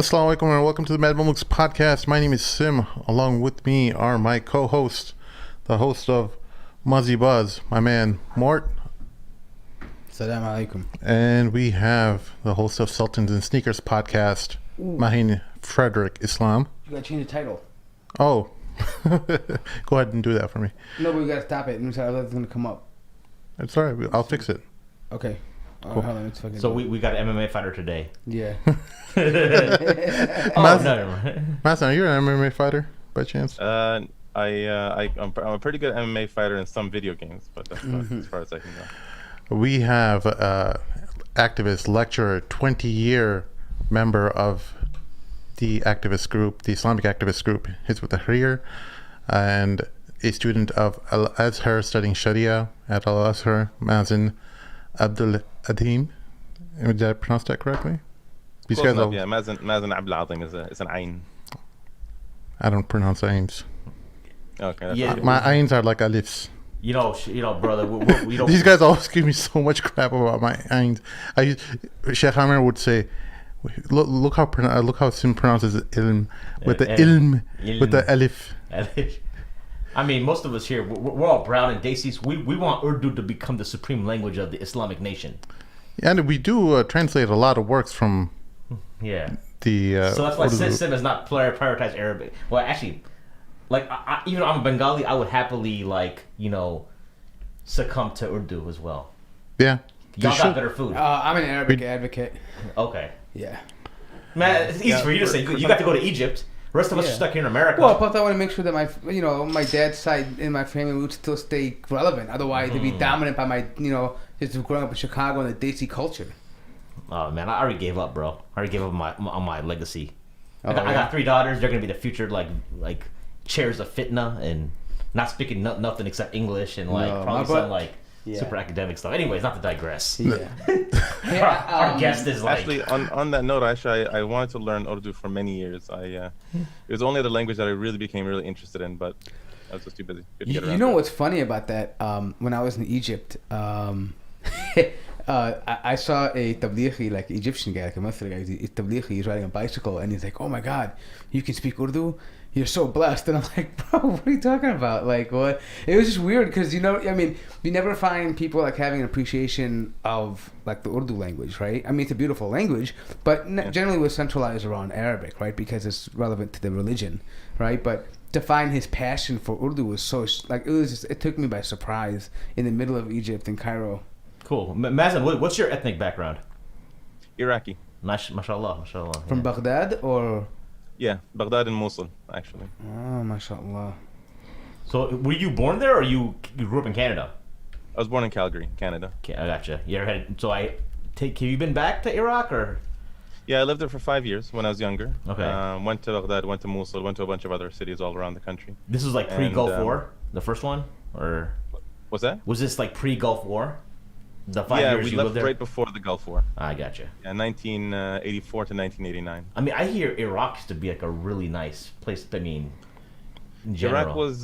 Assalamu alaikum and welcome to the Mad Mamluks podcast. My name is Sim. Along with me are my co-hosts, the host of Muzzy Buzz, my man Mort. Assalamu alaikum. And we have the host of Sultans and Sneakers podcast, Mahin Frederick Islam. You gotta change the title. Oh, go ahead and do that for me. No, but we gotta stop it. And it's gonna come up. It's all right. I'll fix it. Okay. Cool. Hold on, let's fucking So we got an MMA fighter today. Yeah. Mazin, are you an MMA fighter by chance? I'm a pretty good MMA fighter in some video games, but that's about as far as I can go. We have activist, lecturer, 20-year member of the activist group, the Islamic activist group, Hizb-ut-tahrir, and a student of Al-Azhar studying Sharia at Al-Azhar, Mazin, Abdul, Adhim. Did I pronounce that correctly? These Close guys enough, all, yeah. Mazin Abdul is an ayn. I don't pronounce aims. Okay. That's Yeah. good. My ains are like alifs. You know, brother. We don't. These guys always give me so much crap about my ains. Sheikh Amir would say, look how Sim pronounces ilm with the ilm with the alif. I mean, most of us here, we're all brown and Desis. We want Urdu to become the supreme language of the Islamic nation. And we do translate a lot of works from Yeah. the. So that's why Urdu. Sim has not prioritized Arabic. Well, actually, like even though I'm a Bengali, I would happily succumb to Urdu as well. Yeah. Y'all You got should. better food. I'm an Arabic advocate. Okay. Yeah. Man, it's easy for you to say. You got to go to Egypt. The rest of us are stuck here in America. Well, plus I want to make sure that my dad's side in my family would still stay relevant. Otherwise, they'd be dominant by my, just growing up in Chicago and the Desi culture. Oh man, I already gave up, bro. I already gave up on my legacy. I yeah? got 3 daughters. They're gonna be the future like chairs of fitna and not speaking nothing except English and probably some super academic stuff. Anyways, not to digress. Yeah. Our guest is like Actually, on that note, I wanted to learn Urdu for many years. It was only the language that I really became really interested in, but I was just too busy. Couldn't get around You know to it. what's funny about that? When I was in Egypt, I saw a tablighi, like Egyptian guy, like a Muslim guy. He's tablighi. He's riding a bicycle, and he's like, "Oh my God, you can speak Urdu? You're so blessed." And I'm like, "Bro, what are you talking about? Like, what?" It was just weird because you never find people like having an appreciation of like the Urdu language, right? I mean, it's a beautiful language, but generally was centralized around Arabic, right? Because it's relevant to the religion, right? But to find his passion for Urdu was so it took me by surprise in the middle of Egypt in Cairo. cool. Mazin, what's your ethnic background? Iraqi. Mashallah. From yeah. Baghdad or Yeah, Baghdad and Mosul, actually. oh, mashallah. So were you born there or you grew up in Canada? I was born in Calgary, Canada. Okay, I gotcha. You ever had? So have you been back to Iraq or? Yeah, I lived there for 5 years when I was younger. Okay. Went to Baghdad, went to Mosul, went to a bunch of other cities all around the country. This was like pre-Gulf And, War, the first one, or What's that? was this like pre-Gulf War? The 5 Yeah, years we you left lived there. right before the Gulf War. I gotcha. Yeah, 1984 to 1989. I mean, I hear Iraq used to be like a really nice place. I mean, in general. Iraq was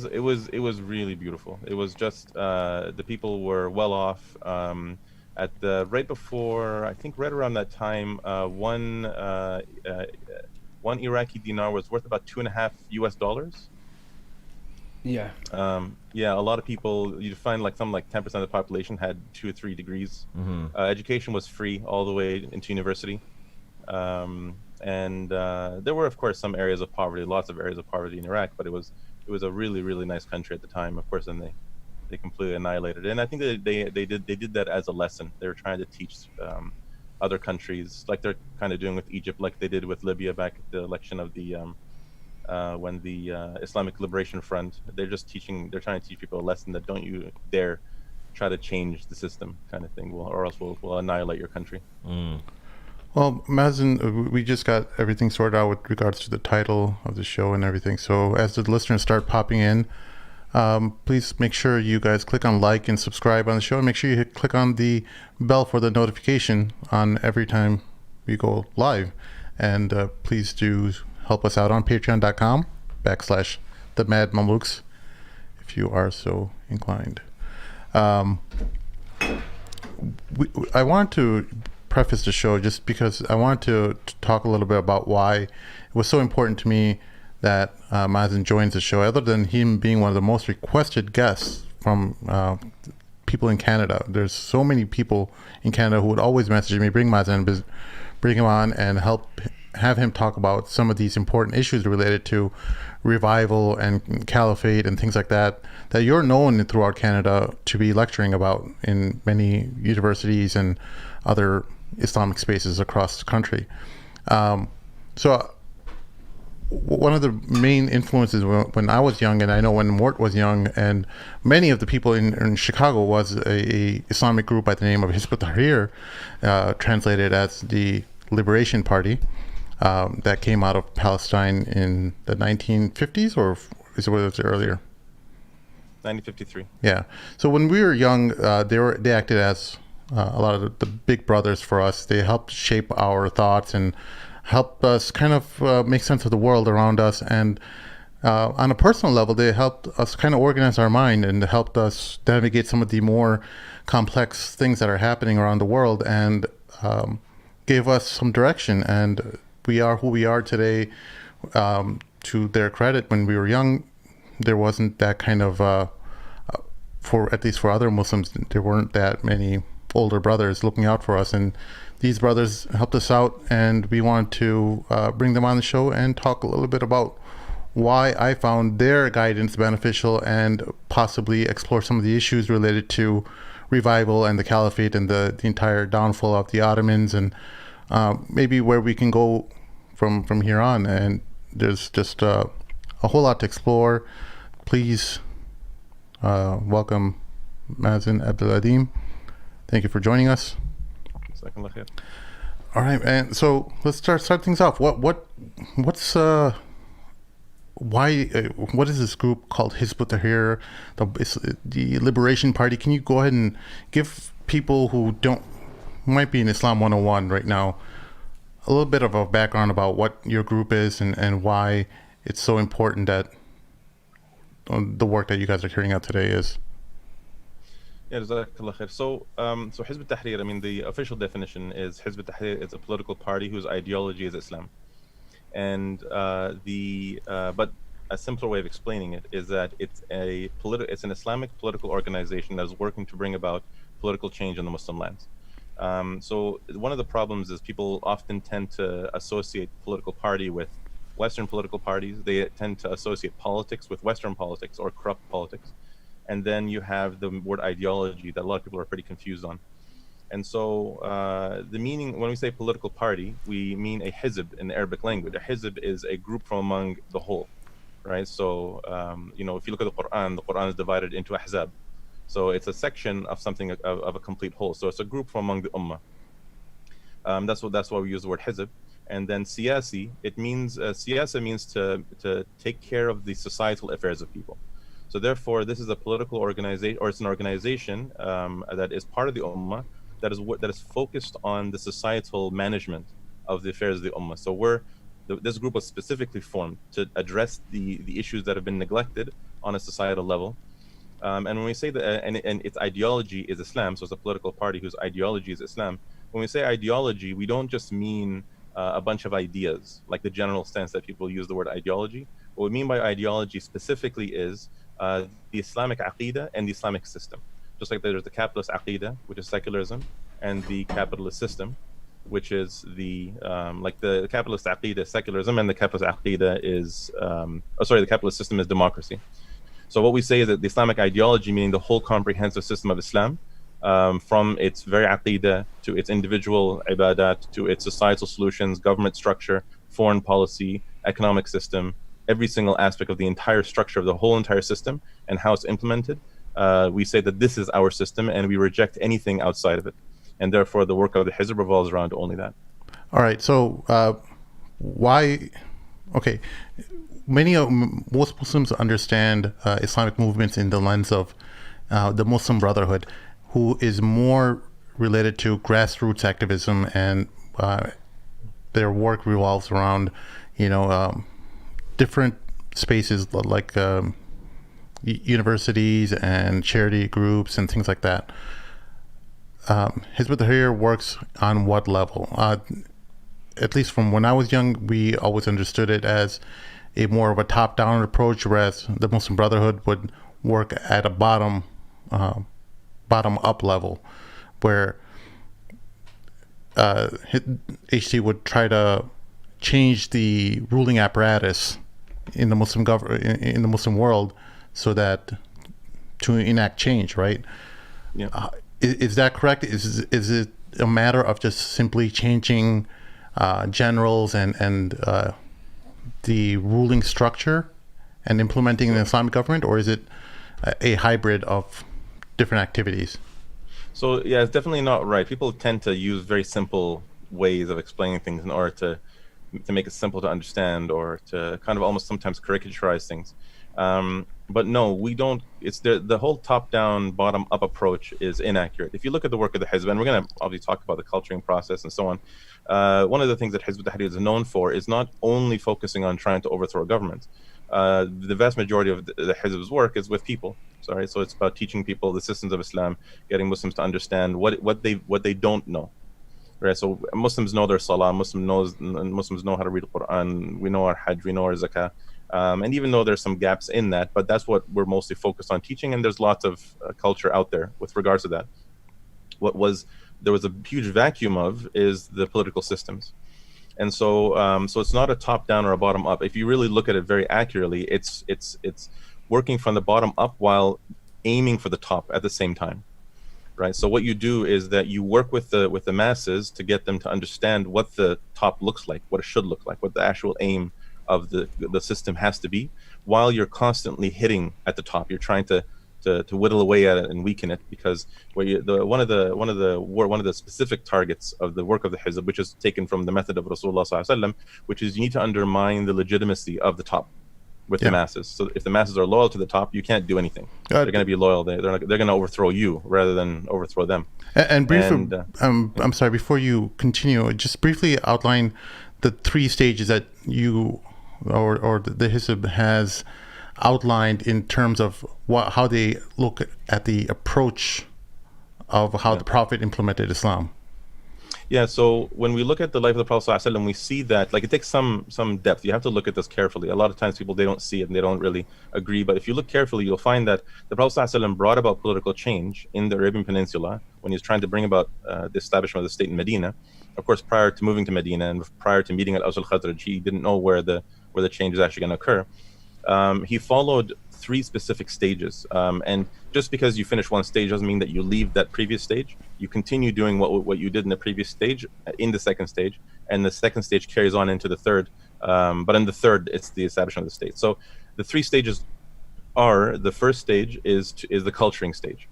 really beautiful. It was just the people were well off. Right before, I think right around that time, one Iraqi dinar was worth about $2.5 US. Yeah. Yeah, a lot of people, you'd find like 10% of the population had 2 or 3 degrees. Education was free all the way into university. And there were, of course, some areas of poverty, lots of areas of poverty in Iraq, but it was a really, really nice country at the time. Of course, then they completely annihilated it. And I think they did that as a lesson. They were trying to teach other countries, like they're kind of doing with Egypt, like they did with Libya back at the election of the when the Islamic Liberation Front. They're trying to teach people a lesson that don't you dare try to change the system, kind of thing, or else we'll annihilate your country. Well, Mazin, we just got everything sorted out with regards to the title of the show and everything. So as the listeners start popping in, please make sure you guys click on like and subscribe on the show, and make sure you click on the bell for the notification on every time we go live. And please do help us out on patreon.com/the Mad Mamluks if you are so inclined. I want to preface the show just because I wanted to talk a little bit about why it was so important to me that Mazin joins the show, other than him being one of the most requested guests from people in Canada. There's so many people in Canada who would always message me, bring Mazin, bring him on and have him talk about some of these important issues related to revival and caliphate and things like that you're known throughout Canada to be lecturing about in many universities and other Islamic spaces across the country. So one of the main influences when I was young, and I know when Mort was young, and many of the people in Chicago, was a Islamic group by the name of Hizb-ut-tahrir, translated as the Liberation Party, that came out of Palestine in the 1950s, or was it earlier? 1953. Yeah. So when we were young, they acted as a lot of the big brothers for us. They helped shape our thoughts and helped us kind of make sense of the world around us. And on a personal level, they helped us kind of organize our mind and helped us navigate some of the more complex things that are happening around the world, and gave us some direction. And we are who we are today, to their credit. When we were young, there wasn't that kind of, at least for other Muslims, there weren't that many older brothers looking out for us. And these brothers helped us out, and we wanted to bring them on the show and talk a little bit about why I found their guidance beneficial, and possibly explore some of the issues related to revival and the caliphate and the entire downfall of the Ottomans, and maybe where we can go from here on. And there's just a whole lot to explore. Please welcome Mazin Abdul Adhim. Thank you for joining us. All right, and so let's start things off. What is this group called Hizb-ut-tahrir, the Liberation Party? Can you go ahead and give people who might be in Islam 101 right now a little bit of a background about what your group is and why it's so important that the work that you guys are carrying out today is? Yeah, Jazakallah khair. So Hizb-ut-tahrir, I mean, the official definition is Hizb-ut-tahrir is a political party whose ideology is Islam. And but a simpler way of explaining it is that it's an Islamic political organization that is working to bring about political change in the Muslim lands. So one of the problems is people often tend to associate political party with Western political parties. They tend to associate politics with Western politics or corrupt politics. And then you have the word ideology that a lot of people are pretty confused on. And so the meaning, when we say political party, we mean a hizb in the Arabic language. A hizb is a group from among the whole, right? So, if you look at the Quran is divided into ahzab. So it's a section of something of a complete whole. So it's a group from among the ummah. That's why we use the word hizb. And then siyasi, it means, siyasa means to take care of the societal affairs of people. So therefore, this is a political organization, or it's an organization that is part of the ummah, that is focused on the societal management of the affairs of the ummah. So this group was specifically formed to address the issues that have been neglected on a societal level. And when we say that, and its ideology is Islam, so it's a political party whose ideology is Islam. When we say ideology, we don't just mean a bunch of ideas, like the general sense that people use the word ideology. What we mean by ideology specifically is the Islamic aqidah and the Islamic system. Just like there's the capitalist aqidah, which is secularism, and the capitalist system, which is the capitalist aqidah is secularism, and the capitalist aqidah is the capitalist system is democracy. So what we say is that the Islamic ideology, meaning the whole comprehensive system of Islam, from its very aqidah to its individual ibadat to its societal solutions, government structure, foreign policy, economic system, every single aspect of the entire structure of the whole entire system and how it's implemented. We say that this is our system and we reject anything outside of it. And therefore the work of the Hizb revolves around only that. All right. So most Muslims understand Islamic movements in the lens of the Muslim Brotherhood, who is more related to grassroots activism, and their work revolves around, different spaces like universities and charity groups and things like that. Hizb-ut-tahrir works on what level? At least from when I was young, we always understood it as a more of a top-down approach, whereas the Muslim Brotherhood would work at a bottom-up level, where HT would try to change the ruling apparatus in the Muslim in the Muslim world, so that to enact change, right? Yeah. Is that correct? Is it a matter of just simply changing generals and the ruling structure and implementing an Islamic government, or is it a hybrid of different activities? So yeah, it's definitely not right. People tend to use very simple ways of explaining things in order to make it simple to understand, or to kind of almost sometimes caricaturize things. But no, we don't. It's the whole top-down, bottom-up approach is inaccurate. If you look at the work of the Hizb, and we're going to obviously talk about the culturing process and so on, one of the things that Hizb-ut-tahrir is known for is not only focusing on trying to overthrow a government. The vast majority of the Hizb's work is with people. Sorry, so it's about teaching people the systems of Islam, getting Muslims to understand what they don't know. Right, so Muslims know their Salah, Muslims know how to read the Quran, we know our Hajj, we know our Zakah, and even though there's some gaps in that, but that's what we're mostly focused on teaching, and there's lots of culture out there with regards to that. There was a huge vacuum of is the political systems, and so it's not a top down or a bottom up. If you really look at it very accurately, it's working from the bottom up while aiming for the top at the same time. Right. So what you do is that you work with the masses to get them to understand what the top looks like, what it should look like, what the actual aim of the system has to be, while you're constantly hitting at the top. You're trying to whittle away at it and weaken it, because one of the specific targets of the work of the Hizb, which is taken from the method of Rasulullah sallallahu alaihi wasallam, which is you need to undermine the legitimacy of the top with the masses. So if the masses are loyal to the top, you can't do anything. They're going to be loyal. They're going to overthrow you rather than overthrow them. And briefly, I'm sorry, before you continue, just briefly outline the three stages that you or the Hizb has outlined in terms of how they look at the approach of how the Prophet implemented Islam. Yeah, so when we look at the life of the Prophet ﷺ, we see that, like, it takes some depth. You have to look at this carefully. A lot of times people, they don't see it and they don't really agree. But if you look carefully, you'll find that the Prophet ﷺ brought about political change in the Arabian Peninsula when he was trying to bring about the establishment of the state in Medina. Of course, prior to moving to Medina and prior to meeting Al-Aws al-Khazraj, he didn't know where the change is actually going to occur. He followed three specific stages, and just because you finish one stage doesn't mean that you leave that previous stage. You continue doing what you did in the previous stage in the second stage, and the second stage carries on into the third, but in the third it's the establishment of the state. So the three stages are: the first stage is the culturing stage,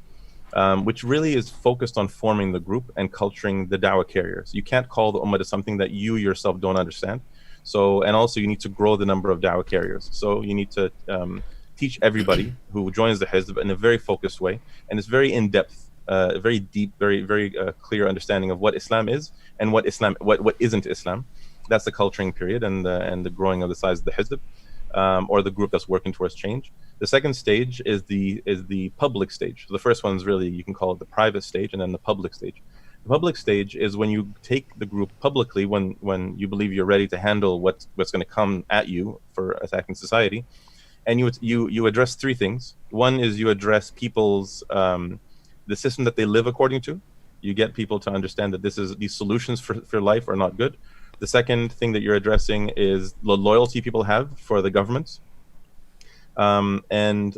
which really is focused on forming the group and culturing the da'wah carriers. You can't call the ummah to something that you yourself don't understand. So, and also you need to grow the number of da'wah carriers. So you need to teach everybody who joins the Hizb in a very focused way, and it's very in-depth, very deep, very clear understanding of what Islam is and what isn't Islam. That's the culturing period and the growing of the size of the Hizb, or the group that's working towards change. The second stage is the public stage. So the first one is really, you can call it the private stage, and then the public stage. The public stage is when you take the group publicly, when you believe you're ready to handle what's going to come at you for attacking society. And you address three things. One is you address people's the system that they live according to. You get people to understand that these solutions for life are not good. The second thing that you're addressing is the loyalty people have for the governments, and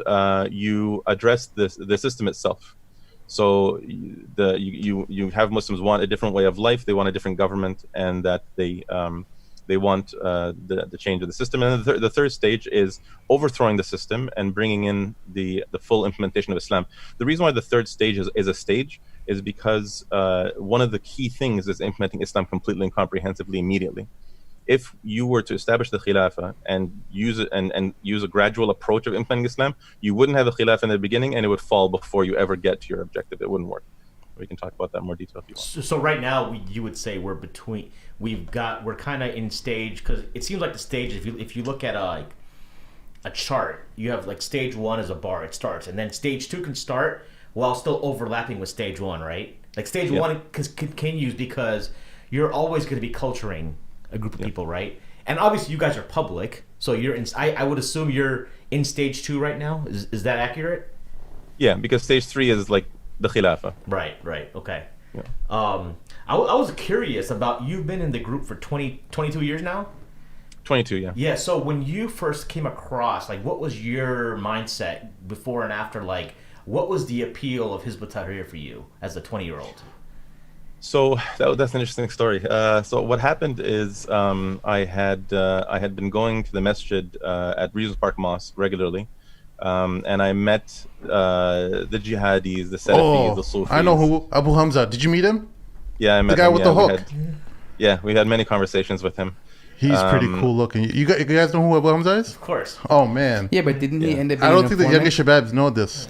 you address the system itself. So you have Muslims want a different way of life. They want a different government, and that they want the change of the system. And the third stage is overthrowing the system and bringing in the full implementation of Islam. The reason why the third stage is a stage is because one of the key things is implementing Islam completely and comprehensively immediately. If you were to establish the Khilafah and use a gradual approach of implementing Islam, you wouldn't have a Khilafah in the beginning, and it would fall before you ever get to your objective. It wouldn't work. We can talk about that in more detail if you want. So right now, you would say we're kind of in stage, because it seems like the stage, if you look at a chart, you have like stage one is a bar, it starts, and then stage two can start while still overlapping with stage one, right? Like stage one continues because you're always going to be culturing a group of people, right? And obviously you guys are public, so you're in. I would assume you're in stage 2 right now. Is that accurate? Yeah, because stage 3 is like the Khilafah. Right. Okay. Yeah. I was curious about, you've been in the group for 22 years now? 22, yeah. Yeah, so when you first came across, like, what was your mindset before and after? Like, what was the appeal of Hizb-ut-tahrir for you as a 20-year-old? So that's an interesting story. So what happened is I had been going to the masjid at Regent's Park Mosque regularly, and I met the jihadis, the Salafis, the Sufis. I know who, Abu Hamza. Did you meet him? Yeah, I met the guy him. with the hook. We had many conversations with him. He's pretty cool looking. You guys know who Abu Hamza is? Of course. Oh man. Yeah, but didn't he end up being I don't think the informant? younger shababs know this.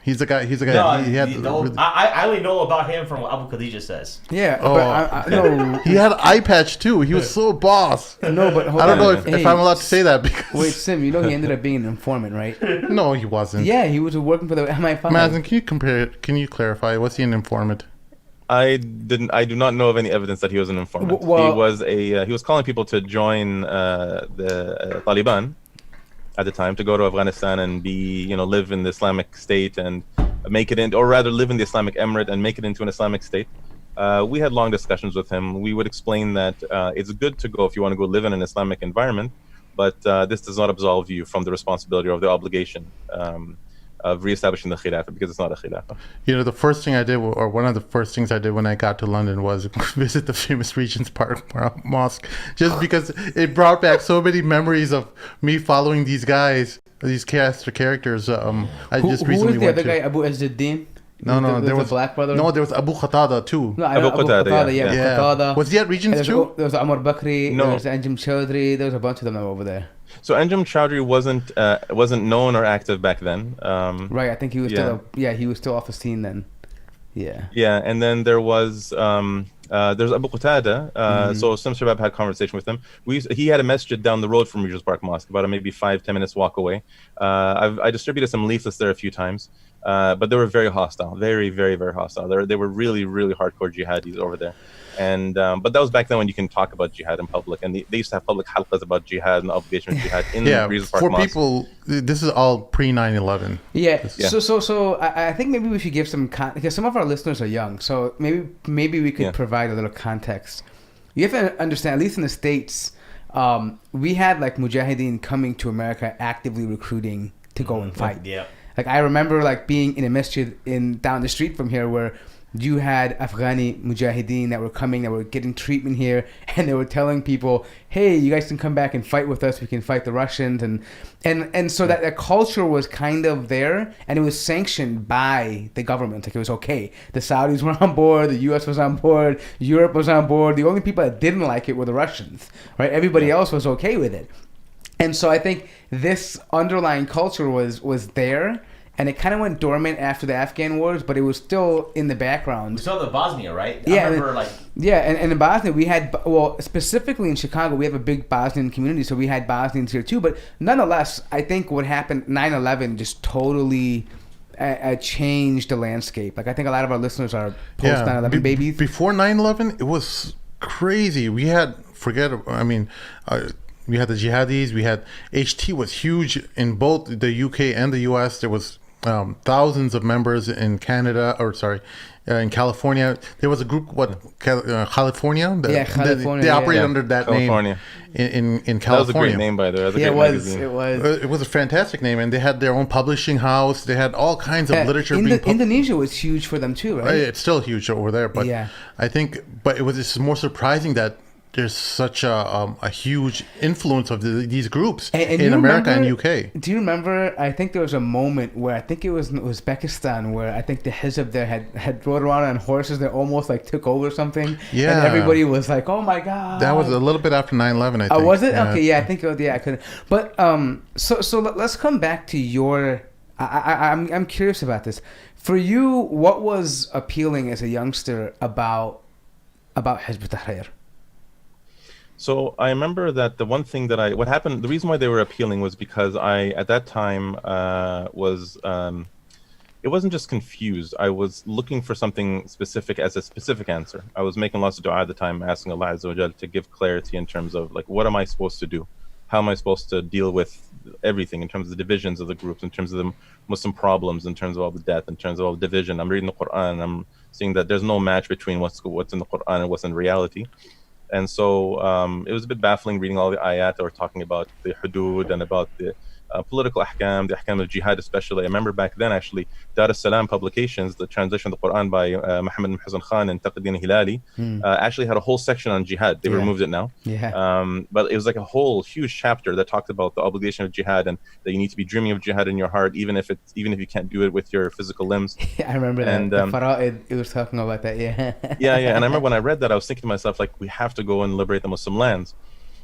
He's the guy. No, really, I only know about him from what Abu Khadija says. Yeah, Oh. but no. he had an eye patch too. He was so boss. No, but hold I don't on. know if I'm allowed to say that because Wait, Sim, you know he ended up being an informant, right? no, he wasn't. Yeah, he was working for the MI5. Mazin, can you compare it? Can you clarify? Was he an informant? I do not know of any evidence that he was an informant. Well, he was calling people to join the Taliban at the time, to go to Afghanistan and live in the Islamic State and make it in, or rather live in the Islamic Emirate and make it into an Islamic State. We had long discussions with him. We would explain that it's good to go if you want to go live in an Islamic environment, but this does not absolve you from the responsibility or the obligation of reestablishing the Khilafah, because it's not a Khilafah. You know, the first thing I did, or one of the first things I did when I got to London, was visit the famous Regent's Park Mosque, just because it brought back so many memories of me following these guys, these characters. I just recently who was the went other to. guy, Abu Izzuddin? No, there was the black brother. No, there was Abu Qatada too. No, I know Abu Qatada, yeah. Yeah. Qatada. Was he at Regents too? There was Amr Bakri. No. There was Anjem Chaudhry. There was a bunch of them that were over there. So Anjem Chaudhry wasn't known or active back then. Right, I think he was still. He was still off the scene then. Yeah. Yeah, and then there was there's Abu Qatada. So some Shabab had conversation with him. He had a masjid down the road from Regent's Park Mosque, about a maybe 5-10 minutes walk away. I distributed some leaflets there a few times, but they were very hostile, very, very, very hostile. They were really, really hardcore jihadis over there. And but that was back then when you can talk about jihad in public, and they used to have public halqas about jihad and the obligation of jihad in Regent's Park for Mosque. people, this is all pre 9/11. Yeah. Yeah. So I think maybe we should give some because some of our listeners are young, so maybe we could provide a little context. You have to understand, at least in the States, we had like mujahideen coming to America actively recruiting to go and fight. Yeah. Like I remember like being in a masjid down the street from here where you had Afghani mujahideen that were coming, that were getting treatment here, and they were telling people, hey, you guys can come back and fight with us, we can fight the Russians, and so that culture was kind of there, and it was sanctioned by the government. Like it was okay. The Saudis were on board, the US was on board, Europe was on board. The only people that didn't like it were the Russians, right? Everybody else was okay with it. And so I think this underlying culture was there, and it kind of went dormant after the Afghan wars, but it was still in the background. We saw the Bosnia, right? Yeah, I remember, and in Bosnia we had, well, specifically in Chicago, we have a big Bosnian community, so we had Bosnians here too. But nonetheless, I think what happened, 9/11 just totally changed the landscape. Like I think a lot of our listeners are post 9/11 babies. Before 9/11, it was crazy. We had we had the jihadis. We had HT was huge in both the UK and the US. There was thousands of members in Canada, in California. There was a group, California? California. They operated under that California. name in California. That was a great name, by the way. It was. It was a fantastic name, and they had their own publishing house. They had all kinds of literature. Indonesia was huge for them too, right? It's still huge over there, but I think, but it was just more surprising that there's such a huge influence of these groups in America and UK. Do you remember? I think there was a moment where I think it was in Uzbekistan where I think the Hizb there had rode around on horses that almost like took over something. Yeah, and everybody was like, "Oh my god!" That was a little bit after 9/11, I think. Oh, was it? Yeah. Okay, yeah, I think it was. Yeah, I couldn't. But so let's come back to your. I'm curious about this. For you, what was appealing as a youngster about Hizb-ut-tahrir? So I remember that the one thing that what happened, the reason why they were appealing was because I, at that time, was it wasn't just confused. I was looking for something specific as a specific answer. I was making lots of dua at the time, asking Allah Azza wa Jal to give clarity in terms of like, what am I supposed to do? How am I supposed to deal with everything in terms of the divisions of the groups, in terms of the Muslim problems, in terms of all the death, in terms of all the division? I'm reading the Quran, and I'm seeing that there's no match between what's in the Quran and what's in reality. And so it was a bit baffling reading all the ayat that were talking about the hudud and about the political ahkam, the ahkam of jihad especially. I remember back then actually, Dar es Salaam Publications, the translation of the Quran by Muhammad bin Hassan Khan and Taqi Hilali, actually had a whole section on jihad. They removed it now. But it was like a whole huge chapter that talked about the obligation of jihad and that you need to be dreaming of jihad in your heart, even if you can't do it with your physical limbs. I remember that. The Fara'id, it was talking about that, yeah. yeah. And I remember when I read that, I was thinking to myself, like, we have to go and liberate the Muslim lands.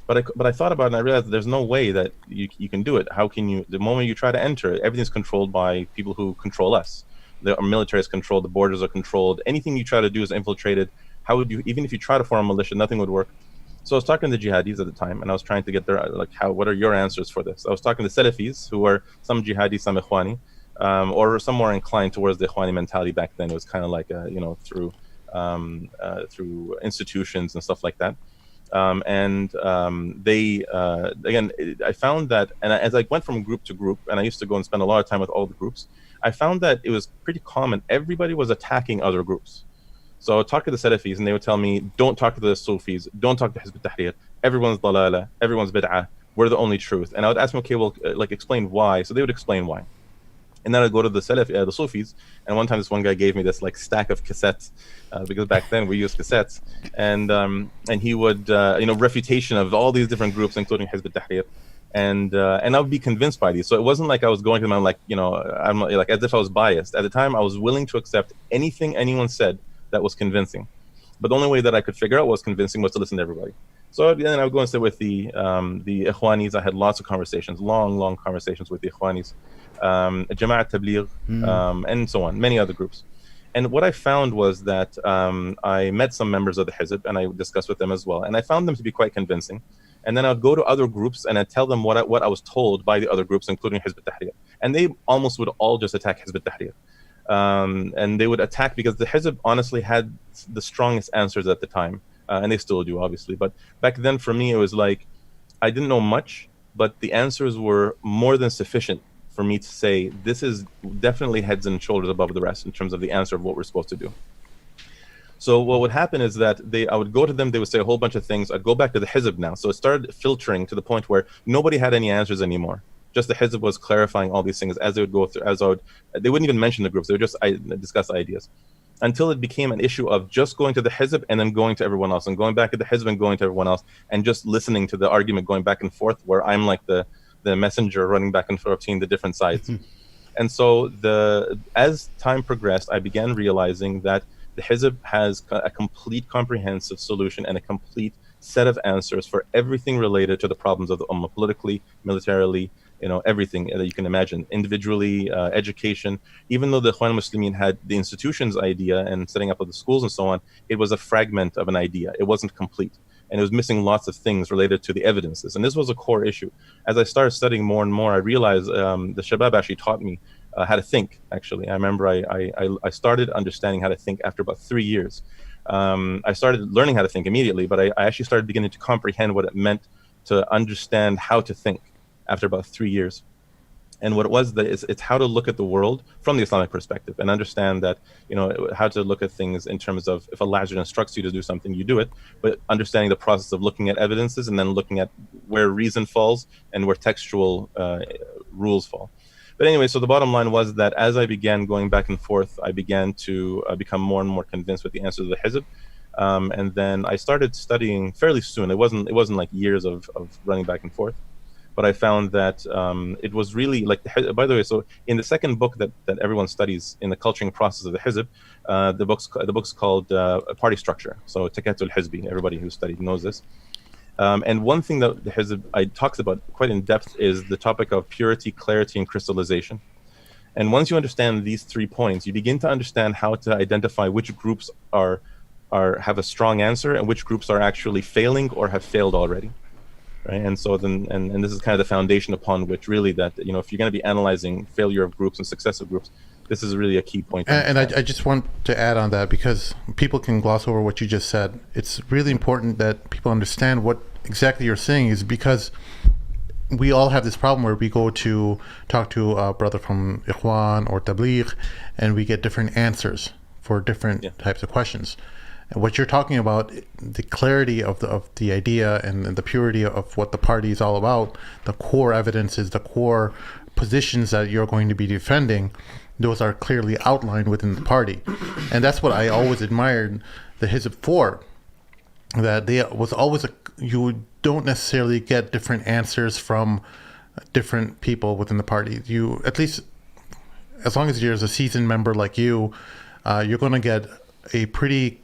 But I thought about it and I realized that there's no way that you can do it. How can you? The moment you try to enter, everything's controlled by people who control us. The military is controlled. The borders are controlled. Anything you try to do is infiltrated. How would you? Even if you try to form a militia, nothing would work. So I was talking to the jihadis at the time, and I was trying to get their what are your answers for this? I was talking to Salafis, who were some jihadis, some Ikhwani, or some more inclined towards the Ikhwani mentality back then. It was kind of like through institutions and stuff like that. They again, I found that, and as I went from group to group, and I used to go and spend a lot of time with all the groups, I found that it was pretty common. Everybody was attacking other groups. So I would talk to the Salafis, and they would tell me, don't talk to the Sufis, don't talk to Hizb-ut-tahrir, everyone's dalala, everyone's bid'ah, we're the only truth. And I would ask them, okay, well, explain why. So they would explain why. And then I'd go to the the Sufis, and one time this one guy gave me this stack of cassettes, because back then we used cassettes, and he would refutation of all these different groups, including Hizb-ut-tahrir, and I would be convinced by these. So it wasn't like I was going to them, I'm like as if I was biased. At the time, I was willing to accept anything anyone said that was convincing, but the only way that I could figure out what was convincing was to listen to everybody. So then I would go and sit with the Ikhwanis. I had lots of conversations, long conversations with the Ikhwanis, Jama'at Tabligh, and so on, many other groups. And what I found was that I met some members of the Hizb, and I discussed with them as well, and I found them to be quite convincing. And then I'd go to other groups and I'd tell them what I was told by the other groups, including Hizb-ut-tahrir, and they almost would all just attack Hizb-ut-tahrir. And they would attack because the Hizb honestly had the strongest answers at the time, and they still do, obviously. But back then, for me, it was like I didn't know much, but the answers were more than sufficient for me to say this is definitely heads and shoulders above the rest in terms of the answer of what we're supposed to do. So what would happen is that I would go to them, they would say a whole bunch of things. I'd go back to the Hizb now. So it started filtering to the point where nobody had any answers anymore. Just the Hizb was clarifying all these things as they would go through, they wouldn't even mention the groups, they would just discuss ideas. Until it became an issue of just going to the Hizb and then going to everyone else, and going back to the Hizb and going to everyone else, and just listening to the argument going back and forth, where I'm like the messenger running back and forth between the different sides. And so as time progressed, I began realizing that the Hizb has a complete comprehensive solution and a complete set of answers for everything related to the problems of the Ummah, politically, militarily, everything that you can imagine, individually, education. Even though the Ikhwan Muslimin had the institutions idea and setting up of the schools and so on, it was a fragment of an idea. It wasn't complete. And it was missing lots of things related to the evidences. And this was a core issue. As I started studying more and more, I realized the Shabab actually taught me how to think, actually. I remember I started understanding how to think after about 3 years. I started learning how to think immediately, but I actually started beginning to comprehend what it meant to understand how to think after about 3 years. And what it was, that it's how to look at the world from the Islamic perspective and understand that, how to look at things in terms of if Allah instructs you to do something, you do it, but understanding the process of looking at evidences and then looking at where reason falls and where textual rules fall. But anyway, so the bottom line was that as I began going back and forth, I began to become more and more convinced with the answers of the Hizb. And then I started studying fairly soon. It wasn't like years of running back and forth. But I found that it was really like, by the way, so in the second book that everyone studies in the culturing process of the Hizb, the book's called Party Structure. So Takatul Hizbi, everybody who studied knows this. And one thing that the Hizb talks about quite in depth is the topic of purity, clarity, and crystallization. And once you understand these 3 points, you begin to understand how to identify which groups have a strong answer and which groups are actually failing or have failed already. Right? And so then, and this is kind of the foundation upon which really that, if you're going to be analyzing failure of groups and success of groups, This is really a key point. to And understand. I just want to add on that, because people can gloss over what you just said. It's really important that people understand what exactly you're saying, is because we all have this problem where we go to talk to a brother from Ikhwan or Tabligh, and we get different answers for different types of questions. And what you're talking about, the clarity of the idea and the purity of what the party is all about, the core evidences, the core positions that you're going to be defending, those are clearly outlined within the party. And that's what I always admired the Hizb for, that they was always you don't necessarily get different answers from different people within the party. You, at least as long as you're a seasoned member like you're going to get a pretty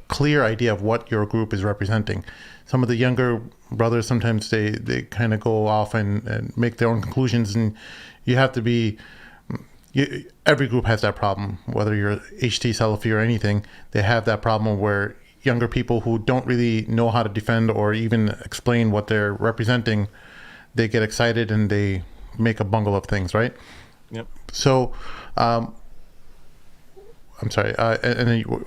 clear idea of what your group is representing. Some of the younger brothers, sometimes they kind of go off and make their own conclusions, and you have to be every group has that problem, whether you're HT, Salafi, or anything. They have that problem where younger people who don't really know how to defend or even explain what they're representing, they get excited and they make a bungle of things, right? Yep. So, I'm sorry, and then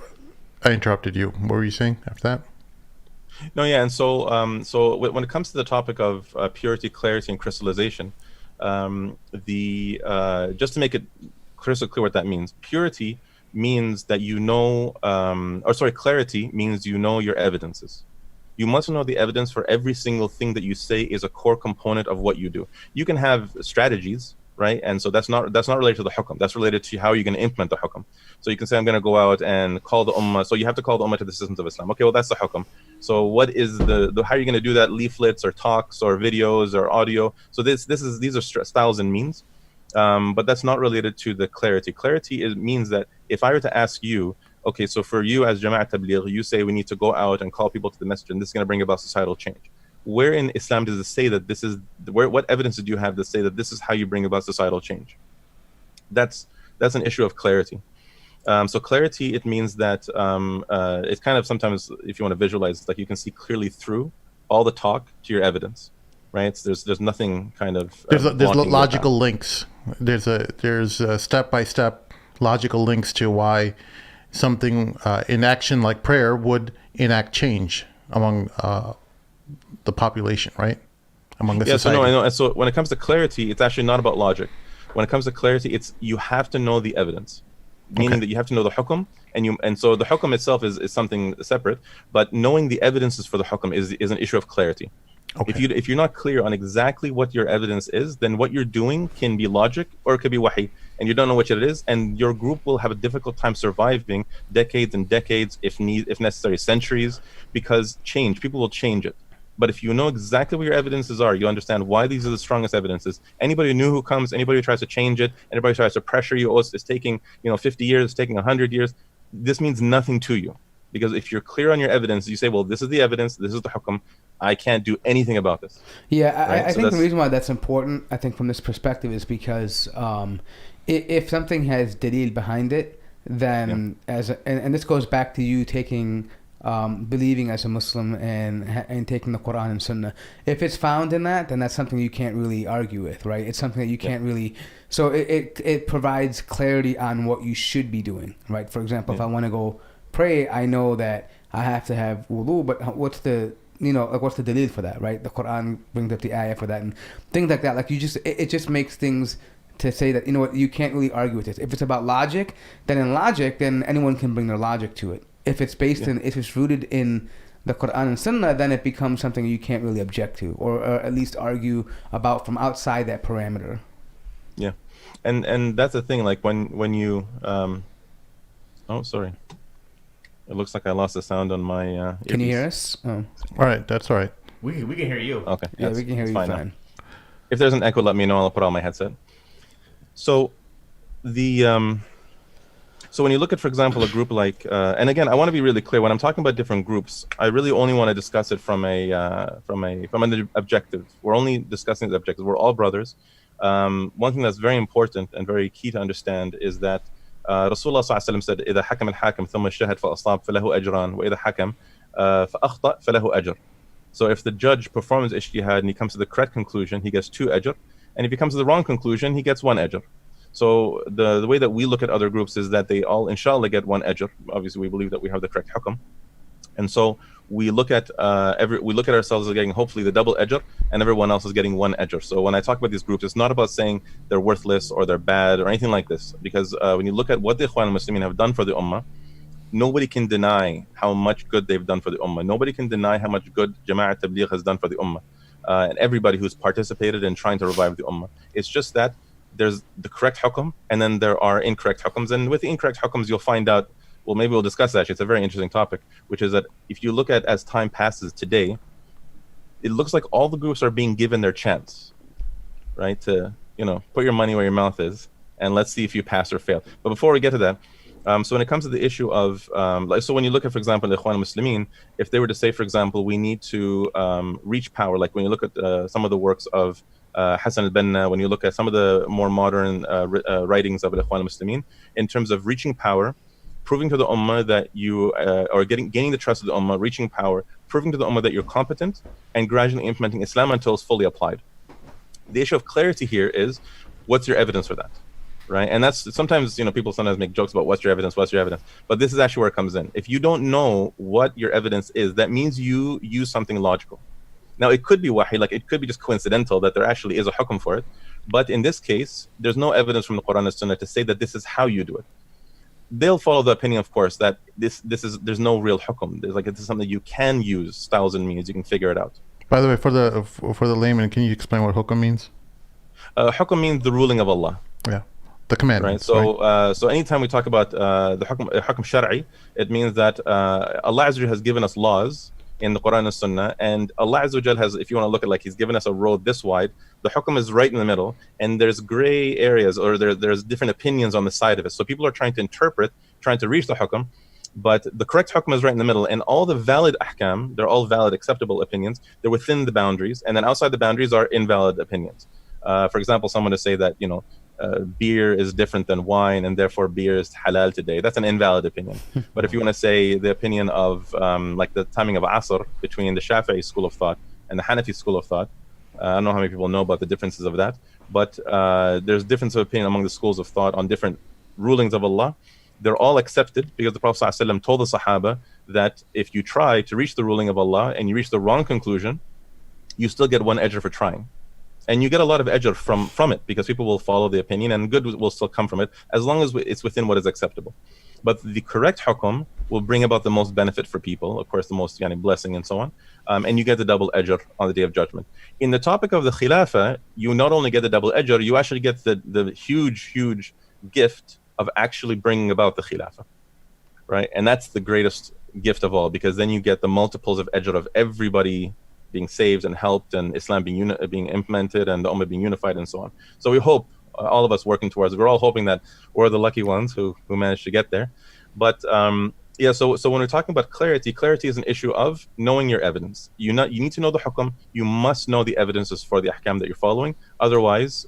I interrupted you. What were you saying after that? No, yeah, and so when it comes to the topic of purity, clarity, and crystallization, just to make it crystal clear what that means, purity means that clarity means you know your evidences. You must know the evidence for every single thing that you say is a core component of what you do. You can have strategies, right? And so that's not related to the hukam. That's related to how you're going to implement the hukam. So you can say, I'm going to go out and call the ummah. So you have to call the ummah to the systems of Islam. Okay, well, that's the hukam. So what is how are you going to do that? Leaflets or talks or videos or audio? So these are styles and means, but that's not related to the clarity. Clarity means that if I were to ask you, okay, so for you as Jama'at Tabligh, you say we need to go out and call people to the masjid, and this is going to bring about societal change. Where in Islam does it say that this is what evidence do you have to say that this is how you bring about societal change? That's an issue of clarity. So clarity, it means that it's kind of sometimes, if you want to visualize, it's like you can see clearly through all the talk to your evidence, right? There's nothing kind of there's blocking logical links. There's a step-by-step logical links to why something in action like prayer would enact change among the population, right? Among the society. So no, I know. And so when it comes to clarity, it's actually not about logic. When it comes to clarity, it's you have to know the evidence, meaning that you have to know the hukam, and so the hukam itself is something separate, but knowing the evidences for the hukam is an issue of clarity. Okay. If you're not clear on exactly what your evidence is, then what you're doing can be logic or it could be wahi, and you don't know what it is, and your group will have a difficult time surviving decades and decades, if necessary centuries, because people will change it. But if you know exactly what your evidences are, you understand why these are the strongest evidences. Anybody new who comes, anybody who tries to change it, anybody who tries to pressure you, oh, it's taking 50 years, it's taking 100 years, this means nothing to you. Because if you're clear on your evidence, you say, well, this is the evidence, this is the hukam, I can't do anything about this. Yeah, right? I think the reason why that's important, I think from this perspective, is because if something has dalil behind it, then and this goes back to you taking believing as a Muslim and taking the Quran and Sunnah. If it's found in that, then that's something you can't really argue with, right? It's something that you can't really. So it provides clarity on what you should be doing, right? For example, if I want to go pray, I know that I have to have wudu, but what's the dalil for that, right? The Quran brings up the ayah for that and things like that. Like it just makes things to say that, you can't really argue with this. If it's about logic, then anyone can bring their logic to it. If it's if it's rooted in the Quran and Sunnah, then it becomes something you can't really object to, or at least argue about from outside that parameter. Yeah, and that's the thing. Like when you, oh, sorry, it looks like I lost the sound on my. Can you hear us? Oh. All right, that's all right. We can hear you. Okay. Yeah, we can hear you fine. If there's an echo, let me know. I'll put on my headset. So, so when you look at, for example, a group like, and again, I want to be really clear when I'm talking about different groups. I really only want to discuss it from an objective. We're only discussing the objective. We're all brothers. One thing that's very important and very key to understand is that Rasulullah ﷺ said, إذا حكم الحاكم ثم الشهد فأصاب فله أجران وإذا حكم فأخطأ فله أجر. So if the judge performs ijtihad and he comes to the correct conclusion, he gets 2 ajr, and if he comes to the wrong conclusion, he gets 1 ajr. So the way that we look at other groups is that they all, inshallah, get one ajr. Obviously, we believe that we have the correct hukm. And so we look at ourselves as getting hopefully the double ajr, and everyone else is getting one ajr. So when I talk about these groups, it's not about saying they're worthless or they're bad or anything like this, because when you look at what the Ikhwan al-Muslimin have done for the ummah, nobody can deny how much good they've done for the ummah. Nobody can deny how much good Jama'at Tabligh has done for the ummah, and everybody who's participated in trying to revive the ummah. It's just that there's the correct hukm, and then there are incorrect hukms. And with the incorrect hukms, you'll find out, well, maybe we'll discuss that. Actually, it's a very interesting topic, which is that if you look at as time passes today, it looks like all the groups are being given their chance, right? To, put your money where your mouth is, and let's see if you pass or fail. But before we get to that, so when it comes to the issue of, so when you look at, for example, the Ikhwan al-Muslimin, if they were to say, for example, we need to reach power, like when you look at some of the works of Hassan al-Banna, when you look at some of the more modern writings of the Ikhwan al-Muslimin, in terms of reaching power, proving to the ummah that you are gaining the trust of the ummah, reaching power, proving to the ummah that you're competent, and gradually implementing Islam until it's fully applied. The issue of clarity here is, what's your evidence for that? Right? And that's sometimes, people sometimes make jokes about what's your evidence, but this is actually where it comes in. If you don't know what your evidence is, that means you use something logical. Now, it could be wahi, like it could be just coincidental that there actually is a hukm for it, but in this case, there's no evidence from the Quran and Sunnah to say that this is how you do it. They'll follow the opinion, of course, that there's no real hukm. It's something you can use, styles and means, you can figure it out. By the way, for the layman, can you explain what hukm means? Hukm means the ruling of Allah. Yeah, the commandments. Right. So so anytime we talk about the hukm shar'i, it means that Allah Azza wa Jal has given us laws in the Quran and Sunnah, and Allah Azza wa Jal has, if you want to look at, like, He's given us a road this wide, the hukm is right in the middle, and there's gray areas, or there's different opinions on the side of it. So people are trying to interpret, trying to reach the hukm, but the correct hukm is right in the middle, and all the valid ahkam, they're all valid, acceptable opinions, they're within the boundaries, and then outside the boundaries are invalid opinions. For example, someone to say that, beer is different than wine, and therefore beer is halal today. That's an invalid opinion. But if you want to say the opinion of, like the timing of Asr between the Shafi'i school of thought and the Hanafi school of thought, I don't know how many people know about the differences of that, but there's difference of opinion among the schools of thought on different rulings of Allah. They're all accepted because the Prophet ﷺ told the Sahaba that if you try to reach the ruling of Allah and you reach the wrong conclusion, you still get one ajr for trying. And you get a lot of ajr from it, because people will follow the opinion and good will still come from it, as long as it's within what is acceptable. But the correct hukm will bring about the most benefit for people, of course, the most blessing and so on. And you get the double ajr on the Day of Judgment. In the topic of the Khilafah, you not only get the double ajr, you actually get the huge gift of actually bringing about the Khilafah. Right? And that's the greatest gift of all, because then you get the multiples of ajr of everybody being saved and helped, and Islam being implemented, and the Ummah being unified, and so on. So we hope, all of us working towards it, we're all hoping that we're the lucky ones who managed to get there. But so when we're talking about clarity is an issue of knowing your evidence. You need to know the hukm, you must know the evidences for the ahkam that you're following. Otherwise,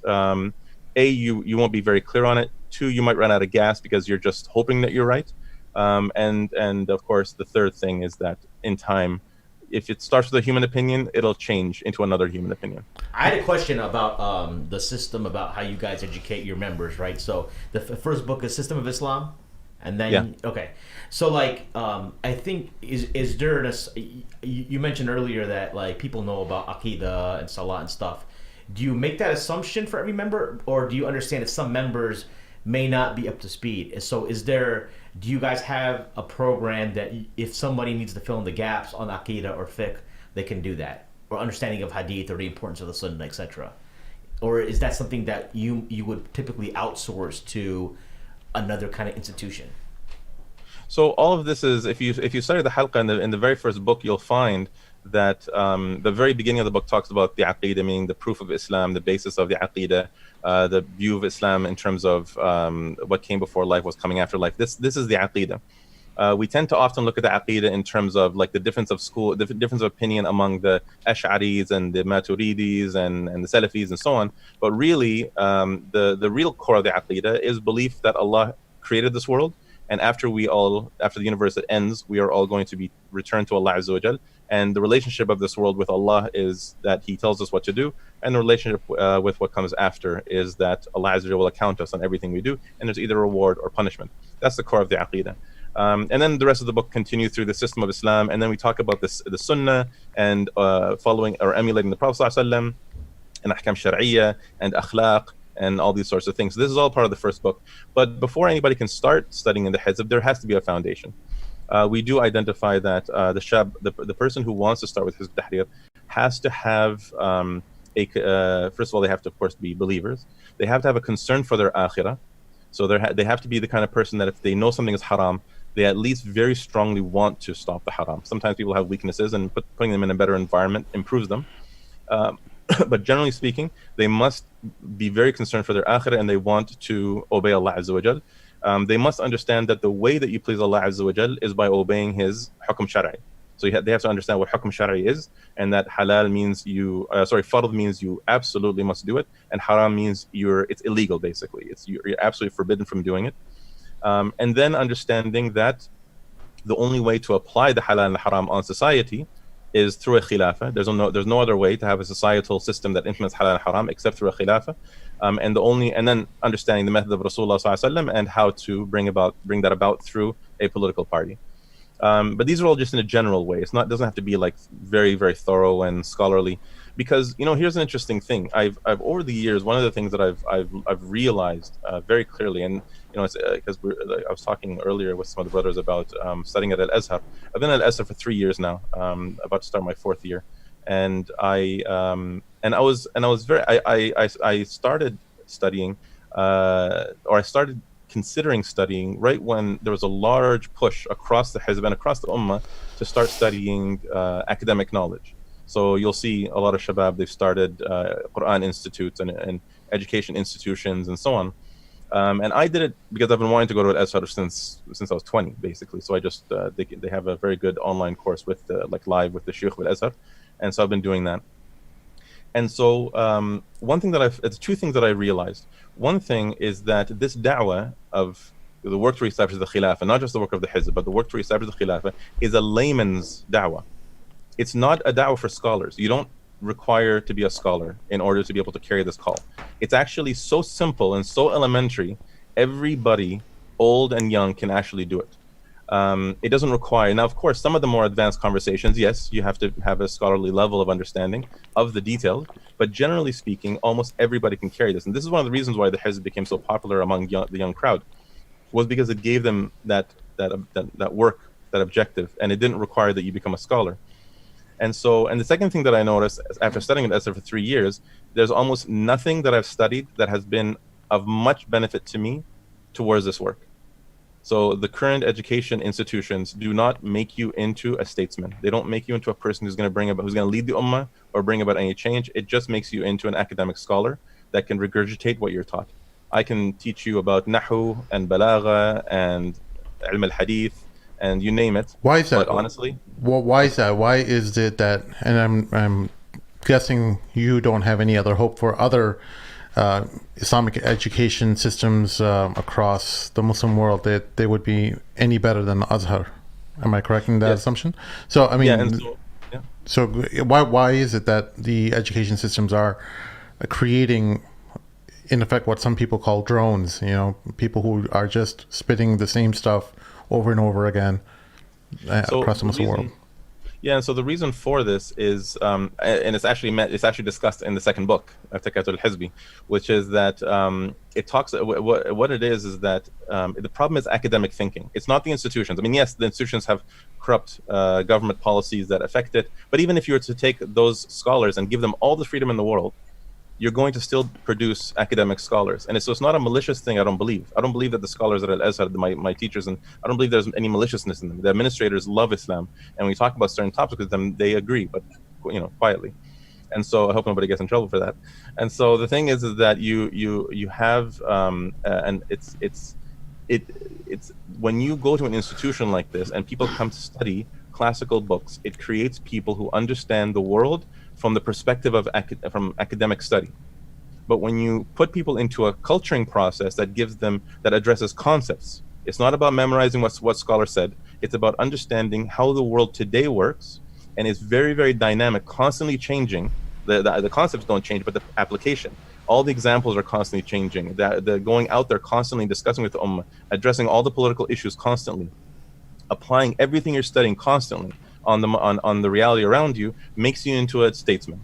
you won't be very clear on it. 2, you might run out of gas because you're just hoping that you're right. And of course, the third thing is that in time, if it starts with a human opinion, it'll change into another human opinion. I had a question about the system, about how you guys educate your members, right? So the first book is System of Islam, and then okay. So like I think is there you mentioned earlier that like people know about Aqidah and Salah and stuff. Do you make that assumption for every member, or do you understand that some members may not be up to speed? So do you guys have a program that if somebody needs to fill in the gaps on Aqidah or Fiqh, they can do that? Or understanding of Hadith or the importance of the Sunnah, etc.? Or is that something that you would typically outsource to another kind of institution? So all of this is, if you study the halqa in the very first book, you'll find that the very beginning of the book talks about the Aqidah, meaning the proof of Islam, the basis of the Aqidah, the view of Islam in terms of what came before life, what's coming after life. This is the Aqidah. We tend to often look at the Aqidah in terms of like the difference of opinion among the Ash'aris and the Maturidis and the Salafis and so on. But really, the real core of the Aqidah is belief that Allah created this world, and after the universe ends, we are all going to be returned to Allah Azza wa Jal. And the relationship of this world with Allah is that He tells us what to do, and the relationship with what comes after is that Allah Azza wa Jal will account us on everything we do, and there's either reward or punishment. That's the core of the Aqidah. And then the rest of the book continues through the system of Islam, and then we talk about the Sunnah and following or emulating the Prophet ﷺ, and Ahkam Shar'iyya and Akhlaq and all these sorts of things. This is all part of the first book. But before anybody can start studying in the Hizb, there has to be a foundation. We do identify that the person who wants to start with Hizb-ut-tahrir has to have first of all, they have to, of course, be believers. They have to have a concern for their akhirah. So they have to be the kind of person that if they know something is haram, they at least very strongly want to stop the haram. Sometimes people have weaknesses, and putting them in a better environment improves them. But generally speaking, they must be very concerned for their akhirah, and they want to obey Allah Azza wa Jal. They must understand that the way that you please Allah Azza wa Jal is by obeying His hukm shar'i. So they have to understand what hukm shar'i is, and that halal means fard means you absolutely must do it, and haram means it's illegal, basically. You're absolutely forbidden from doing it. And then understanding that the only way to apply the halal and the haram on society is through a khilafah. There's no other way to have a societal system that implements halal and haram except through a khilafah. And then understanding the method of Rasulullah ﷺ and how to bring that about through a political party. But these are all just in a general way. It doesn't have to be like very, very thorough and scholarly, because here's an interesting thing. I've over the years, one of the things that I've realized very clearly, and it's because I was talking earlier with some of the brothers about studying at Al-Azhar. I've been at Al-Azhar for 3 years now, about to start my 4th year, and I started studying, or I started considering studying right when there was a large push across the Hizb and across the Ummah to start studying academic knowledge. So you'll see a lot of Shabab, they've started Quran institutes and education institutions and so on. And I did it because I've been wanting to go to Al-Azhar since I was 20, basically. So I just, they have a very good online course with live with the Shaykh of Al-Azhar. And so I've been doing that. And so it's 2 things that I realized. One thing is that this da'wah of the work to establish the khilafah, not just the work of the Hizb, but the work to establish the khilafah, is a layman's da'wah. It's not a da'wah for scholars. You don't require to be a scholar in order to be able to carry this call. It's actually so simple and so elementary, everybody, old and young, can actually do it. It doesn't require, now of course, some of the more advanced conversations, yes, you have to have a scholarly level of understanding of the details, but generally speaking, almost everybody can carry this. And this is one of the reasons why the Hizb became so popular among the young crowd, was because it gave them that work, that objective, and it didn't require that you become a scholar. And the second thing that I noticed after studying at Al-Azhar for 3 years, there's almost nothing that I've studied that has been of much benefit to me towards this work. So the current education institutions do not make you into a statesman. They don't make you into a person who's going to lead the ummah or bring about any change. It just makes you into an academic scholar that can regurgitate what you're taught. I can teach you about nahu and balagha and ilm al-hadith and you name it. Why is that? But honestly, why is that? Why is it that? And I'm guessing you don't have any other hope for other Islamic education systems across the Muslim world that they would be any better than the Azhar. Am I correct in that assumption? So I mean, so why is it that the education systems are creating, in effect, what some people call drones? People who are just spitting the same stuff over and over again across the Muslim world. Yeah, and so the reason for this is, and it's actually discussed in the second book, Untitled Chapter, which is that it talks. What it is that the problem is academic thinking. It's not the institutions. I mean, yes, the institutions have corrupt government policies that affect it. But even if you were to take those scholars and give them all the freedom in the world, you're going to still produce academic scholars. And so it's not a malicious thing, I don't believe. I don't believe that the scholars at Al-Azhar, my teachers, and I don't believe there's any maliciousness in them. The administrators love Islam. And when we talk about certain topics with them, they agree, but quietly. And so I hope nobody gets in trouble for that. And so the thing is that you have, and it's when you go to an institution like this and people come to study classical books, it creates people who understand the world from the perspective of from academic study. But when you put people into a culturing process that addresses concepts It's not about memorizing what scholar said. It's about understanding how the world today works, and it's very, very dynamic, constantly changing. The concepts don't change, but the application. All the examples are constantly changing. The going out there constantly discussing with the ummah, addressing all the political issues constantly, applying everything you're studying constantly on the reality around you makes you into a statesman,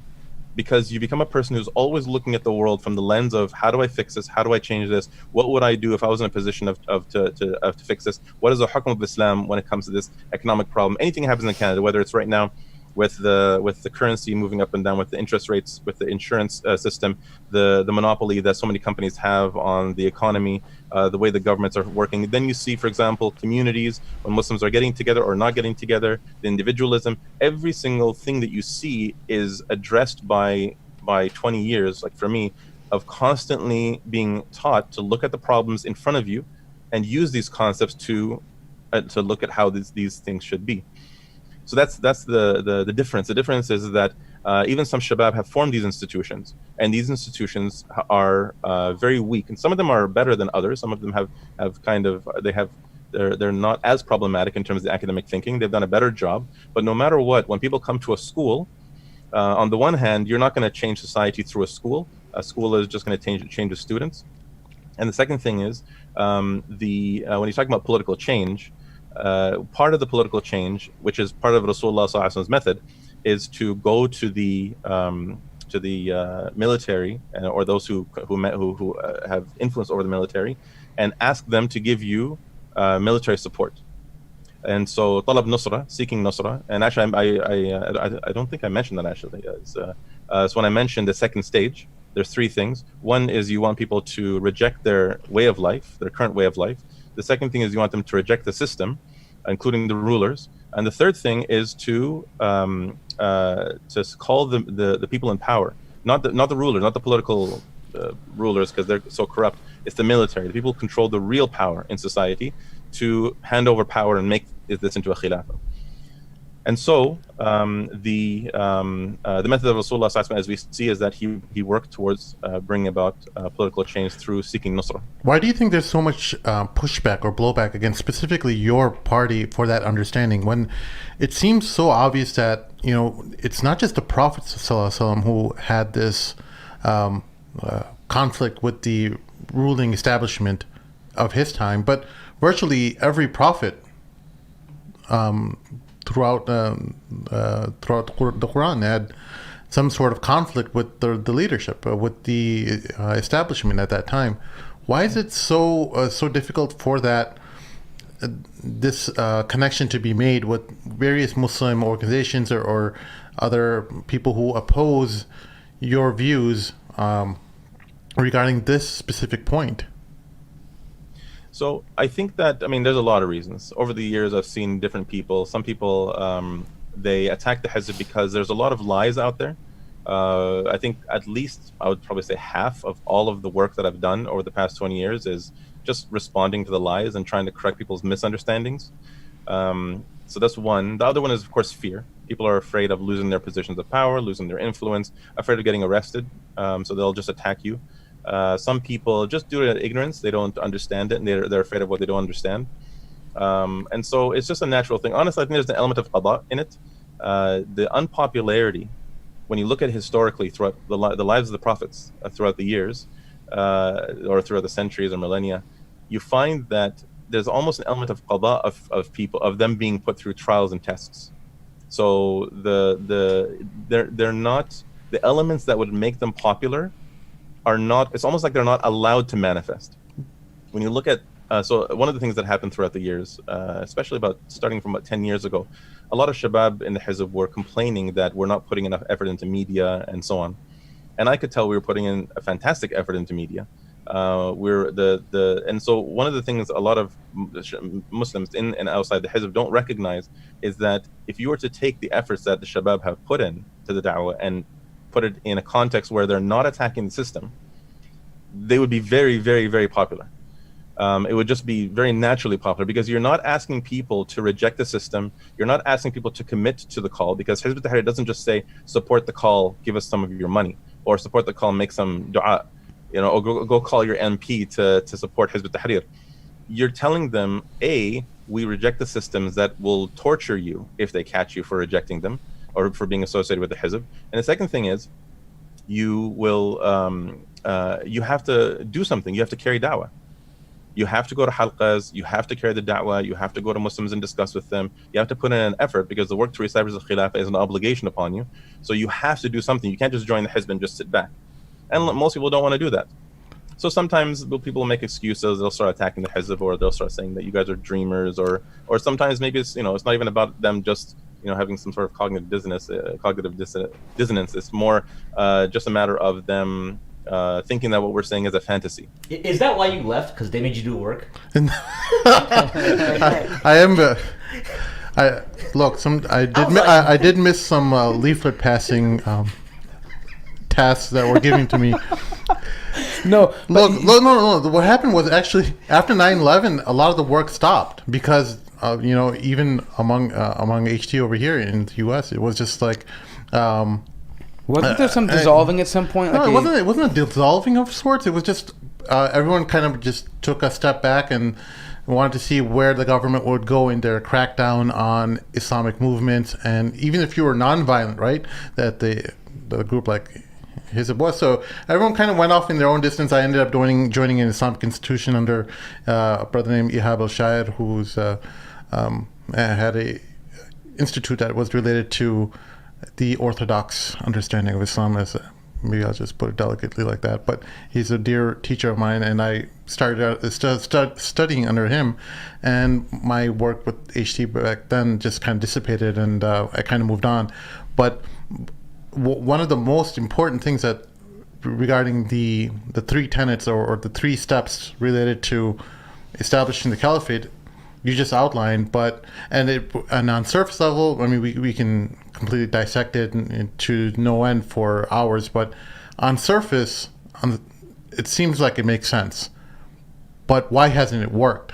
because you become a person who's always looking at the world from the lens of how do I fix this? How do I change this? What would I do if I was in a position to fix this? What is the hukm of Islam when it comes to this economic problem? Anything that happens in Canada, whether it's right now with the currency moving up and down, with the interest rates, with the insurance system, the monopoly that so many companies have on the economy, the way the governments are working. Then you see, for example, communities when Muslims are getting together or not getting together, the individualism. Every single thing that you see is addressed by 20 years, like for me, of constantly being taught to look at the problems in front of you and use these concepts to look at how these things should be. So that's the difference. The difference is that even some shabab have formed these institutions, and these institutions are very weak, and some of them are better than others. Some of them they're not as problematic in terms of the academic thinking. They've done a better job. But no matter what, when people come to a school, on the one hand, you're not going to change society through a school. A school is just going to change the students. And the second thing is when you're talking about political change. Part of the political change, which is part of Rasulullah Sallallahu Alaihi Wasallam's method, is to go to the military or those who have influence over the military, and ask them to give you military support. And so talab nusra, seeking nusra, and actually I don't think I mentioned that actually. So when I mentioned the second stage, there's three things. One is you want people to reject their way of life, their current way of life. The second thing is you want them to reject the system, including the rulers. And the third thing is to call the people in power, not the rulers, not the political rulers, because they're so corrupt. It's the military, the people who control the real power in society, to hand over power and make this into a khilafah. And so the method of Rasulullah Sallallahu Alaihi Wasallam, as we see, is that he worked towards bringing about political change through seeking nusra. Why do you think there's so much pushback or blowback against specifically your party for that understanding, when it seems so obvious that, it's not just the Prophet Sallallahu Alaihi Wasallam who had this conflict with the ruling establishment of his time, but virtually every prophet throughout the Quran had some sort of conflict with the leadership, with the establishment at that time. Why is it so difficult for this connection to be made with various Muslim organizations or other people who oppose your views regarding this specific point? So I think that, there's a lot of reasons. Over the years, I've seen different people. Some people, they attack the Hizb because there's a lot of lies out there. I think at least, I would probably say half of all of the work that I've done over the past 20 years is just responding to the lies and trying to correct people's misunderstandings. So that's one. The other one is, of course, fear. People are afraid of losing their positions of power, losing their influence, afraid of getting arrested. So they'll just attack you. Some people, just due to ignorance, they don't understand it, and they're afraid of what they don't understand. And so it's just a natural thing. Honestly, I think there's an element of qada in it. The unpopularity, when you look at historically throughout the lives of the prophets throughout the years, or throughout the centuries or millennia, you find that there's almost an element of qada of people, of them being put through trials and tests. So they're not, the elements that would make them popular are not, it's almost like they're not allowed to manifest. When you look at, so one of the things that happened throughout the years, especially starting from about 10 years ago, a lot of shabab in the Hizb were complaining that we're not putting enough effort into media and so on. And I could tell we were putting in a fantastic effort into media. And so one of the things a lot of Muslims in and outside the Hizb don't recognize is that if you were to take the efforts that the shabab have put in to the da'wah and put it in a context where they're not attacking the system, they would be very, very, very popular. It would just be very naturally popular, because you're not asking people to reject the system. You're not asking people to commit to the call, because Hizb-ut-tahrir doesn't just say, support the call, give us some of your money, or support the call, make some dua, or go call your MP to support Hizb-ut-tahrir. you're telling them, A, we reject the systems that will torture you if they catch you for rejecting them or for being associated with the Hizb. And the second thing is, you will you have to do something. You have to carry da'wah. You have to go to halqas, you have to carry the da'wah, you have to go to Muslims and discuss with them. You have to put in an effort because the work to reestablish the Khilafah is an obligation upon you. So you have to do something. You can't just join the Hizb and just sit back. And most people don't want to do that. So sometimes people will make excuses. They'll start attacking the Hizb, or they'll start saying that you guys are dreamers, or sometimes maybe it's it's not even about them just having some sort of cognitive dissonance. It's more just a matter of them thinking that what we're saying is a fantasy. Is that why you left? Because they made you do work? I am. I did miss some leaflet passing tasks that were given to me. No. No. What happened was actually after 9/11, a lot of the work stopped because even among HT over here in the U.S., it was just like. Wasn't there some dissolving at some point? No, it wasn't a dissolving of sorts. It was just everyone kind of just took a step back and wanted to see where the government would go in their crackdown on Islamic movements, and even if you were nonviolent, right? That the group like Hizb was. So everyone kind of went off in their own distance. I ended up joining an Islamic institution under a brother named Ihab al-Shair, who's had a institute that was related to the orthodox understanding of Islam, as maybe I'll just put it delicately like that. But he's a dear teacher of mine, and I started studying under him, and my work with HT back then just kind of dissipated, and I kind of moved on. But one of the most important things that regarding the three tenets or the three steps related to establishing the caliphate, you just outlined, and on surface level, I mean, we can completely dissect it to no end for hours, but on surface, it seems like it makes sense. But why hasn't it worked?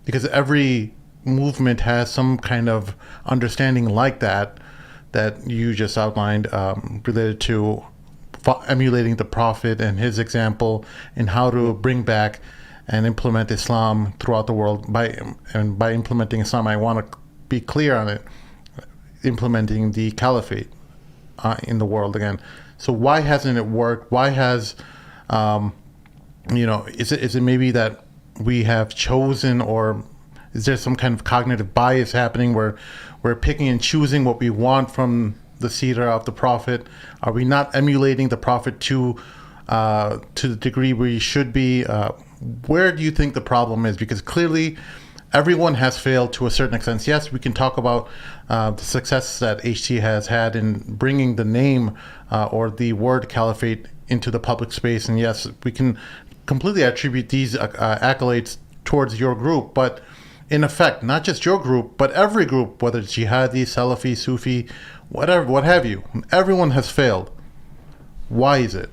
Because every movement has some kind of understanding like that you just outlined, related to emulating the Prophet and his example, and how to bring back and implement Islam throughout the world. By implementing Islam, I want to be clear on it, implementing the Caliphate in the world again. So why hasn't it worked? Why has, is it maybe that we have chosen, or is there some kind of cognitive bias happening where we're picking and choosing what we want from the seerah of the Prophet? Are we not emulating the Prophet to the degree we should be? Where do you think the problem is? Because clearly everyone has failed to a certain extent. Yes, we can talk about the success that HT has had in bringing the name or the word caliphate into the public space. And yes, we can completely attribute these accolades towards your group. But in effect, not just your group, but every group, whether it's jihadi, Salafi, Sufi, whatever, what have you, everyone has failed. Why is it?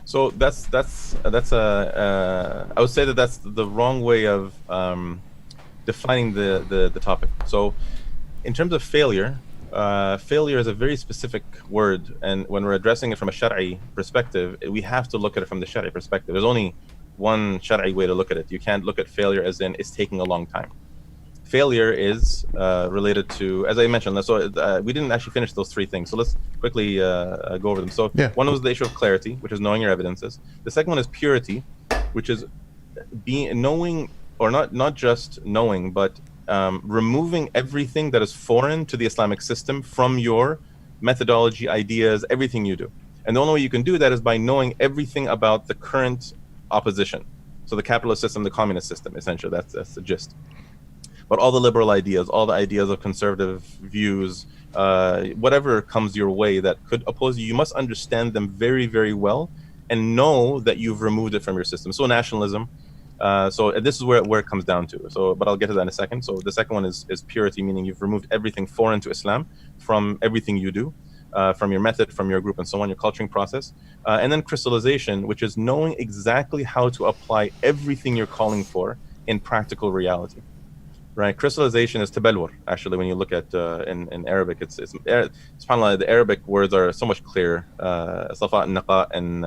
So that's I would say that's the wrong way of defining the topic. So in terms of failure, failure is a very specific word, and when we're addressing it from a Shari'i perspective, we have to look at it from the Shari'i perspective. There's only one Shari'i way to look at it. You can't look at failure as in it's taking a long time. Failure is related to, as I mentioned, so we didn't actually finish those three things. So let's quickly go over them. So one was the issue of clarity, which is knowing your evidences. The second one is purity, which is knowing, or not just knowing, but removing everything that is foreign to the Islamic system from your methodology, ideas, everything you do. And the only way you can do that is by knowing everything about the current opposition. So the capitalist system, the communist system, essentially, that's the gist. But all the liberal ideas, all the ideas of conservative views, whatever comes your way that could oppose you, you must understand them very, very well and know that you've removed it from your system. So nationalism, so this is where it comes down to. So, but I'll get to that in a second. So the second one is purity, meaning you've removed everything foreign to Islam from everything you do, from your method, from your group, and so on, your culturing process. And then crystallization, which is knowing exactly how to apply everything you're calling for in practical reality. Right, crystallization is tabalwur. Actually, when you look at in Arabic, it's subhanAllah, the Arabic words are so much clearer. Safa and naqa and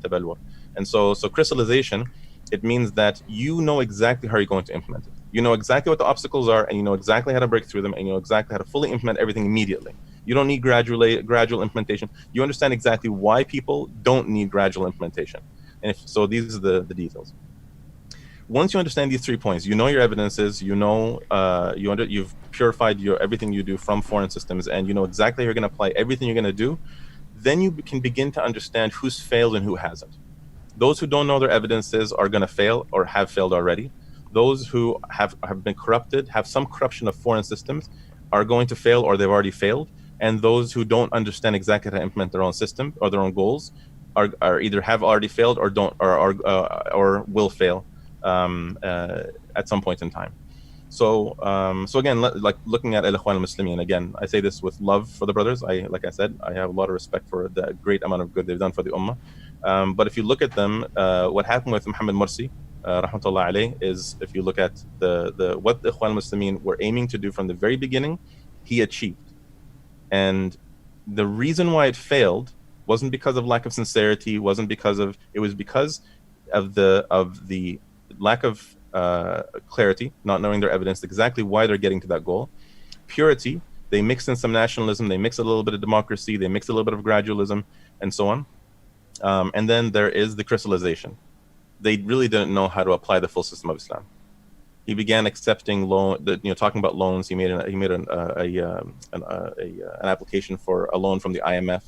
tabalwur. And so crystallization It means that you know exactly how you're going to implement it. You know exactly what the obstacles are, and you know exactly how to break through them, and you know exactly how to fully implement everything immediately. You don't need gradual implementation. You understand exactly why people don't need gradual implementation. And so these are the details. Once you understand these 3 points, you know your evidences, you know, you've purified everything you do from foreign systems, and you know exactly how you're going to apply everything you're going to do, then you can begin to understand who's failed and who hasn't. Those who don't know their evidences are going to fail or have failed already. Those who have been corrupted, have some corruption of foreign systems, are going to fail or they've already failed. And those who don't understand exactly how to implement their own system or their own goals are either have already failed or don't or will fail at some point in time. So again, like looking at Al-Ikhwan al-Muslimin, again, I say this with love for the brothers. Like I said, I have a lot of respect for the great amount of good they've done for the Ummah. But if you look at them, what happened with Muhammad Mursi, rahmatullah alayh, is if you look at what the Ikhwan al-Muslimin were aiming to do from the very beginning, he achieved. And the reason why it failed wasn't because of lack of sincerity, it was because of the lack of clarity, not knowing their evidence, exactly why they're getting to that goal. Purity, they mix in some nationalism, they mix a little bit of democracy, they mix a little bit of gradualism, and so on. And then there is the crystallization. They really didn't know how to apply the full system of Islam. He began accepting talking about loans. He made an application for a loan from the IMF.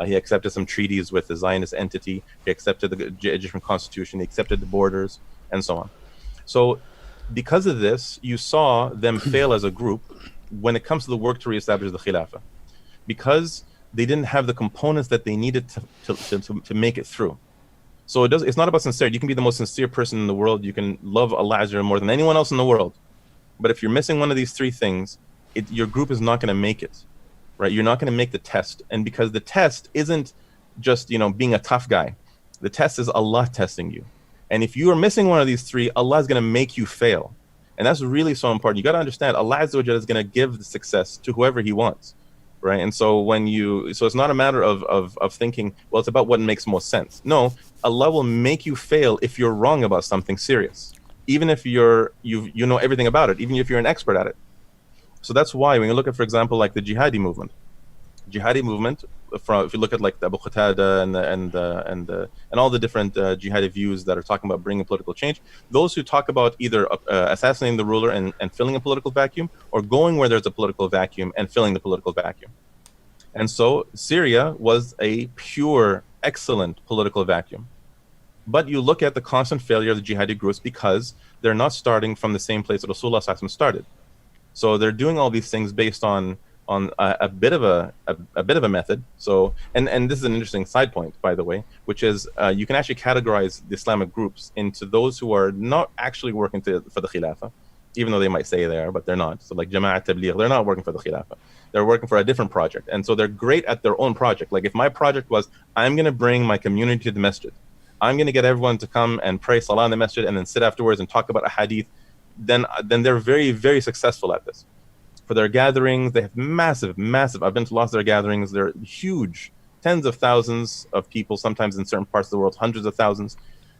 He accepted some treaties with the Zionist entity. He accepted the Egyptian constitution. He accepted the borders, and so on. So, because of this, you saw them fail as a group when it comes to the work to reestablish the Khilafah, because they didn't have the components that they needed to make it through. So it's not about sincerity. You can be the most sincere person in the world. You can love Allah Azza wa Jalla more than anyone else in the world. But if you're missing one of these 3 things, your group is not going to make it, right? You're not going to make the test. And because the test isn't just, being a tough guy. The test is Allah testing you. And if you are missing one of these 3, Allah is going to make you fail. And that's really so important. You got to understand, Allah Azza wa Jalla is going to give the success to whoever He wants. Right. And so so it's not a matter of thinking, well, it's about what makes most sense. No, Allah will make you fail if you're wrong about something serious, even if you know everything about it, even if you're an expert at it. So that's why when you look at, for example, like the jihadi movement, if you look at like the Abu Qatada and all the different jihadi views that are talking about bringing political change, those who talk about either assassinating the ruler and filling a political vacuum, or going where there's a political vacuum and filling the political vacuum. And so Syria was a pure, excellent political vacuum. But you look at the constant failure of the jihadi groups because they're not starting from the same place that Rasulullah ﷺ started. So they're doing all these things based on a bit of a method. So and this is an interesting side point, by the way, which is you can actually categorize the Islamic groups into those who are not actually working for the Khilafah, even though they might say they are, but they're not. So like Jama'at Tabligh, they're not working for the Khilafah. They're working for a different project. And so they're great at their own project. Like if my project was, I'm going to bring my community to the masjid, I'm going to get everyone to come and pray salah in the masjid and then sit afterwards and talk about a hadith, then they're very, very successful at this. For their gatherings, they have massive, I've been to lots of their gatherings, they're huge, tens of thousands of people, sometimes in certain parts of the world, hundreds of thousands.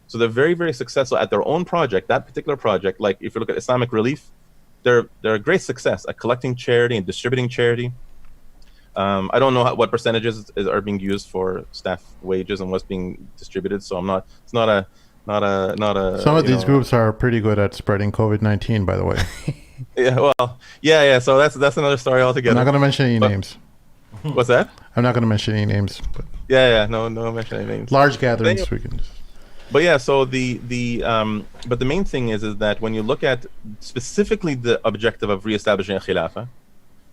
So they're very, very successful at their own project, that particular project. Like if you look at Islamic Relief, they're a great success at collecting charity and distributing charity. I don't know what percentages are being used for staff wages and what's being distributed. So it's not a. Some of these groups are pretty good at spreading COVID-19, by the way. Yeah. So that's another story altogether. I'm not going to mention any names. What's that? I'm not going to mention any names. But no mention any names. Large gatherings, we can just. But yeah, so but the main thing is that when you look at specifically the objective of reestablishing a khilafah,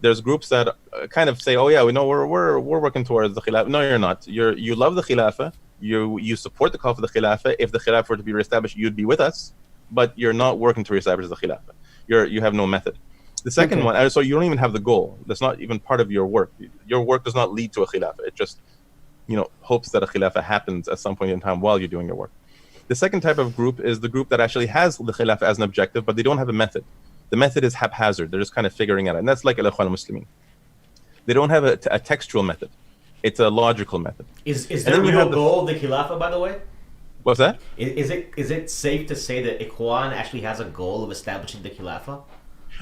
there's groups that kind of say, oh yeah, we know we're working towards the khilafah. No, you're not. You love the khilafah. You support the call for the khilafah. If the khilafah were to be reestablished, you'd be with us. But you're not working to reestablish the khilafah. You have no method. The second one, so you don't even have the goal. That's not even part of your work. Your work does not lead to a khilafah. It just hopes that a khilafah happens at some point in time while you're doing your work. The second type of group is the group that actually has the khilafah as an objective, but they don't have a method. The method is haphazard. They're just kind of figuring it out. And that's like Al-Ikhwan al-Muslimin. They don't have a textual method. It's a logical method. Is their real goal the khilafah, by the way? What's that? Is it safe to say that Ikhwan actually has a goal of establishing the Khilafah?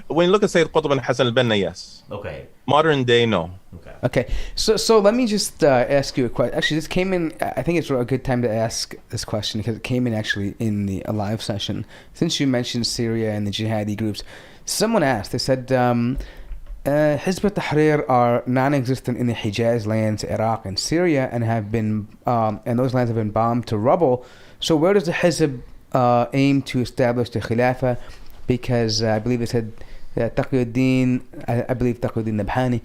When you look at Sayyid Qutb and Hassan al-Banna, yes. Okay. Modern day, no. Okay. Okay, so let me just ask you a question. Actually, this came in. I think it's a good time to ask this question because it came in actually in the live session. Since you mentioned Syria and the jihadi groups, someone asked. They said Hizb-ut-tahrir are non-existent in the Hijaz lands, Iraq and Syria, and have been and those lands have been bombed to rubble. So where does the Hizb aim to establish the Khilafah? Because I believe they said Taqiyuddin, I believe Taqiyuddin Nabhani,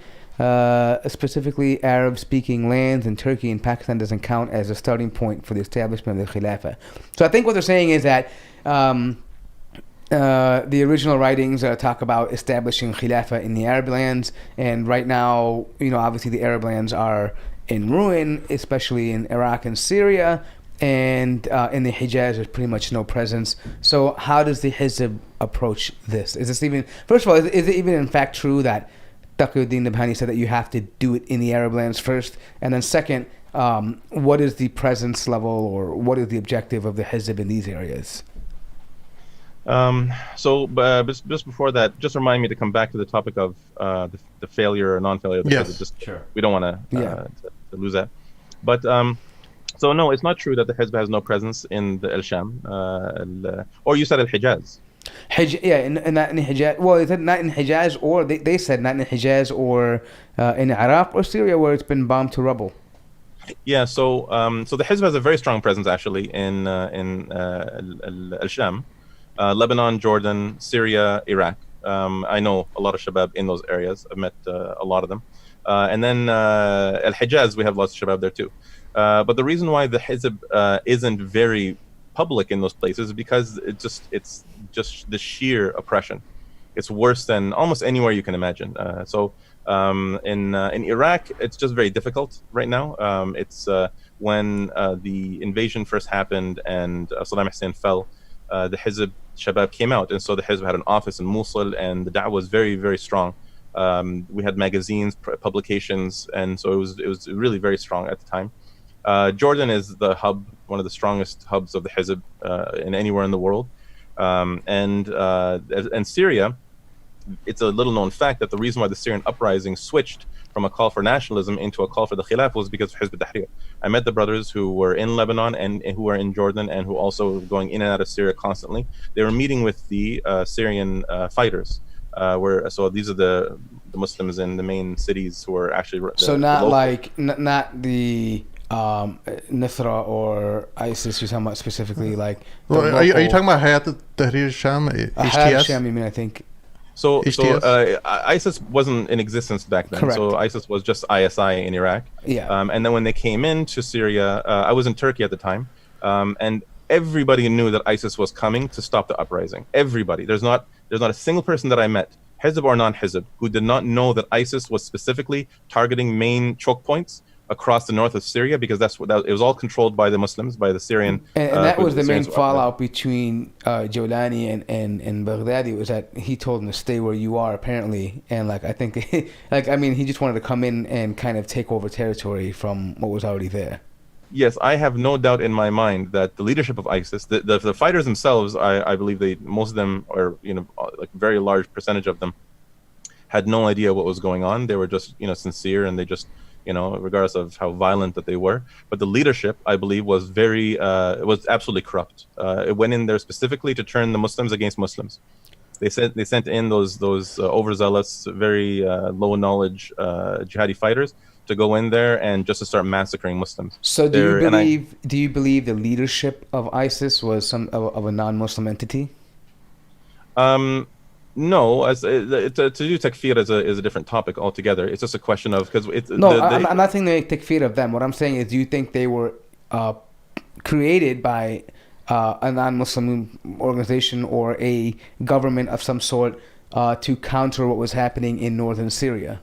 specifically Arab-speaking lands in Turkey and Pakistan doesn't count as a starting point for the establishment of the Khilafah. So I think what they're saying is that the original writings talk about establishing Khilafah in the Arab lands, and right now, obviously the Arab lands are in ruin, especially in Iraq and Syria, and in the Hijaz there's pretty much no presence. So how does the Hizb approach this? Is this even, first of all, is it even in fact true that Taqiyuddin Nabhani said that you have to do it in the Arab lands first? And then second, what is the presence level or what is the objective of the Hizb in these areas? Just before that, just remind me to come back to the topic of the failure or non-failure of the Hizb. Just, sure. We don't want to lose that. But so no, it's not true that the Hizb has no presence in the Al-Sham. Or you said Al-Hijaz. Not in Hijaz. Well, is it not in Hijaz, or they said not in Hijaz or in Iraq or Syria where it's been bombed to rubble? Yeah, so the Hizb has a very strong presence actually in Al-Sham, Lebanon, Jordan, Syria, Iraq. I know a lot of Shabab in those areas. I've met a lot of them. And then Al-Hijaz, we have lots of Shabab there too. But the reason why the Hizb isn't very public in those places is because it's just the sheer oppression. It's worse than almost anywhere you can imagine. In Iraq, it's just very difficult right now. It's when the invasion first happened and Saddam Hussein fell, the Hizb Shabab came out, and so the Hizb had an office in Mosul, and the da'wah was very, very strong. We had magazines, publications, and so it was really very strong at the time. Jordan is the hub, one of the strongest hubs of the Hizb in anywhere in the world. And Syria, it's a little known fact that the reason why the Syrian uprising switched from a call for nationalism into a call for the Khilafah was because of Hizb-ut-tahrir. I met the brothers who were in Lebanon and who were in Jordan and who also were going in and out of Syria constantly. They were meeting with the Syrian fighters. So these are the Muslims in the main cities who are actually not the Nusra or ISIS. You're talking about specifically like. Well, are you talking about Hayat al-Tahrir Sham? Hayat Sham, you mean? I think. So ISIS wasn't in existence back then. Correct. So ISIS was just ISI in Iraq. Yeah. And then when they came into Syria, I was in Turkey at the time, and everybody knew that ISIS was coming to stop the uprising. Everybody. There's not a single person that I met, Hizb or non-Hizb, who did not know that ISIS was specifically targeting main choke points across the north of Syria, because it was all controlled by the Muslims, by the Syrian. And that was the main fallout between Jolani and Baghdadi, was that he told him to stay where you are, apparently. And I think, he just wanted to come in and kind of take over territory from what was already there. Yes, I have no doubt in my mind that the leadership of ISIS, the fighters themselves, I believe most of them, or a very large percentage of them, had no idea what was going on. They were just sincere, and they just regardless of how violent that they were. But the leadership, I believe, was was absolutely corrupt. It went in there specifically to turn the Muslims against Muslims. They sent in those overzealous, very low knowledge jihadi fighters to go in there and just to start massacring Muslims. So do you believe the leadership of ISIS was some of a non-Muslim entity? No, to do takfir is a different topic altogether. It's just a question of I'm not saying they takfir of them. What I'm saying is, do you think they were created by a non-Muslim organization or a government of some sort to counter what was happening in northern Syria?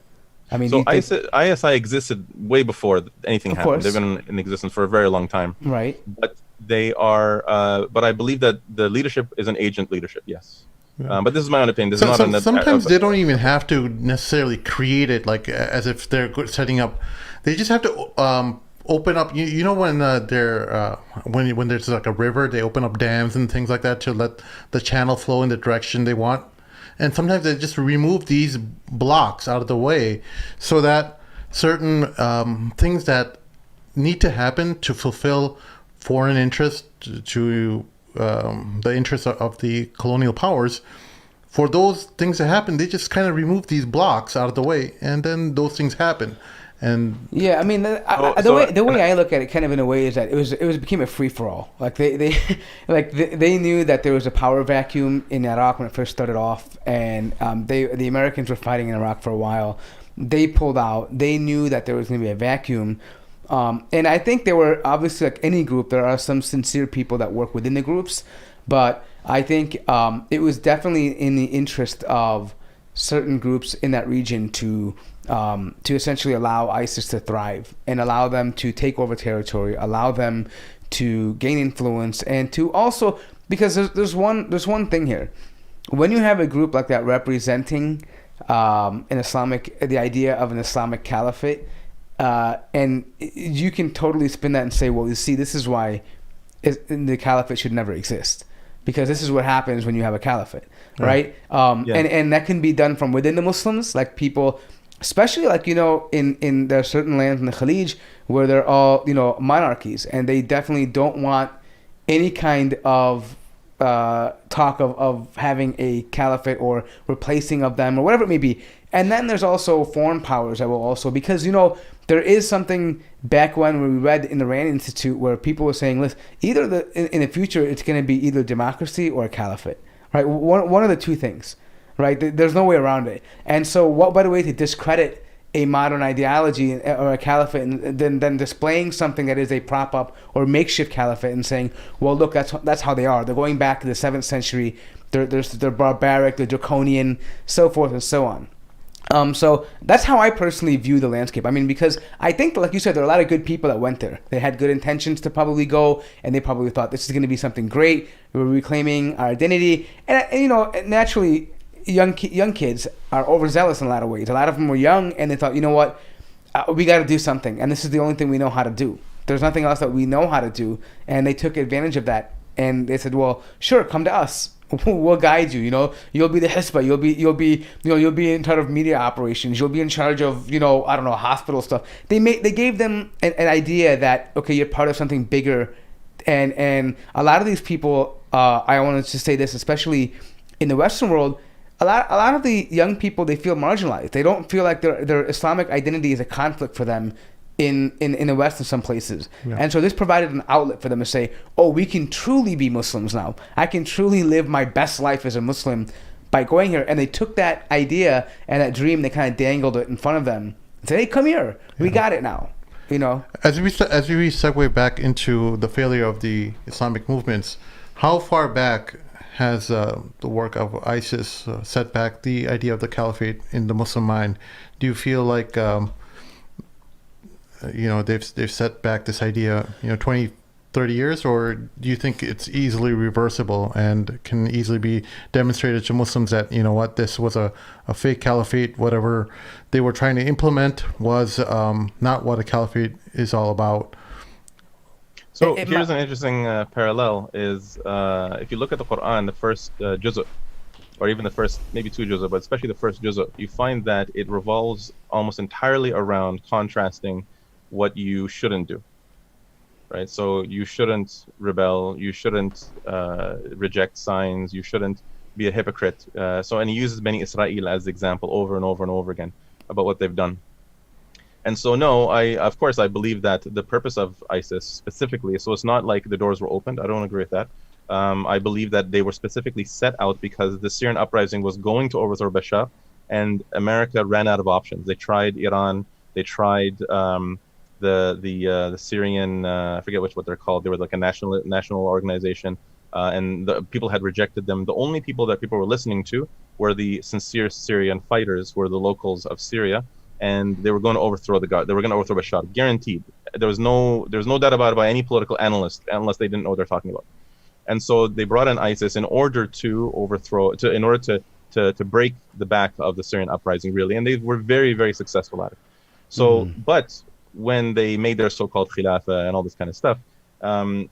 So ISI existed way before anything happened. They've been in existence for a very long time. Right. But they are. But I believe that the leadership is an agent leadership. Yes. Yeah. But this is my own opinion. Sometimes they don't even have to necessarily create it as if they're setting up. They just have to open up. You know when when there's like a river, they open up dams and things like that to let the channel flow in the direction they want. And sometimes they just remove these blocks out of the way so that certain things that need to happen to fulfill foreign interest to the interests of the colonial powers, for those things to happen, they just kind of remove these blocks out of the way, and then those things happen. And yeah, I mean, the way I look at it, kind of in a way, is that it became a free for all. Like they knew that there was a power vacuum in Iraq when it first started off, and the Americans were fighting in Iraq for a while. They pulled out. They knew that there was going to be a vacuum, and I think there were obviously, like any group, there are some sincere people that work within the groups, but I think it was definitely in the interest of certain groups in that region to essentially allow ISIS to thrive and allow them to take over territory, allow them to gain influence, and to also, because there's one thing here. When you have a group like that representing the idea of an Islamic caliphate, and you can totally spin that and say, well, you see, this is why the caliphate should never exist, because this is what happens when you have a caliphate, right? And that can be done from within the Muslims, like people, especially like, in there are certain lands in the Khalij where they're all, monarchies, and they definitely don't want any kind of talk of having a caliphate or replacing of them or whatever it may be. And then there's also foreign powers that will also, because there is something back when we read in the Rand Institute where people were saying, listen, either in the future it's going to be either democracy or a caliphate, right? One of the two things, right? There's no way around it. And so what better way to discredit a modern ideology or a caliphate than displaying something that is a prop up or makeshift caliphate and saying, well, look, that's how they are. They're going back to the 7th century. They're barbaric, they're draconian, so forth and so on. So that's how I personally view the landscape. I mean, because I think, like you said, there are a lot of good people that went there. They had good intentions to probably go, and they probably thought this is going to be something great. We're reclaiming our identity. And naturally, young kids are overzealous in a lot of ways. A lot of them were young, and they thought, you know what, we got to do something, and this is the only thing we know how to do. There's nothing else that we know how to do, and they took advantage of that. And they said, well, sure, come to us. We'll guide you. You'll be the Hizbah. You'll be in charge of media operations. You'll be in charge of, hospital stuff. They gave them an idea that, okay, you're part of something bigger, and a lot of these people, I wanted to say this, especially in the Western world, a lot of the young people, they feel marginalized. They don't feel like their Islamic identity is a conflict for them in the West in some places. Yeah. And so this provided an outlet for them to say, oh, we can truly be Muslims now. I can truly live my best life as a Muslim by going here. And they took that idea and that dream, they kind of dangled it in front of them and said, hey, come here. Yeah. We got it now. As we segue back into the failure of the Islamic movements, how far back has the work of ISIS set back the idea of the caliphate in the Muslim mind? Do you feel like they've set back this idea 20, 30 years, or do you think it's easily reversible and can easily be demonstrated to Muslims that this was a fake caliphate? Whatever they were trying to implement was not what a caliphate is all about? So here's an interesting parallel is if you look at the Quran, the first juz', or even the first maybe 2 juz', but especially the first juz', you find that it revolves almost entirely around contrasting what you shouldn't do, right? So you shouldn't rebel, you shouldn't reject signs, you shouldn't be a hypocrite. And he uses Bani Israel as the example over and over and over again about what they've done. And so I believe that the purpose of ISIS specifically, so it's not like the doors were opened. I don't agree with that. I believe that they were specifically set out because the Syrian uprising was going to overthrow Bashar, and America ran out of options. They tried Iran, they tried the Syrian, I forget what they're called. They were like a national organization, and the people had rejected them. The only people that people were listening to were the sincere Syrian fighters, were the locals of Syria, and they were going to overthrow they were going to overthrow Bashar, guaranteed. There was no doubt about it by any political analyst, unless they didn't know what they're talking about. And so they brought in ISIS in order to break the back of the Syrian uprising, really, and they were very, very successful at it. So, but when they made their so-called khilafah and all this kind of stuff,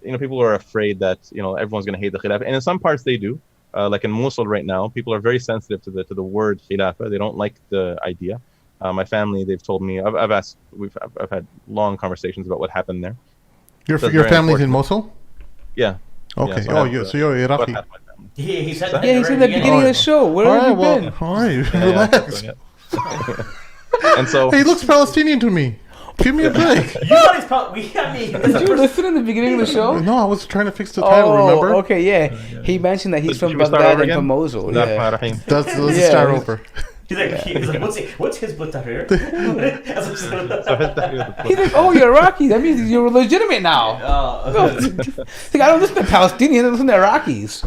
people were afraid that everyone's going to hate the khilafah, and in some parts they do. Like in Mosul right now, people are very sensitive to the word khilafah. They don't like the idea. My family, they've told me, I've had long conversations about what happened there. Your family's in Mosul? Yeah. Okay. So you're Iraqi. He said Yeah, he said at the beginning of the show. Where have you been? All right, relax. And so He looks Palestinian to me. Give me a break. You thought he's probably. Did you listen in the beginning of the show? No, I was trying to fix the title. Remember? Okay, yeah. He mentioned that he's from Should we start Baghdad over and again? from Mosul. Yeah. Let's Yeah. start over. He's like, what's Hizb-ut-tahrir? He's like, oh, you're Iraqi. That means you're legitimate now. He's like, I don't listen to Palestinians. I listen to Iraqis.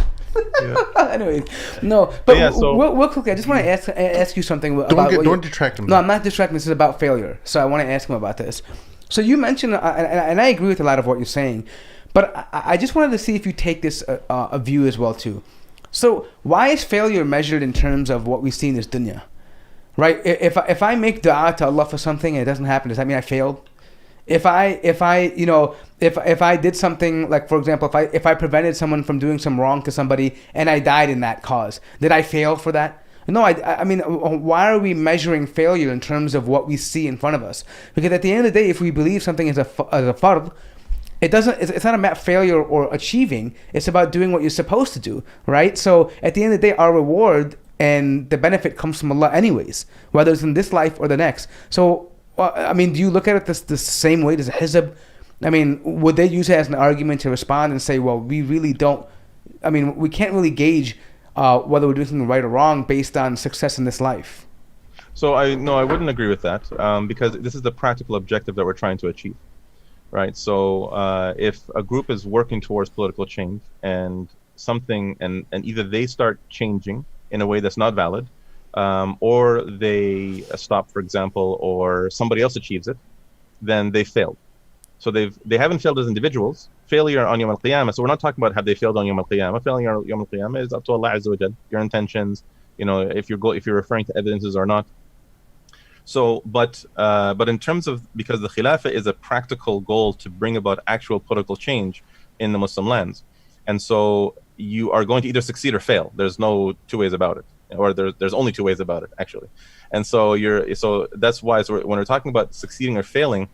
Anyway, no, but yeah, so- real quickly, I just want to ask you something about. Don't detract him. No, I'm not distracting. This is about failure. So I want to ask him about this. So you mentioned, and I agree with a lot of what you're saying, but I just wanted to see if you take this a view as well too. So why is failure measured in terms of what we see in this dunya? Right? If I make dua to Allah for something and it doesn't happen, does that mean I failed? If I did something, like for example, if I prevented someone from doing some wrong to somebody and I died in that cause, did I fail for that? No, I mean, why are we measuring failure in terms of what we see in front of us? Because at the end of the day, if we believe something is a fard, it's not about failure or achieving. It's about doing what you're supposed to do, right? So at the end of the day, our reward and the benefit comes from Allah anyways, whether it's in this life or the next. So, I mean, do you look at it the same way? Does a hizb, I mean, would they use it as an argument to respond and say, well, we really don't, I mean, we can't really gauge whether we're doing something right or wrong based on success in this life? So I wouldn't agree with that, because this is the practical objective that we're trying to achieve, right? So if a group is working towards political change and something, and either they start changing in a way that's not valid, or they stop, for example, or somebody else achieves it, then they failed. So they haven't failed as individuals. Failure on Yawm al-Qiyamah. So we're not talking about have they failed on Yawm al-Qiyamah. Failure on Yawm al-Qiyamah is up to Allah Azza wa Jal. Your intentions, if you're referring to evidences or not. So, but in terms of, because the Khilafah is a practical goal to bring about actual political change in the Muslim lands, and so you are going to either succeed or fail. There's no two ways about it, or there's only two ways about it actually. And so that's why when we're talking about succeeding or failing,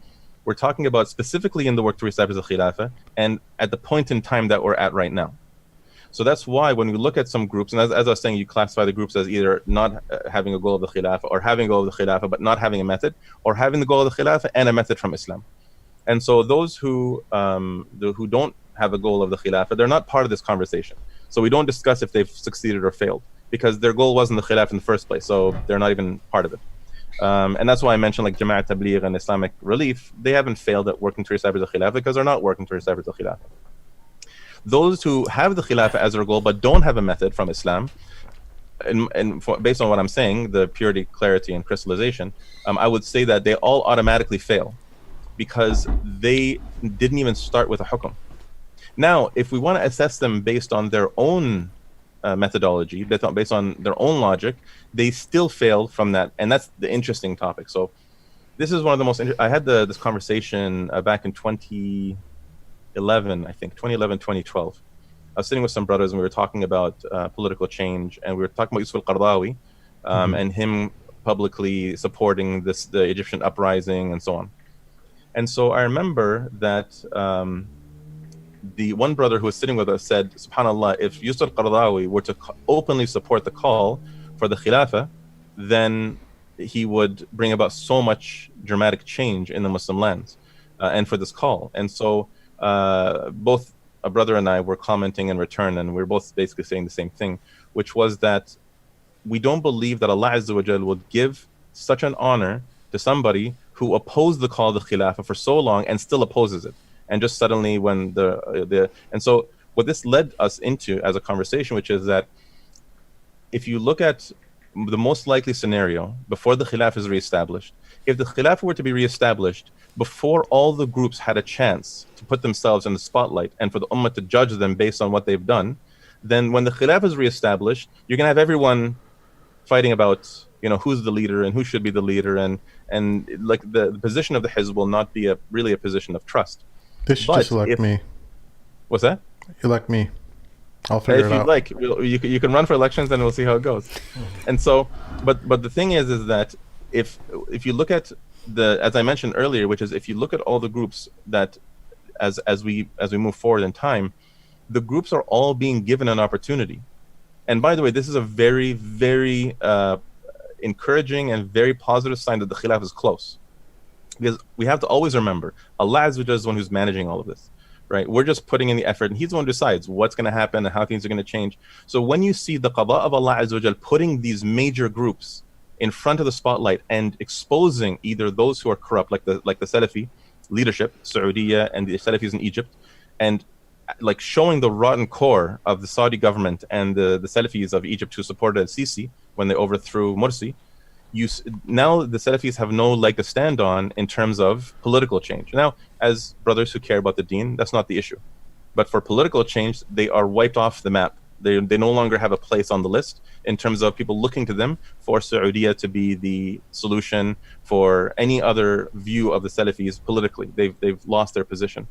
we're talking about specifically in the work to establish the Khilafah and at the point in time that we're at right now. So that's why when we look at some groups, and as I was saying, you classify the groups as either not having a goal of the Khilafah, or having a goal of the Khilafah but not having a method, or having the goal of the Khilafah and a method from Islam. And so those who don't have a goal of the Khilafah, they're not part of this conversation. So we don't discuss if they've succeeded or failed, because their goal wasn't the Khilafah in the first place, so they're not even part of it. And that's why I mentioned like Jama'at Tabligh and Islamic Relief, they haven't failed at working to establish the Khilafah because they're not working to establish the Khilafah. Those who have the Khilafah as their goal but don't have a method from Islam, based on what I'm saying, the purity, clarity, and crystallization, I would say that they all automatically fail because they didn't even start with a hukum. Now, if we want to assess them based on their own methodology, based on their own logic, they still failed from that, and that's the interesting topic. So this is one of the most I had this conversation back in 2011, I think 2012. I was sitting with some brothers and we were talking about political change, and we were talking about Yusuf al-Qaradawi and him publicly supporting the Egyptian uprising and so on. And so I remember that the one brother who was sitting with us said, subhanallah, if Yusuf al-Qaradawi were to openly support the call for the Khilafah, then he would bring about so much dramatic change in the Muslim lands and for this call. And so both a brother and I were commenting in return, and we were both basically saying the same thing, which was that we don't believe that Allah Azza wa Jal would give such an honor to somebody who opposed the call of the Khilafah for so long and still opposes it. And just suddenly when and so what this led us into as a conversation, which is that if you look at the most likely scenario before the Khilafah is reestablished, if the Khilafah were to be reestablished before all the groups had a chance to put themselves in the spotlight and for the Ummah to judge them based on what they've done, then when the Khilafah is reestablished, you're going to have everyone fighting about, who's the leader and who should be the leader, and like the position of the Hizb will not be really a position of trust. They should just elect me. What's that? Elect me. I'll figure If it you'd out. like, you can run for elections, and we'll see how it goes. And so, but the thing is that if you look at as I mentioned earlier, which is if you look at all the groups that as we move forward in time, the groups are all being given an opportunity. And by the way, this is a very, very encouraging and very positive sign that the Khilaf is close. Because we have to always remember, Allah Azza wa Jalla is the one who's managing all of this, right? We're just putting in the effort, and He's the one who decides what's going to happen and how things are going to change. So when you see the qada of Allah Azza wa Jalla putting these major groups in front of the spotlight and exposing either those who are corrupt, like the Salafi leadership, Saudiya, and the Salafis in Egypt, and like showing the rotten core of the Saudi government and the Salafis of Egypt who supported al-Sisi when they overthrew Morsi, now the Salafis have no leg to stand on in terms of political change. Now, as brothers who care about the deen, that's not the issue. But for political change, they are wiped off the map. They no longer have a place on the list in terms of people looking to them for Saudiya to be the solution for any other view of the Salafis politically. They've lost their position.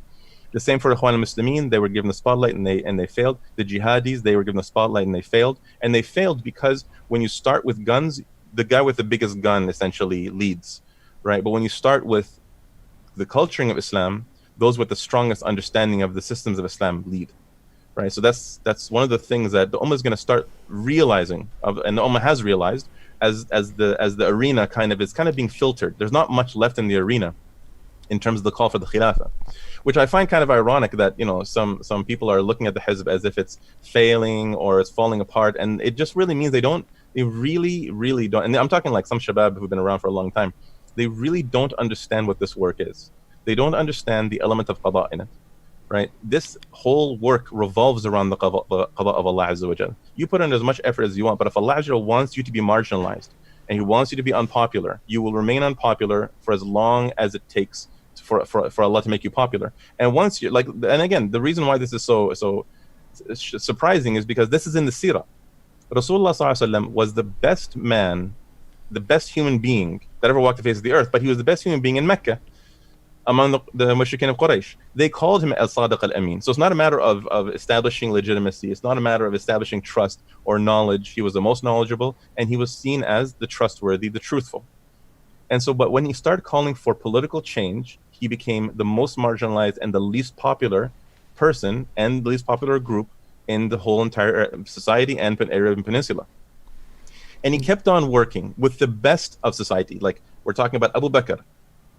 The same for Ikhwan al-Muslimin. They were given the spotlight and they failed. The jihadis, they were given the spotlight and they failed. And they failed because when you start with guns, the guy with the biggest gun essentially leads, right? But when you start with the culturing of Islam, those with the strongest understanding of the systems of Islam lead, right? So that's one of the things that the Ummah is going to start realizing, and the Ummah has realized as the arena is kind of being filtered. There's not much left in the arena in terms of the call for the Khilafah, which I find kind of ironic that some people are looking at the Hizb as if it's failing or it's falling apart, and it just really means they really, really don't. And I'm talking like some shabab who've been around for a long time. They really don't understand what this work is. They don't understand the element of qada in it, right? This whole work revolves around the qada of Allah Azza wa Jal. You put in as much effort as you want, but if Allah Azza wa Jal wants you to be marginalized and He wants you to be unpopular, you will remain unpopular for as long as it takes for Allah to make you popular. And once you and again, the reason why this is so surprising is because this is in the seerah. Rasulullah ﷺ was the best man, the best human being that ever walked the face of the earth, but he was the best human being in Mecca among the mushrikeen of Quraysh. They called him al-Sadiq al-Amin. So it's not a matter of establishing legitimacy. It's not a matter of establishing trust or knowledge. He was the most knowledgeable, and he was seen as the trustworthy, the truthful. And so, but when he started calling for political change, he became the most marginalized and the least popular person and the least popular group in the whole entire society and Arabian Peninsula. And he kept on working with the best of society. Like we're talking about Abu Bakr,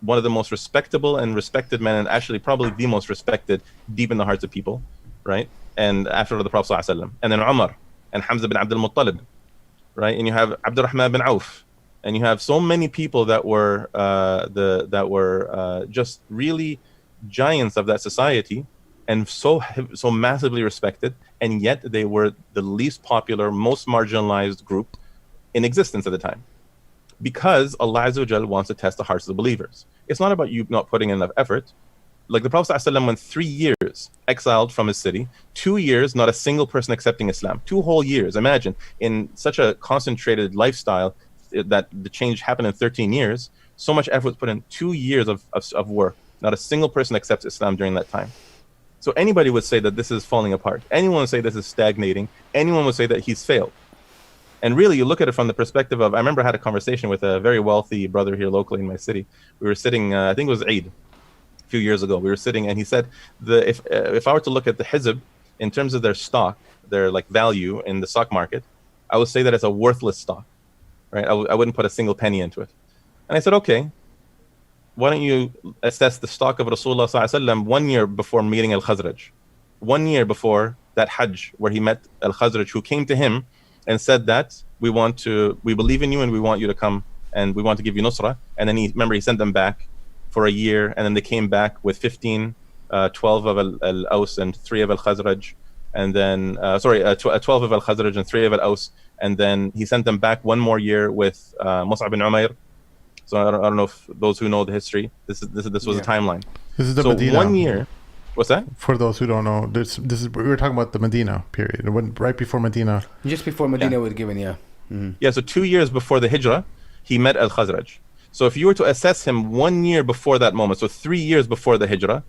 one of the most respectable and respected men, and actually probably the most respected deep in the hearts of people, right? And after the Prophet ﷺ. And then Umar and Hamza bin Abdul Muttalib, right? And you have Abdurrahman bin Auf, and you have so many people that were just really giants of that society, and so massively respected, and yet they were the least popular, most marginalized group in existence at the time, because Allah Azza wa Jal wants to test the hearts of the believers. It's not about you not putting in enough effort. Like the Prophet ﷺ went 3 years exiled from his city, 2 years not a single person accepting Islam, 2 whole years. Imagine in such a concentrated lifestyle that the change happened in 13 years. So much effort was put in, 2 years of work. Not a single person accepts Islam during that time. So anybody would say that this is falling apart. Anyone would say this is stagnating. Anyone would say that he's failed. And really, you look at it from the perspective of, I remember I had a conversation with a very wealthy brother here locally in my city. We were sitting, I think it was Eid, a few years ago. We were sitting, and he said, if I were to look at the Hizb in terms of their stock, their like value in the stock market, I would say that it's a worthless stock, right? I wouldn't put a single penny into it. And I said, okay, why don't you assess the stock of Rasulullah ﷺ 1 year before meeting Al-Khazraj, 1 year before that Hajj where he met Al-Khazraj, who came to him and said that we believe in you and we want you to come and we want to give you nusrah. And then he sent them back for a year, and then they came back with 15, 12 of Al-Aws and 3 of Al-Khazraj, and then 12 of Al-Khazraj and 3 of Al-Aws, and then he sent them back 1 more year with Mus'ab bin Umair. So I don't know if those who know the history, this was a timeline. This is the so Medina. 1 year. What's that? For those who don't know, this is we were talking about the Medina period. It went right before Medina. Just before Medina was given, yeah. Yeah, so 2 years before the Hijrah, he met Al-Khazraj. So if you were to assess him 1 year before that moment, so 3 years before the Hijrah,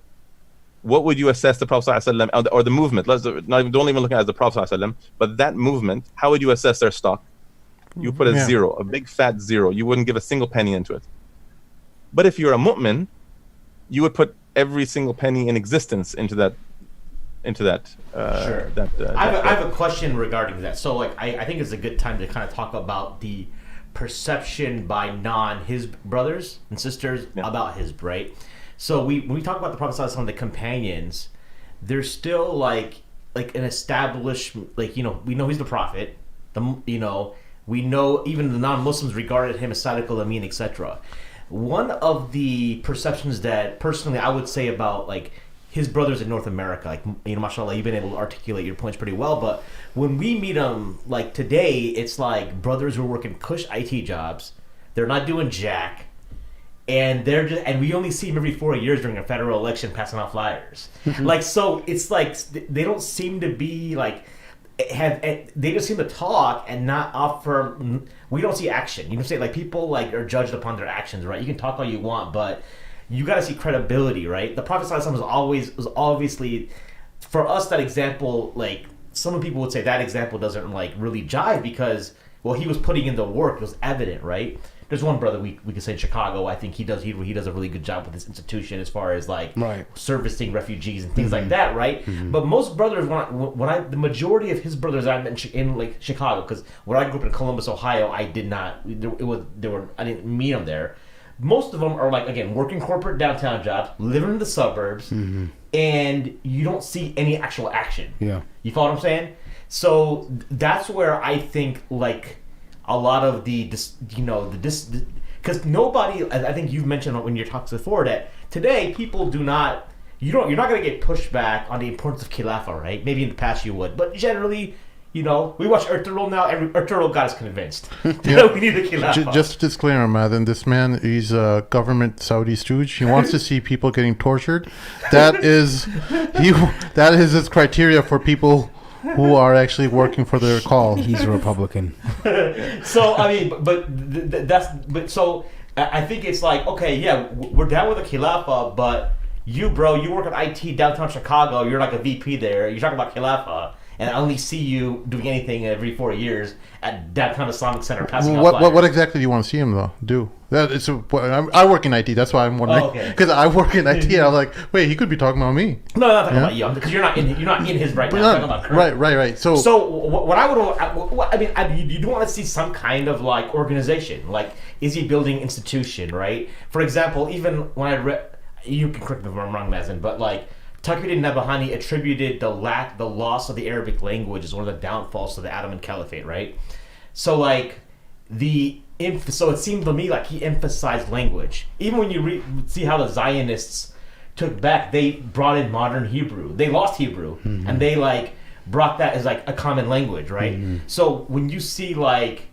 what would you assess the Prophet ﷺ, or the movement? Don't even look at it as the Prophet ﷺ, but that movement, how would you assess their stock? You put a zero, a big fat zero. You wouldn't give a single penny into it. But if you're a mu'min, you would put every single penny in existence into that. Sure. I have a question regarding that. So, like, I think it's a good time to kind of talk about the perception by non-Hizb brothers and sisters about Hizb, right? So when we talk about the Prophet ﷺ, the companions, there's still like an established, like, you know, we know he's the Prophet. We know even the non-Muslims regarded him as Sadiq al-Amin, etc. One of the perceptions that personally I would say about like his brothers in North America, like, you know, mashallah, you've been able to articulate your points pretty well, but when we meet them, like today, it's like brothers who are working cush IT jobs, they're not doing jack, and we only see them every 4 years during a federal election passing out flyers. Like, so it's like they don't seem to be like they just seem to talk and not offer. We don't see action. You know, say like people like are judged upon their actions, right? You can talk all you want, but you got to see credibility, right? The Prophet ﷺ was obviously, for us, that example, like some people would say that example doesn't like really jive because, well, he was putting in the work. It was evident, right? There's one brother we could say in Chicago. I think he does a really good job with this institution as far as like servicing refugees and things like that, right? But most brothers, the majority of his brothers I met in like Chicago, because when I grew up in Columbus, Ohio, I didn't meet them there. Most of them are like, again, working corporate downtown jobs, living in the suburbs, and you don't see any actual action. Yeah, you follow what I'm saying? So that's where I think like a lot of because nobody, I think you've mentioned when you're talking before that today people do not, you're not going to get pushback on the importance of Khilafah, right? Maybe in the past you would, but generally, you know, we watch Ertugrul now. Ertugrul got us convinced that we need the Khilafah. Just a disclaimer, Mazin. This man, he's a government Saudi stooge. He wants to see people getting tortured. That is his criteria for people who are actually working for their call. He's a Republican. So I mean, so I think it's like, okay, yeah, we're down with the Khilafah, but you, bro, you work at IT downtown Chicago. You're like a VP there. You're talking about Khilafah. And I only see you doing anything every 4 years at downtown Islamic Center passing out flyers. What exactly do you want to see him do? I work in IT. That's why I'm wondering. Because I work in IT. And I'm like, wait, he could be talking about me. No, not talking about you. Because you're not in his right now. I'm talking about current. Right. So what I would, you do want to see some kind of like organization. Like, is he building institution? Right. For example, even when I read, you can correct me if I'm wrong, Mazin, but like, Taqiyuddin Nabhani attributed the loss of the Arabic language as one of the downfalls to the Ottoman Caliphate, right? So like so it seemed to me like he emphasized language. Even when you see how the Zionists took back, they brought in modern Hebrew. They lost Hebrew, and they like brought that as like a common language, right? So when you see like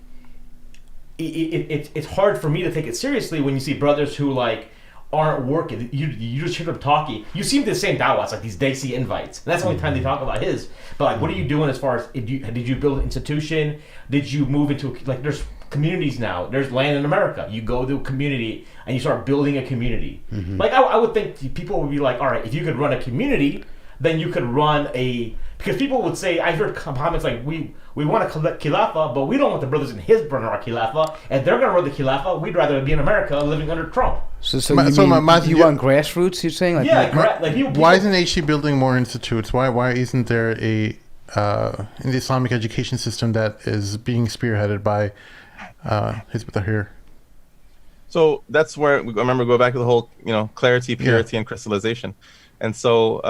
it's hard for me to take it seriously when you see brothers who like aren't working. You just hear them talking. You seem the same dawahs, like these Desi invites. And that's the only time they talk about his. But like, what are you doing as far as, did you build an institution? Did you move into, like, there's communities now. There's land in America. You go to a community and you start building a community. Like, I would think people would be like, all right, if you could run a community, then you could run because people would say, I heard comments like, we want to collect Khilafah, but we don't want the brothers in Hizb running our Khilafah. If they're going to run the Khilafah, we'd rather be in America living under Trump. So you want grassroots, you're saying? Like, yeah, why isn't HE building more institutes? Why isn't there in the Islamic education system that is being spearheaded by Hizb-ut-tahrir? So that's where, I remember, go back to the whole, clarity, purity, and crystallization. And so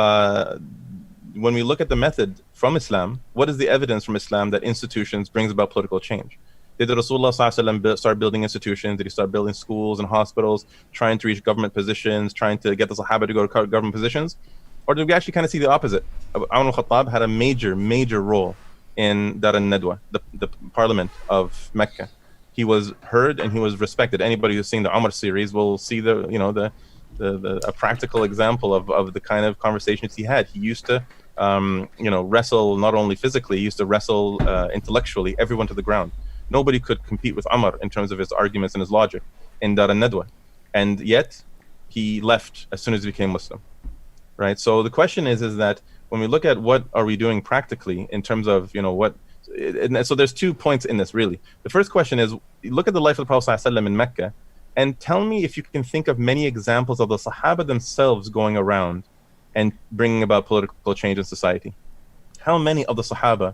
when we look at the method from Islam, what is the evidence from Islam that institutions brings about political change? Did Rasulullah start building institutions? Did he start building schools and hospitals, trying to reach government positions, trying to get the Sahaba to go to government positions? Or did we actually kind of see the opposite? Umar al-Khattab had a major role in Dar al-Nadwa, the parliament of Mecca. He was heard and he was respected. Anybody who's seen the Umar series will see a practical example of the kind of conversations he had. He used to wrestle not only physically, he used to wrestle intellectually everyone to the ground. Nobody could compete with Umar in terms of his arguments and his logic in Dar al-Nadwa. And yet, he left as soon as he became Muslim. Right? So the question is that when we look at what are we doing practically in terms of, what... And so there's 2 points in this, really. The first question is, look at the life of the Prophet ﷺ in Mecca, and tell me if you can think of many examples of the Sahaba themselves going around and bringing about political change in society. How many of the Sahaba,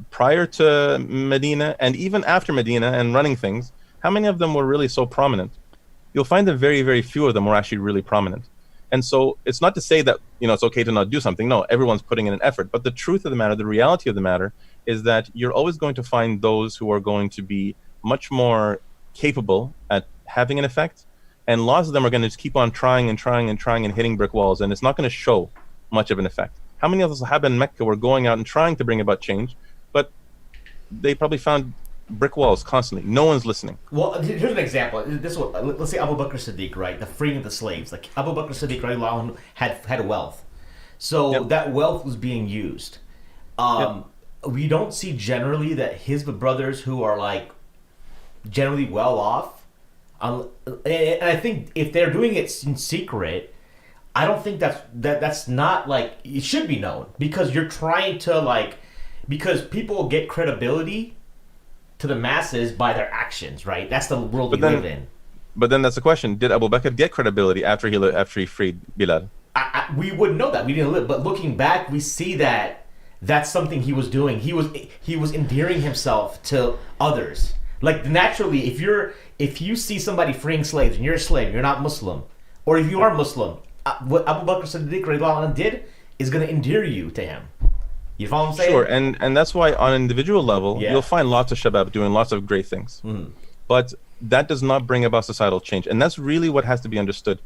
prior to Medina and even after Medina and running things, how many of them were really so prominent? You'll find that very, very few of them were actually really prominent. And so it's not to say that, it's okay to not do something. No, everyone's putting in an effort. But the truth of the matter, the reality of the matter, is that you're always going to find those who are going to be much more capable at having an effect. And lots of them are going to just keep on trying and hitting brick walls. And it's not going to show much of an effect. How many of the Sahaba in Mecca were going out and trying to bring about change, but they probably found brick walls constantly. No one's listening. Well, here's an example. Let's say Abu Bakr Siddiq, right? The freeing of the slaves. Like Abu Bakr Siddiq, right, had wealth. So that wealth was being used. We don't see generally that Hizb brothers who are like generally well off. And I think if they're doing it in secret, I don't think that's not like it should be known, because you're trying to because people get credibility to the masses by their actions, right? That's the world we live in. But then that's the question: did Abu Bakr get credibility after he freed Bilal? We wouldn't know that. We didn't live. But looking back, we see that that's something he was doing. He was endearing himself to others. Like naturally, if you see somebody freeing slaves and you're a slave, you're not Muslim, or if you are Muslim, what Abu Bakr Siddiq radiallahu anhu did is going to endear you to him. You follow what I'm saying? Sure, and that's why on an individual level, you'll find lots of shabab doing lots of great things. But that does not bring about societal change. And that's really what has to be understood.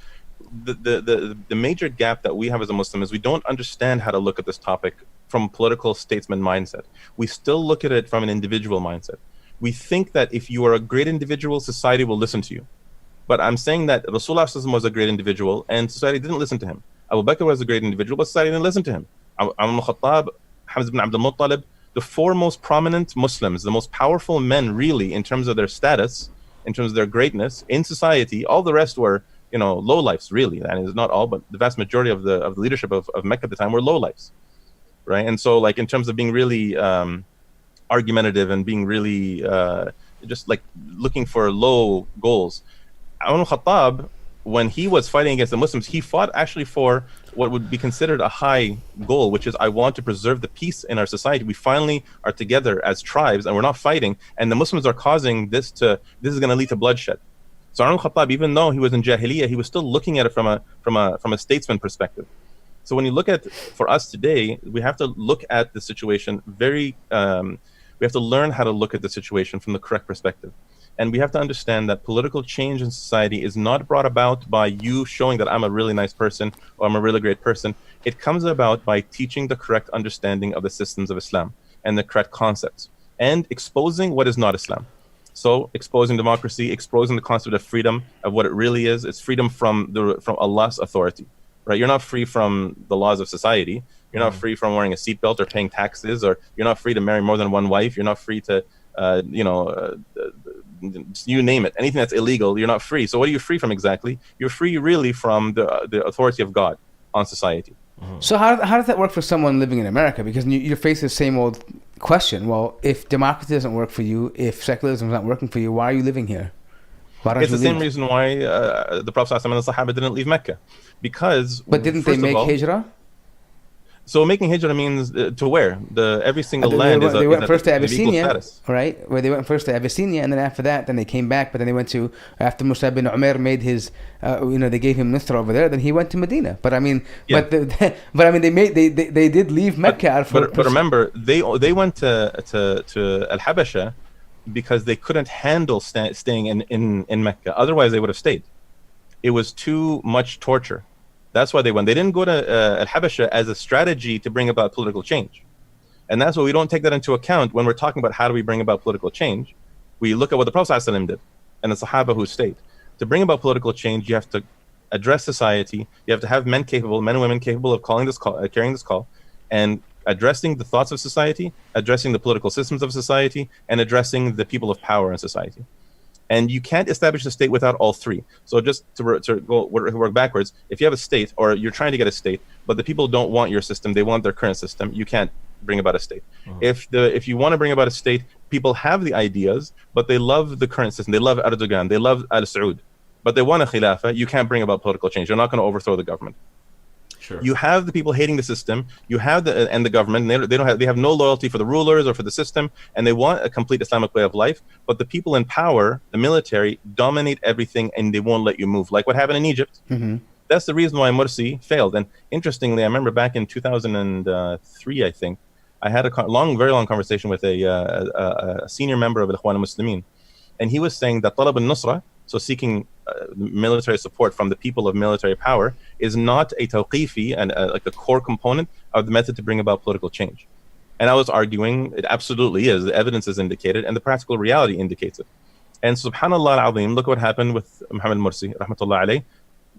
The major gap that we have as a Muslim is we don't understand how to look at this topic from a political statesman mindset. We still look at it from an individual mindset. We think that if you are a great individual, society will listen to you. But I'm saying that Rasulullah was a great individual and society didn't listen to him. Abu Bakr was a great individual, but society didn't listen to him. Umar ibn Khattab, Hamza ibn Abdul Muttalib, the 4 most prominent Muslims, the most powerful men really in terms of their status, in terms of their greatness in society. All the rest were, lowlifes really. And it's not all, but the vast majority of the leadership of Mecca at the time were lowlifes, right? And so like in terms of being really argumentative and being really just like looking for low goals, Umar ibn Khattab, when he was fighting against the Muslims, he fought actually for what would be considered a high goal, which is I want to preserve the peace in our society. We finally are together as tribes and we're not fighting, and the Muslims are causing this is going to lead to bloodshed. So Umar ibn Khattab, even though he was in Jahiliyyah, he was still looking at it from a statesman perspective. So when you look at, for us today, we have to look at the situation we have to learn how to look at the situation from the correct perspective. And we have to understand that political change in society is not brought about by you showing that I'm a really nice person or I'm a really great person. It comes about by teaching the correct understanding of the systems of Islam and the correct concepts and exposing what is not Islam. So exposing democracy, exposing the concept of freedom, of what it really is. It's freedom from Allah's authority, right? You're not free from the laws of society. You're not free from wearing a seatbelt or paying taxes, or you're not free to marry more than one wife. You're not free to, you name it, anything that's illegal, you're not free. So what are you free from exactly? You're free really from the authority of God on society. So how does that work for someone living in America? Because you're faced with the same old question. Well, if democracy doesn't work for you, if secularism is not working for you, why are you living here? Why don't it's you the same reason why the Prophet ﷺ and the Sahaba didn't leave Mecca. Because But didn't they make hijrah? So making hijrah means to where? Every single land is they went first to equal Abyssinia, status. right? Where they went first to Abyssinia, and then after that, then they came back. But then they went to, after Musab bin Umair made his, they gave him Nusra over there. Then he went to Medina. But I mean, they did leave Mecca. But remember, they went to Al Habasha because they couldn't handle staying in Mecca. Otherwise, they would have stayed. It was too much torture. That's why they went. They didn't go to Al-Habasha as a strategy to bring about political change. And that's why we don't take that into account when we're talking about how do we bring about political change. We look at what the Prophet ﷺ did and the Sahaba who stayed. To bring about political change, you have to address society. You have to have men and women capable of carrying this call, and addressing the thoughts of society, addressing the political systems of society, and addressing the people of power in society. And you can't establish a state without all three. So just to work backwards, if you have a state, or you're trying to get a state, but the people don't want your system, they want their current system, you can't bring about a state. If you want to bring about a state, people have the ideas, but they love the current system. They love Erdogan, they love Al Saud, but they want a khilafah. You can't bring about political change. You're not going to overthrow the government. Sure. You have the people hating the system. You have the government. And they have no loyalty for the rulers or for the system, and they want a complete Islamic way of life. But the people in power, the military, dominate everything, and they won't let you move. Like what happened in Egypt. That's the reason why Morsi failed. And interestingly, I remember back in 2003, I think, I had a very long conversation with a senior member of Al-Ikhwan al-Muslimin, and he was saying that Talab al-Nusra, so seeking military support from the people of military power, is not a tawqifi and like a core component of the method to bring about political change. And I was arguing it absolutely is. The evidence is indicated, and the practical reality indicates it. And subhanallah al-azim, look what happened with Muhammad Morsi, rahmatullah alayh.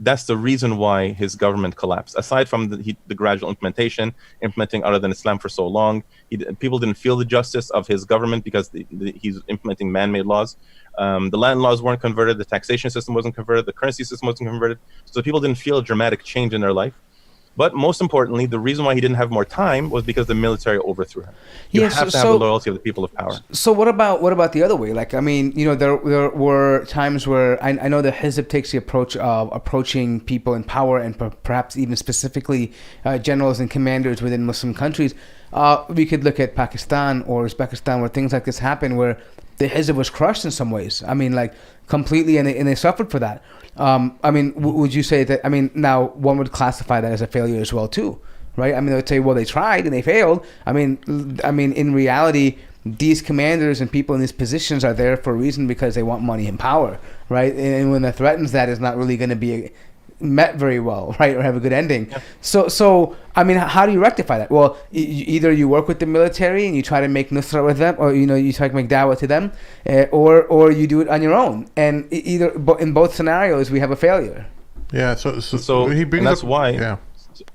That's the reason why his government collapsed. Aside from the gradual implementing other than Islam for so long, people didn't feel the justice of his government because he's implementing man-made laws. The land laws weren't converted, the taxation system wasn't converted, the currency system wasn't converted. So people didn't feel a dramatic change in their life. But most importantly, the reason why he didn't have more time was because the military overthrew him. You have to have the loyalty of the people of power. So what about the other way? Like, I mean, you know, there were times where I know the Hizb takes the approach of approaching people in power and perhaps even specifically generals and commanders within Muslim countries. We could look at Pakistan or Uzbekistan where things like this happen, where the Hizb was crushed in some ways. I mean, like completely, and they suffered for that. I mean, would you say that? I mean, now one would classify that as a failure as well too, right? I mean, they would say, well, they tried and they failed. I mean, in reality, these commanders and people in these positions are there for a reason, because they want money and power, right? And when that threatens, that is not really going to be met very well, right, or have a good ending. Yeah. So I mean, how do you rectify that? Well, either you work with the military and you try to make nusra with them, or you try to make dawah to them, or you do it on your own. And in both scenarios, we have a failure. Yeah. So he brings that's up, why. Yeah.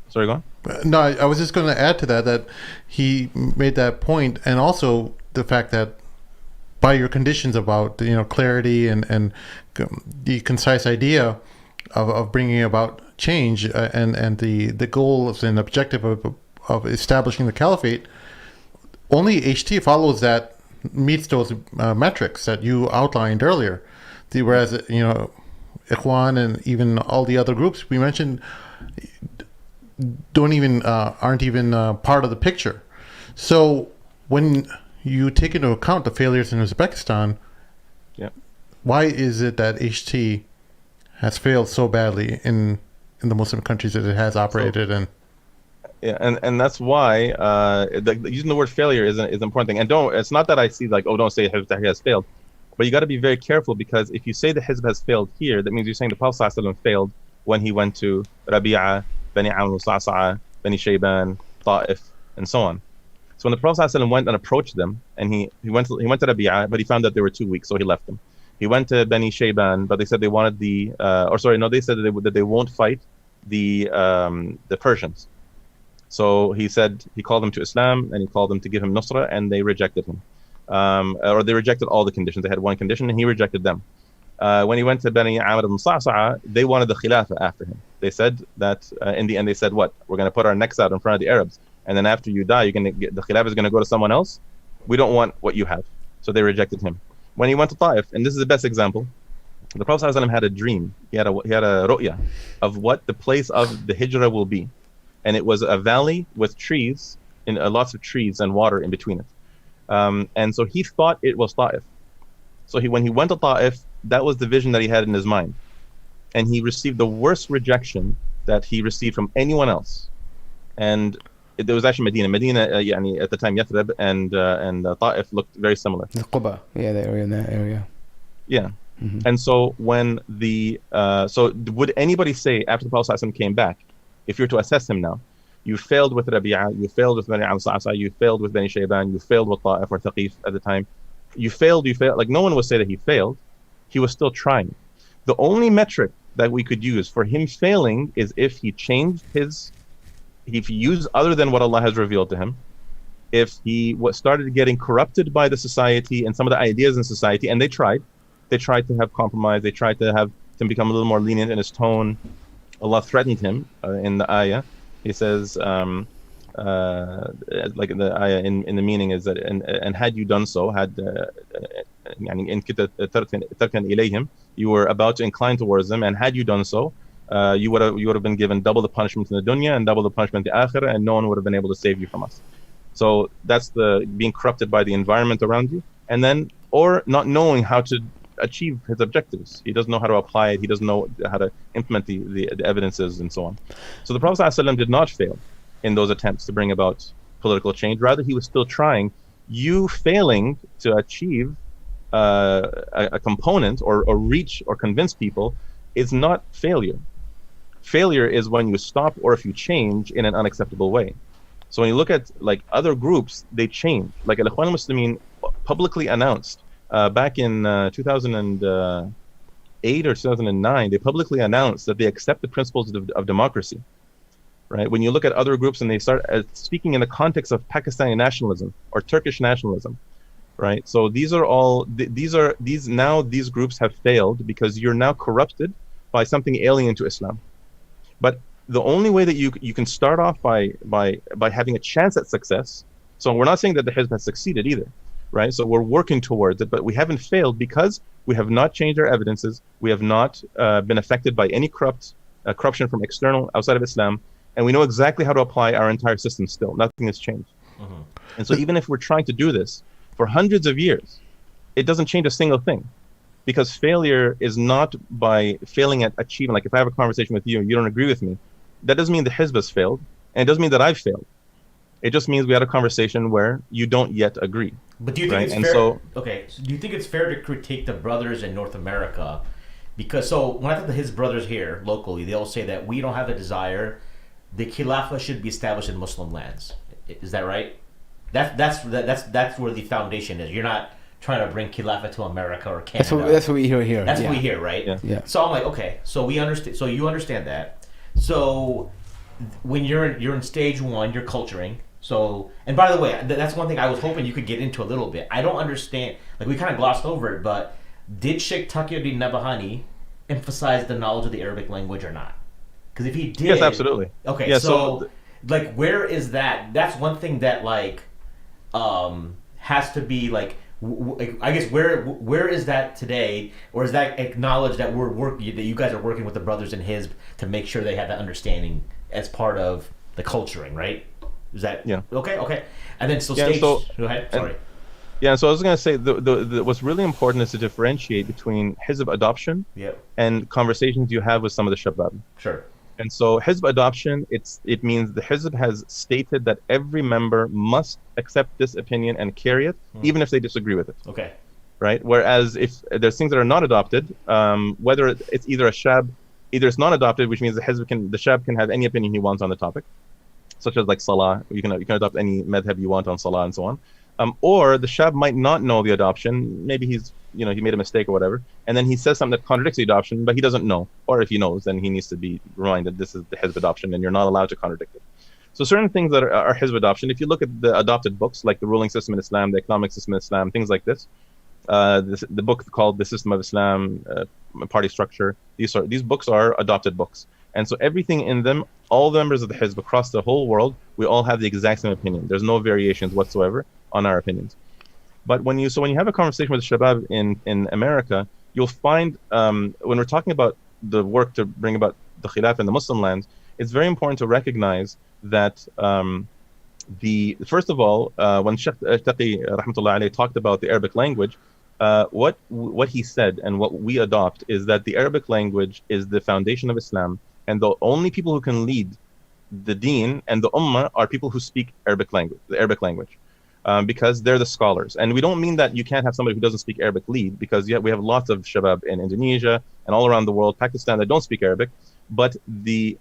Sorry, go on. No, I was just going to add to that he made that point, and also the fact that by your conditions about clarity and the concise idea of bringing about change and the goals and objective of establishing the caliphate, only HT follows that, meets those metrics that you outlined earlier. Whereas Ikhwan and even all the other groups we mentioned aren't even part of the picture. So when you take into account the failures in Uzbekistan, why is it that HT has failed so badly in the Muslim countries that it has operated in? Yeah, and that's why using the word failure is an important thing. And it's not that I see like, don't say Hizb-ut-tahrir has failed, but you got to be very careful, because if you say the Hizb has failed here, that means you're saying the Prophet ﷺ failed when he went to Rabi'a, Bani Amr al-Sa'sa'a, Bani Shayban, Ta'if, and so on. So when the Prophet ﷺ went and approached them, and he went to Rabi'a, but he found that they were too weak, so he left them. He went to Bani Shayban, but they said they wanted they said that they won't fight the Persians. So he called them to Islam, and he called them to give him nusra, and they rejected him. Or they rejected all the conditions. They had one condition, and he rejected them. When he went to Bani Amr al-Sa'sa'a, they wanted the Khilafah after him. They said that in the end, they said, what? We're going to put our necks out in front of the Arabs, and then after you die, the Khilafah is going to go to someone else. We don't want what you have. So they rejected him. When he went to Ta'if, and this is the best example, the Prophet ﷺ had a dream. He had a ru'ya of what the place of the hijrah will be. And it was a valley with trees, lots of trees and water in between it. And so he thought it was Ta'if. So when he went to Ta'if, that was the vision that he had in his mind. And he received the worst rejection that he received from anyone else. And it was actually Medina. Medina, at the time, Yathrib and Ta'if looked very similar. Quba, they're in that area. Yeah. Mm-hmm. And so when so would anybody say after the Prophet ﷺ came back, if you were to assess him now, you failed with Rabi'a, you failed with Bani al-Sa'sa, you failed with Bani Shayban, you failed with Ta'if or Thaqif at the time, you failed, like no one would say that he failed. He was still trying. The only metric that we could use for him failing is if he changed his if he used other than what Allah has revealed to him, if he started getting corrupted by the society and some of the ideas in society, and they tried to have compromise, they tried to have him become a little more lenient in his tone. Allah threatened him in the ayah. He says, like in the ayah, in the meaning is that, and had you done so, you were about to incline towards them, and had you done so, you would have been given double the punishment in the dunya and double the punishment in the akhirah, and no one would have been able to save you from us. So that's the being corrupted by the environment around you, and then or not knowing how to achieve his objectives. He doesn't know how to apply it. He doesn't know how to implement the evidences and so on. So the Prophet ﷺ did not fail in those attempts to bring about political change. Rather, he was still trying. You failing to achieve a component or reach or convince people is not failure. Failure is when you stop or if you change in an unacceptable way. So when you look at like other groups, they change. Like Al-Ikhwan al-Muslimin publicly announced back in 2008 or 2009, they publicly announced that they accept the principles of democracy. Right? When you look at other groups and they start speaking in the context of Pakistani nationalism or Turkish nationalism, right? So these are all these groups have failed because you're now corrupted by something alien to Islam. But the only way that you can start off by having a chance at success. So we're not saying that the Hizb has succeeded either, right? So we're working towards it, but we haven't failed because we have not changed our evidences. We have not been affected by any corruption from external outside of Islam, and we know exactly how to apply our entire system still. Nothing has changed. Mm-hmm. And so even if we're trying to do this for hundreds of years, it doesn't change a single thing. Because failure is not by failing at achieving. Like if I have a conversation with you and you don't agree with me, that doesn't mean the Hizb has failed, and it doesn't mean that I've failed. It just means we had a conversation where you don't yet agree. But do you think it's fair? So do you think it's fair to critique the brothers in North America? Because when I talk to his brothers here locally, they'll say that we don't have a desire. The Khilafah should be established in Muslim lands. Is that right? That's where the foundation is. You're not trying to bring Khilafah to America or Canada. That's what we hear here. That's what we hear, right? Yeah. So I'm like, okay, so we understand. So you understand that. So when you're in stage one, you're culturing. So, and by the way, that's one thing I was hoping you could get into a little bit. I don't understand. Like we kind of glossed over it, but did Sheikh Taqiyuddin Nabhani emphasize the knowledge of the Arabic language or not? Because if he did, yes, absolutely. Okay, yeah, so like, where is that? That's one thing that like has to be like. I guess where is that today, or is that acknowledged that that you guys are working with the brothers in Hizb to make sure they have that understanding as part of the culturing, right? Is that okay? And then go ahead. Sorry. So I was going to say what's really important is to differentiate between Hizb adoption and conversations you have with some of the Shabab. Sure. And so Hizb adoption, it means the Hizb has stated that every member must accept this opinion and carry it, even if they disagree with it. Okay. Right? Whereas if there's things that are not adopted, whether it's either a Shab, either it's not adopted, which means the Shab can have any opinion he wants on the topic, such as like Salah. You can adopt any madhab you want on Salah and so on. Or the Shab might not know the adoption. Maybe he made a mistake or whatever, and then he says something that contradicts the adoption, but he doesn't know. Or if he knows, then he needs to be reminded this is the Hizb adoption, and you're not allowed to contradict it. So certain things that are Hizb adoption, if you look at the adopted books, like the ruling system in Islam, the economic system in Islam, things like this, the book called The System of Islam, Party Structure, these books are adopted books. And so everything in them, all the members of the Hizb across the whole world, we all have the exact same opinion. There's no variations whatsoever on our opinions. But when you have a conversation with the Shabab in America, you'll find when we're talking about the work to bring about the Khilafah in the Muslim lands, it's very important to recognize that first of all, when Sheikh Taqi rahmatullah alayhi talked about the Arabic language, what he said and what we adopt is that the Arabic language is the foundation of Islam, and the only people who can lead the deen and the ummah are people who speak the Arabic language. Because they're the scholars. And we don't mean that you can't have somebody who doesn't speak Arabic lead, because we have lots of Shabab in Indonesia and all around the world, Pakistan, that don't speak Arabic, but the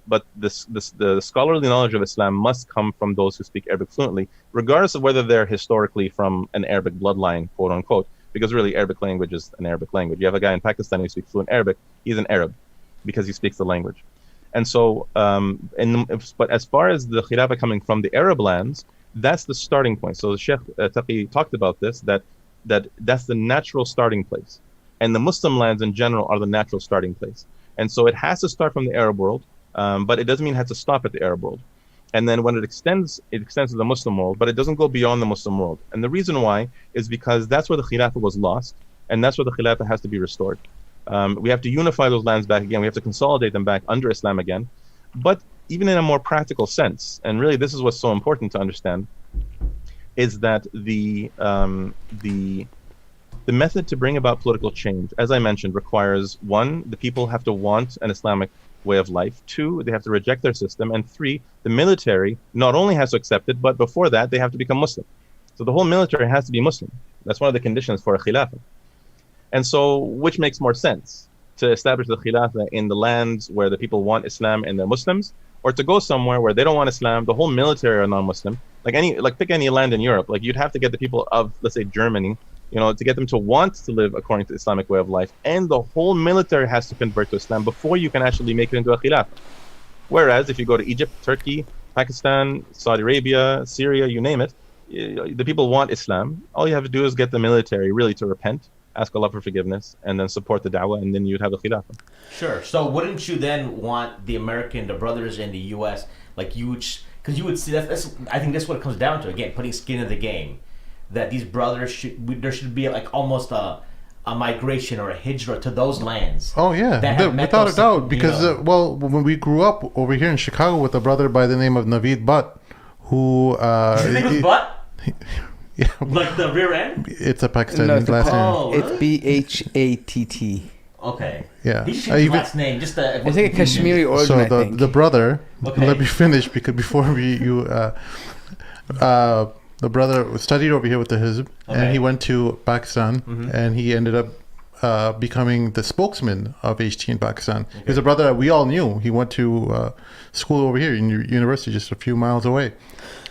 scholarly knowledge of Islam must come from those who speak Arabic fluently, regardless of whether they're historically from an Arabic bloodline, quote unquote, because really Arabic language is an Arabic language. You have a guy in Pakistan who speaks fluent Arabic, he's an Arab because he speaks the language. And so, but as far as the Khilafah coming from the Arab lands, that's the starting point. So the Sheikh Taqi talked about this, that's the natural starting place. And the Muslim lands in general are the natural starting place. And so it has to start from the Arab world, but it doesn't mean it has to stop at the Arab world. And then when it extends to the Muslim world, but it doesn't go beyond the Muslim world. And the reason why is because that's where the Khilafah was lost, and that's where the Khilafah has to be restored. We have to unify those lands back again. We have to consolidate them back under Islam again. But even in a more practical sense, and really this is what's so important to understand, is that the method to bring about political change, as I mentioned, requires 1, the people have to want an Islamic way of life. 2, they have to reject their system. And 3, the military not only has to accept it, but before that, they have to become Muslim. So the whole military has to be Muslim. That's one of the conditions for a Khilafah. And so, which makes more sense? To establish the Khilafah in the lands where the people want Islam and they're Muslims, or to go somewhere where they don't want Islam, the whole military are non-Muslim. Pick any land in Europe, you'd have to get the people of, let's say, Germany, to get them to want to live according to the Islamic way of life, and the whole military has to convert to Islam before you can actually make it into a Khilafah. Whereas if you go to Egypt, Turkey, Pakistan, Saudi Arabia, Syria, you name it, the people want Islam. All you have to do is get the military really to repent, ask Allah for forgiveness, and then support the da'wah, and then you'd have a Khilafah. Sure. So wouldn't you then want the brothers in the U.S., because you would see, I think that's what it comes down to, again, putting skin in the game, that these brothers there should be almost a migration or a hijrah to those lands. Oh yeah, without a doubt. Because when we grew up over here in Chicago with a brother by the name of Naveed Butt, who his name was Butt. Yeah, like the rear end. It's a Pakistani last name. It's Bhatt. Okay. Yeah. He just changed his last name. Just it's like a Kashmiri origin. So I think. the brother. Okay. Let me finish because before the brother studied over here with the Hizb, and he went to Pakistan, and he ended up becoming the spokesman of HT in Pakistan. Okay. He's a brother that we all knew. He went to school over here in university, just a few miles away,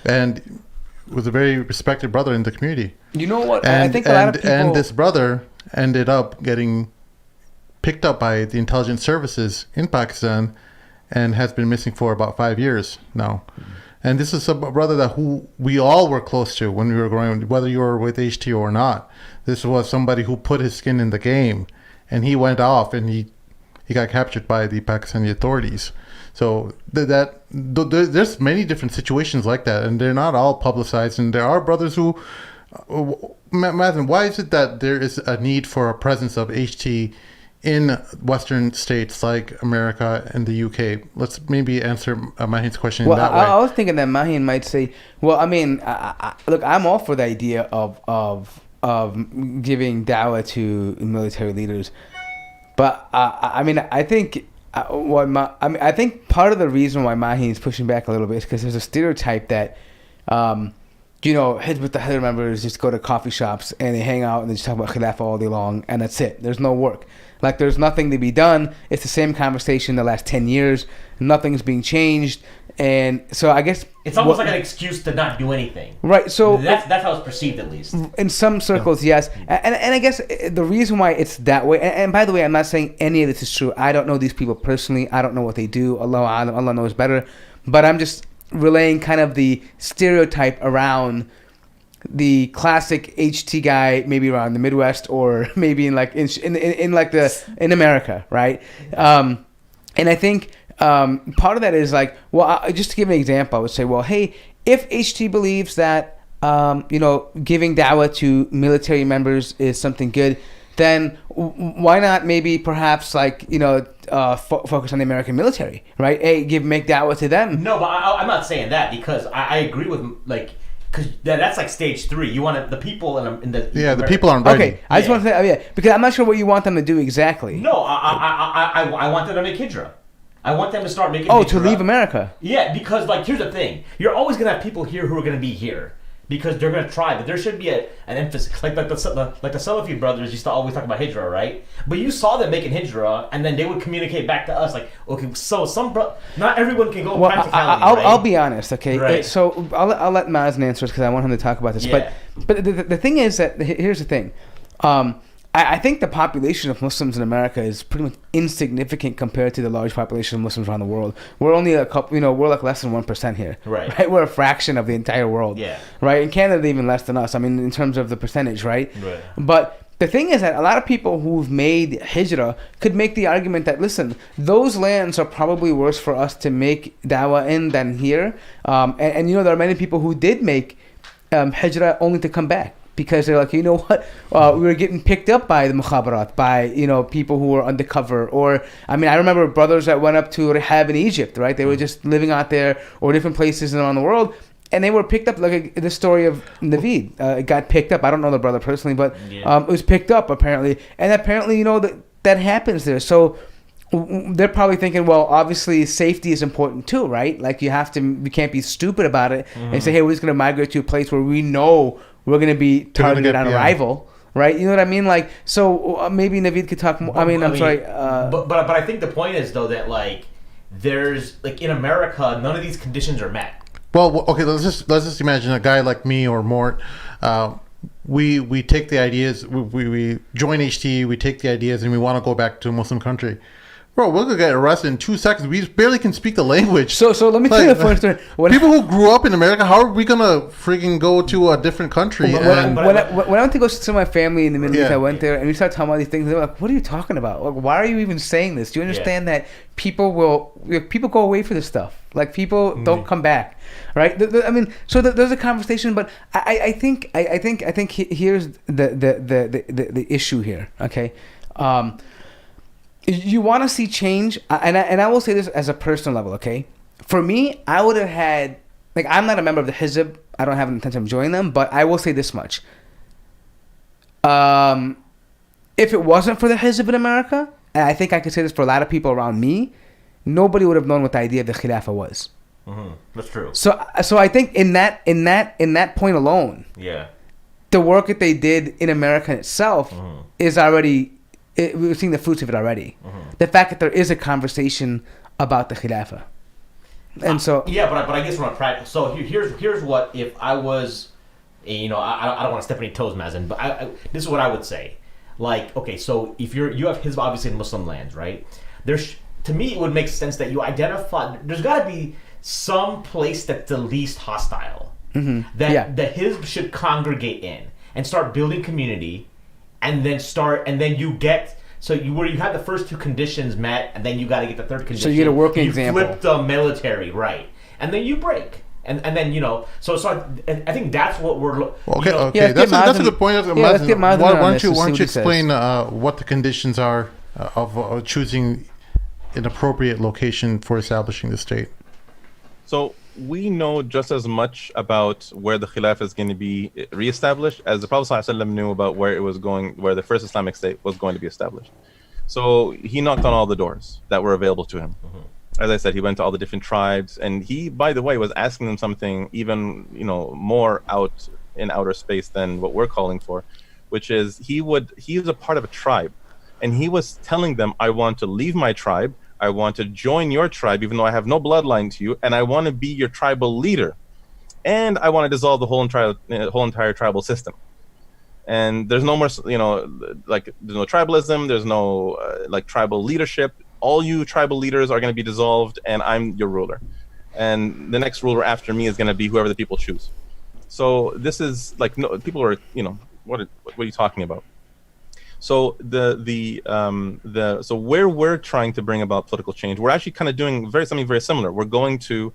and was a very respected brother in the community. You know what? I think a lot of people... And this brother ended up getting picked up by the intelligence services in Pakistan and has been missing for about 5 years now. And this is a brother who we all were close to when we were growing up, whether you were with HT or not. This was somebody who put his skin in the game, and he went off and he got captured by the Pakistani authorities. So there's many different situations like that, and they're not all publicized. And there are brothers who, Mazin, why is it that there is a need for a presence of HT in Western states like America and the UK? Let's maybe answer Mahin's question in that way. I was thinking that Mahin might say, well, I mean, look, I'm all for the idea of giving dawah to military leaders, but I mean, I think. I think part of the reason why Mahin is pushing back a little bit is because there's a stereotype that, Hizb-ut-tahrir members just go to coffee shops and they hang out and they just talk about Khilafah all day long, and that's it. There's no work. There's nothing to be done. It's the same conversation the last 10 years. Nothing's being changed. And so I guess... It's almost like an excuse to not do anything. Right, so... That's how it's perceived, at least. In some circles, yes. And I guess the reason why it's that way... And by the way, I'm not saying any of this is true. I don't know these people personally. I don't know what they do. Allah knows better. But I'm just relaying kind of the stereotype around the classic HT guy, maybe around the Midwest or maybe in America, right? And I think... part of that is just to give an example, I would say, well, hey, if HT believes that, giving dawah to military members is something good, then why not maybe perhaps focus on the American military, right? Hey, make dawah to them. No, but I'm not saying that because I agree with because that's like stage 3. You want the people in the the people aren't ready. Okay, I just want to say because I'm not sure what you want them to do exactly. No, I want them to make hijrah. I want them to start making hijrah. To leave America. Yeah, because here's the thing: you're always gonna have people here who are gonna be here because they're gonna try, but there should be an emphasis. Like the Salafi brothers used to always talk about hijrah, right? But you saw them making hijrah, and then they would communicate back to us okay, so not everyone can go. Well, practicality, I'll be honest, okay? Right. So I'll let Mazin answer because I want him to talk about this. Yeah. But the thing is that here's the thing. I think the population of Muslims in America is pretty much insignificant compared to the large population of Muslims around the world. We're only a couple, we're like less than 1% here. Right. We're a fraction of the entire world. Yeah. Right. In Canada, even less than us. I mean, in terms of the percentage, right? Right. But the thing is that a lot of people who've made hijrah could make the argument that, listen, those lands are probably worse for us to make dawah in than here. And there are many people who did make hijrah only to come back. Because they're like, you know what, we were getting picked up by the mukhabarat, by people who were undercover, or I remember brothers that went up to Rehab in Egypt, right? They were just living out there, or different places around the world, and they were picked up, like the story of Naveed. It got picked up. I don't know the brother personally, but it was picked up apparently, and apparently that happens there. So they're probably thinking, well, obviously safety is important too, right? Like we can't be stupid about it and say, hey, we're just going to migrate to a place where we know we're going to be targeted on arrival, right? You know what I mean? Like, so maybe Naveed could talk more. Sorry. But I think the point is, though, that, like, there's, like, in America, none of these conditions are met. Well, okay, let's just imagine a guy like me or Mort. We take the ideas, we join HT, we take the ideas, and we want to go back to a Muslim country. Bro, we're gonna get arrested in 2 seconds. We barely can speak the language. So let me tell you a funny story. People who grew up in America, how are we gonna freaking go to a different country? When I went to go see my family in the Middle East, I went there and we started talking about these things. They were like, "What are you talking about? Like, why are you even saying this? Do you understand that people go away for this stuff? Like, people don't come back, right? So there's a conversation, but I think here's the issue here. Okay. You want to see change, and I will say this as a personal level, okay? For me, I would have had, like, I'm not a member of the Hizb. I don't have an intention of joining them, but I will say this much. If it wasn't for the Hizb in America, and I think I could say this for a lot of people around me, nobody would have known what the idea of the Khilafah was. Mm-hmm. That's true. So I think in that point alone, the work that they did in America itself is already. We're seeing the fruits of it already. The fact that there is a conversation about the Khilafah, and so but I guess from a practical. So here's what if I was, I don't want to step on any toes, Mazin, but this is what I would say. Like, okay, so if you have Hizb obviously in Muslim lands, right? To me it would make sense that you identify. There's got to be some place that's the least hostile that the Hizb should congregate in and start building community. And then you get where you have the first two conditions met, and then you got to get the third condition. So you get a working example. You flip the military, right? And then you break, and then So I think that's what we're. Okay. That's a good point. Let's get Mazin why on don't you explain what the conditions are of choosing an appropriate location for establishing the state? So we know just as much about where the Khilafah is going to be reestablished as the Prophet ﷺ knew about where the first Islamic state was going to be established. So he knocked on all the doors that were available to him. As I said, he went to all the different tribes, and he, by the way, was asking them something even more out in outer space than what we're calling for, which is he was a part of a tribe, and he was telling them, I want to leave my tribe, I want to join your tribe, even though I have no bloodline to you, and I want to be your tribal leader, and I want to dissolve the whole entire tribal system. And there's no more, there's no tribalism, there's no tribal leadership. All you tribal leaders are going to be dissolved, and I'm your ruler. And the next ruler after me is going to be whoever the people choose. So this is people are, what are you talking about? So so where we're trying to bring about political change, we're actually kind of doing something very similar. We're going to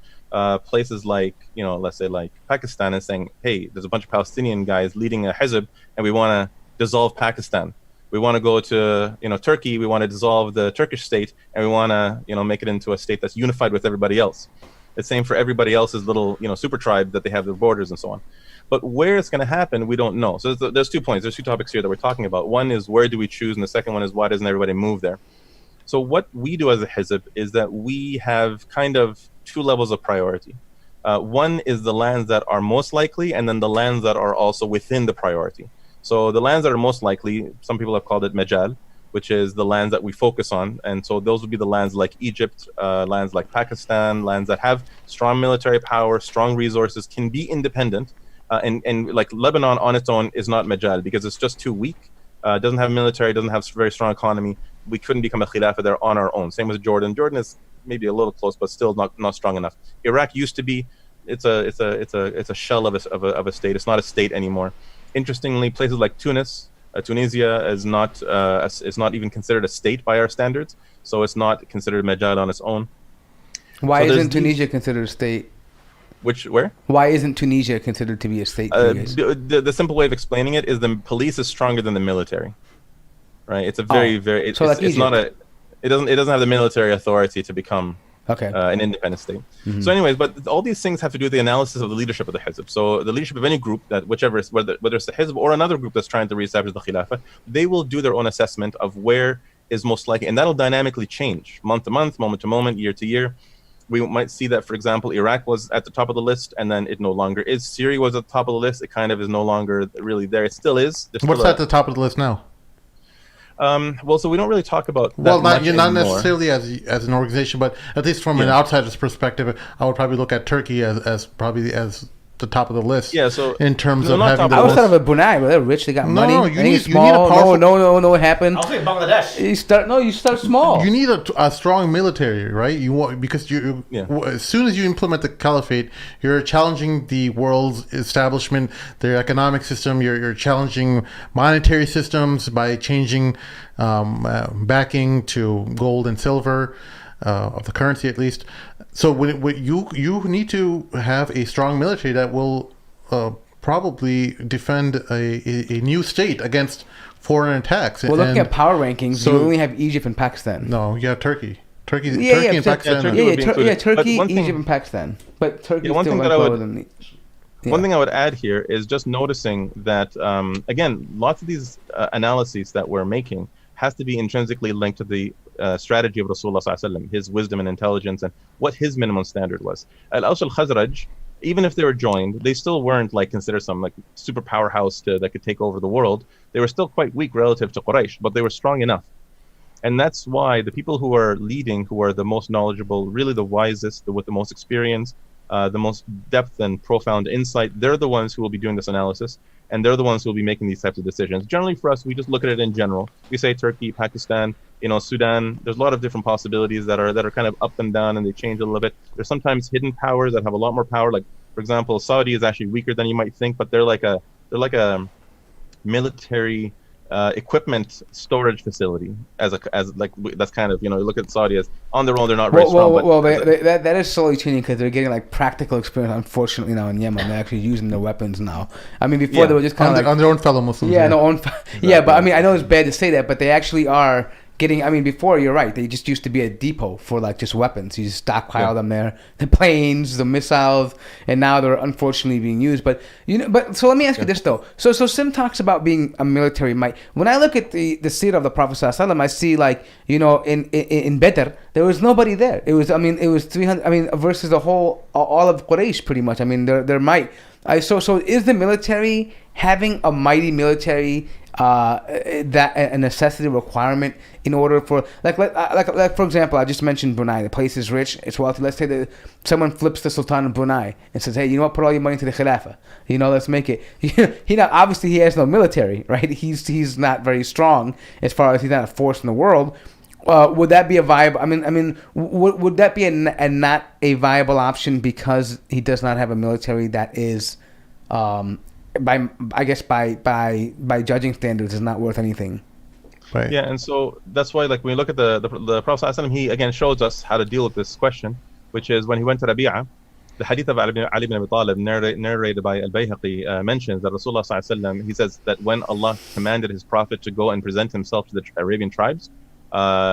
places like, let's say like Pakistan, and saying, hey, there's a bunch of Palestinian guys leading a Hizb, and we want to dissolve Pakistan. We want to go to Turkey. We want to dissolve the Turkish state, and we want to make it into a state that's unified with everybody else. The same for everybody else's little super tribe that they have their borders and so on. But where it's going to happen, we don't know. So there's 2 points. There's 2 topics here that we're talking about. One is where do we choose, and the second one is why doesn't everybody move there? So what we do as a Hizb is that we have kind of 2 levels of priority. One is the lands that are most likely, and then the lands that are also within the priority. So the lands that are most likely, some people have called it Majal, which is the lands that we focus on. And so those would be the lands like Egypt, lands like Pakistan, lands that have strong military power, strong resources, can be independent. And like Lebanon on its own is not Majal because it's just too weak. doesn't have military, doesn't have very strong economy. We couldn't become a khilafah there on our own. Same with Jordan. Jordan is maybe a little close, but still not strong enough. Iraq used to be. It's a shell of a state. It's not a state anymore. Interestingly, places like Tunisia is not even considered a state by our standards. So it's not considered majal on its own. Why isn't Tunisia considered a state? Where? Why isn't Tunisia considered to be a state? The simple way of explaining it is the police is stronger than the military, right? It's a very it's not a it doesn't have the military authority to become an independent state. Mm-hmm. So anyways, but all these things have to do with the analysis of the leadership of the Hizb. So the leadership of any group, that whether it's the Hizb or another group that's trying to reestablish the Khilafah, they will do their own assessment of where is most likely, and that'll dynamically change month to month, moment to moment, year to year. We might see that, for example, Iraq was at the top of the list, and then it no longer is. Syria was at the top of the list. It kind of is no longer really there. It still is. What's at the top of the list now? Well, so we don't really talk about that well, much not anymore. necessarily as an organization, but at least from an outsider's perspective, I would probably look at Turkey as the top of the list. Yeah, so in terms of having I was kind of a Brunei, but they're rich. They got money. No, you need a powerful. No, what happened? I'll say Bangladesh. You start small. You need a strong military, right? You want because as soon as you implement the caliphate, you're challenging the world's establishment, their economic system. You're challenging monetary systems by changing backing to gold and silver of the currency, at least. So you need to have a strong military that will probably defend a new state against foreign attacks. Well, looking at power rankings, you only have Egypt and Pakistan. No, you have Turkey. Turkey and Pakistan. Pakistan. Turkey, Egypt, and Pakistan. But Turkey is still lower than the... One thing I would add here is just noticing that, again, lots of these analyses that we're making has to be intrinsically linked to the strategy of Rasulullah sallallahu alaihi wasallam, his wisdom and intelligence, and what his minimum standard was. Al-Aws al-Khazraj, even if they were joined, they still weren't considered some super powerhouse that could take over the world. They were still quite weak relative to Quraysh, but they were strong enough. And that's why the people who are leading, who are the most knowledgeable, really the wisest, with the most experience, the most depth and profound insight, they're the ones who will be doing this analysis, and they're the ones who will be making these types of decisions. Generally for us, we just look at it in general. We say Turkey, Pakistan, Sudan. There's a lot of different possibilities that are kind of up and down, and they change a little bit. There's sometimes hidden powers that have a lot more power. Like, for example, Saudi is actually weaker than you might think, but they're like a military equipment storage facility. That's kind of, you look at Saudi as on their own, they're not very strong. Well, that is slowly changing because they're getting practical experience. Unfortunately, now in Yemen, they're actually using their weapons now. I mean, before they were just kind of on their own fellow Muslims. Yeah, exactly. Yeah, but I mean, I know it's bad to say that, but they actually are getting. I mean, before, you're right, they just used to be a depot for just weapons. You just stockpile them there, the planes, the missiles, and now they're unfortunately being used. But so let me ask you this though. So Sim talks about being a military might. When I look at the seerah of the Prophet ﷺ, I see in Badr there was nobody there. It was 300. I mean, versus all of Quraysh pretty much. I mean, their might. So is the military, having a mighty military, that a necessity requirement in order for like for example, I just mentioned Brunei. The place is rich, it's wealthy. Let's say that someone flips the Sultan of Brunei and says, "Hey, you know what? Put all your money into the Khilafah. Let's make it." Obviously he has no military, right? He's not very strong as far as he's not a force in the world. Would that be a viable? Would that be a not a viable option because he does not have a military that is, by judging standards, is not worth anything. Right. Yeah, and so that's why, when we look at the Prophet ﷺ, he again shows us how to deal with this question, which is when he went to Rabi'ah, the hadith of Ali ibn Abi Talib narrated by Al-Bayhaqi mentions that Rasulullah ﷺ, he says that when Allah commanded his prophet to go and present himself to the Arabian tribes,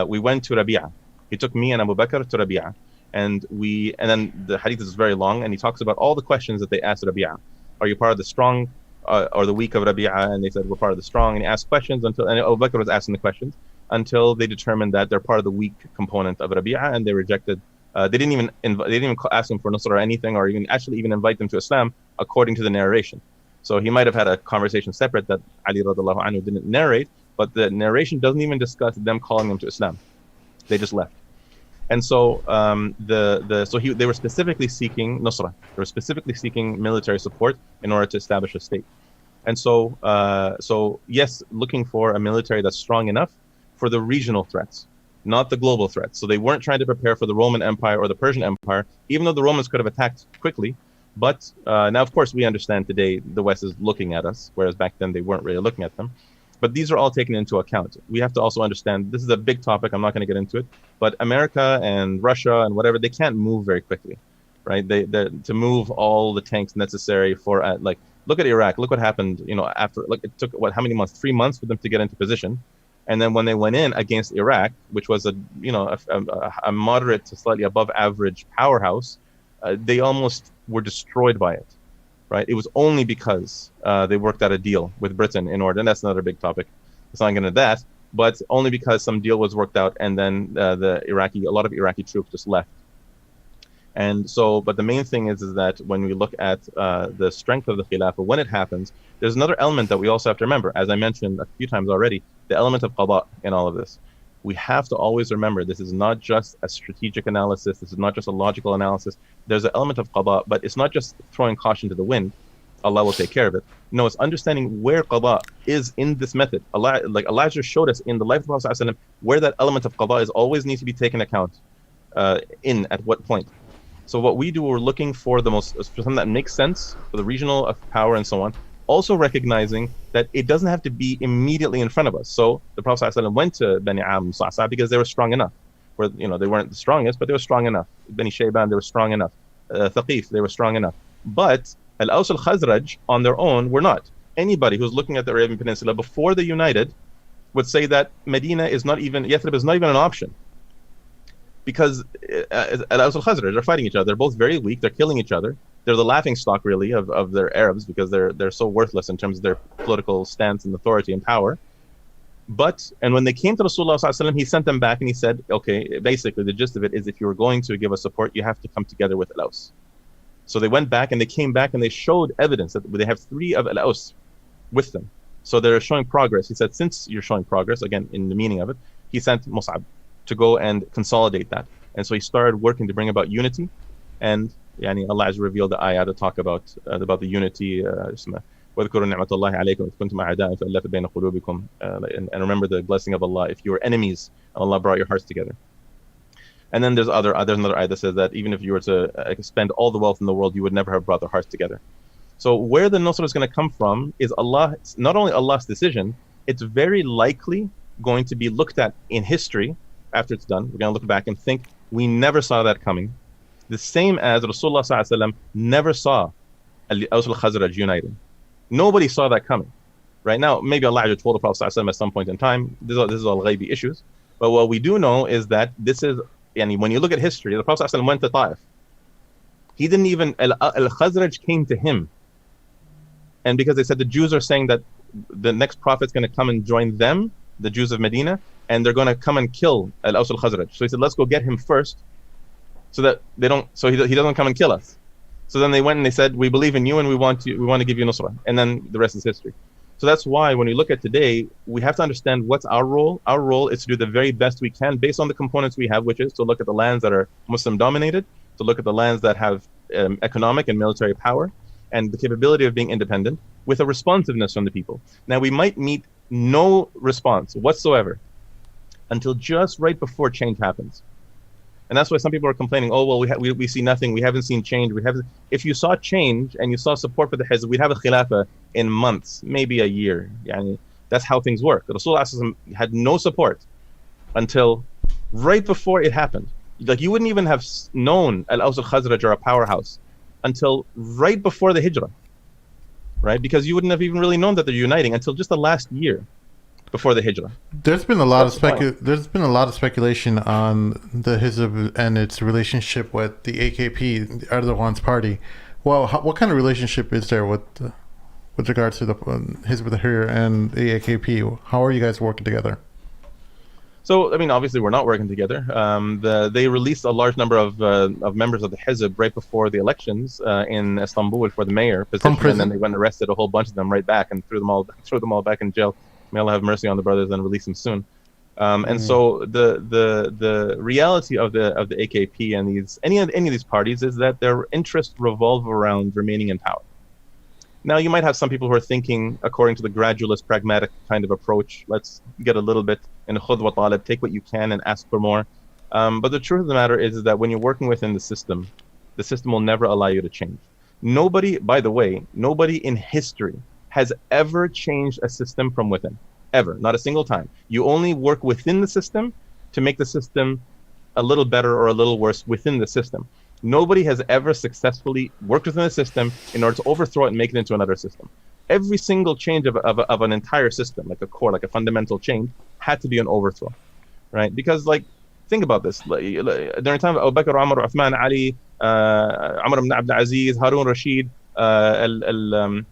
we went to Rabi'ah. He took me and Abu Bakr to Rabi'ah, and then the hadith is very long, and he talks about all the questions that they asked Rabi'ah. Are you part of the strong or the weak of Rabi'ah? And they said, we're part of the strong. And he asked questions and Abu Bakr was asking the questions until they determined that they're part of the weak component of Rabi'ah, and they rejected. They didn't even ask them for Nusra or anything, or even invite them to Islam according to the narration. So he might have had a conversation separate that Ali radiallahu anhu didn't narrate, but the narration doesn't even discuss them calling them to Islam. They just left. And so they were specifically seeking Nusra. They were specifically seeking military support in order to establish a state. And so yes, looking for a military that's strong enough for the regional threats, not the global threats. So they weren't trying to prepare for the Roman Empire or the Persian Empire, even though the Romans could have attacked quickly. But now, of course, we understand today the West is looking at us, whereas back then they weren't really looking at them. But these are all taken into account. We have to also understand, this is a big topic, I'm not going to get into it, but America and Russia and whatever, they can't move very quickly, right? To move all the tanks necessary for, like, look at Iraq, look what happened, after, like, it took, how many months? 3 months for them to get into position. And then when they went in against Iraq, which was a moderate to slightly above average powerhouse, they almost were destroyed by it. Right? It was only because they worked out a deal with Britain in order, and that's another big topic. It's not going to that, but only because some deal was worked out, and then a lot of Iraqi troops just left. And so, but the main thing is that when we look at the strength of the Khilafah, when it happens, there's another element that we also have to remember. As I mentioned a few times already, the element of qada in all of this. We have to always remember this is not just a strategic analysis. This is not just a logical analysis. There's an element of qada, but it's not just throwing caution to the wind. Allah will take care of it. No, it's understanding where qada is in this method. Allah just showed us in the life of the Prophet ﷺ where that element of qada is always needs to be taken account at what point. So what we do, we're looking for something that makes sense for the regional of power and so on. Also recognizing that it doesn't have to be immediately in front of us. So the Prophet ﷺ went to Bani Am Sa'sa because they were strong enough. Where they weren't the strongest, but they were strong enough. Bani Shayban, they were strong enough. Thaqif, they were strong enough. But Al-Aws al-Khazraj on their own were not. Anybody who's looking at the Arabian Peninsula before they united would say that Medina is not even, Yathrib is not even an option. Because Al-Aws al-Khazraj are fighting each other. They're both very weak. They're killing each other. They're the laughing stock, really, of their Arabs because they're so worthless in terms of their political stance and authority and power. And when they came to Rasulullah ﷺ, he sent them back and he said, okay, basically the gist of it is if you were going to give us support, you have to come together with Al-Aws. So they went back and they came back and they showed evidence that they have 3 of Al-Aws with them. So they're showing progress. He said, since you're showing progress, again, in the meaning of it, he sent Mus'ab to go and consolidate that. And so he started working to bring about unity. And Allah has revealed the ayah to talk about the unity. وَاذْكُرُوا نِعْمَةَ اللَّهِ عَلَيْكُمْ إِذْ كُنْتُمْ أَعْدَاءً فَأَلَّفَ بَيْنَ قُلُوبِكُمْ and remember the blessing of Allah if you were enemies and Allah brought your hearts together. And then there's another ayah that says that even if you were to spend all the wealth in the world, you would never have brought their hearts together. So where the Nusra is going to come from is not only Allah's decision, it's very likely going to be looked at in history after it's done. We're going to look back and think, we never saw that coming. The same as Rasulullah ﷺ never saw Al-Aws al-Khazraj united. Nobody saw that coming. Right now, maybe Allah told the Prophet ﷺ at some point in time, this is all ghaibi issues. But what we do know is that this is, when you look at history, the Prophet ﷺ went to Ta'if. He didn't even, Al-Khazraj came to him. And because they said the Jews are saying that the next prophet's going to come and join them, the Jews of Medina, and they're going to come and kill Al-Aws al-Khazraj. So he said, let's go get him first so that he doesn't come and kill us. So then they went and they said, we believe in you and we want to give you Nusra. And then the rest is history. So that's why when we look at today, we have to understand what's our role. Our role is to do the very best we can based on the components we have, which is to look at the lands that are Muslim dominated, to look at the lands that have economic and military power, and the capability of being independent with a responsiveness from the people. Now, we might meet no response whatsoever until just right before change happens. And that's why some people are complaining, oh, well, we see nothing. We haven't seen change. If you saw change and you saw support for the Hizb, we'd have a Khilafah in months, maybe a year. That's how things work. Rasulullah had no support until right before it happened. Like, you wouldn't even have known Al-Aws al-Khazraj are a powerhouse until right before the Hijrah, right? Because you wouldn't have even really known that they're uniting until just the last year before the Hijrah. There's been a lot of speculation on the Hizb and its relationship with the AKP, Erdogan's party. Well, what kind of relationship is there with regards to the Hizb-ut-tahrir and the AKP? How are you guys working together? So, obviously we're not working together. They released a large number of members of the Hizb right before the elections in Istanbul for the mayor position, and then they went and arrested a whole bunch of them right back and threw them all back in jail. May Allah have mercy on the brothers and release them soon. And so the reality of the AKP and any of these parties is that their interests revolve around remaining in power. Now, you might have some people who are thinking according to the gradualist, pragmatic kind of approach. Let's get a little bit in khud wa talib, take what you can and ask for more. But the truth of the matter is that when you're working within the system will never allow you to change. Nobody, by the way, nobody in history has ever changed a system from within. Ever. Not a single time. You only work within the system to make the system a little better or a little worse within the system. Nobody has ever successfully worked within a system in order to overthrow it and make it into another system. Every single change of an entire system, like a core, like a fundamental change, had to be an overthrow, right? Because, like, think about this. During the time of Abu Bakr, Umar, Uthman, Ali, Umar ibn Abdul Aziz, Harun Rashid, Al-Mu'tasim,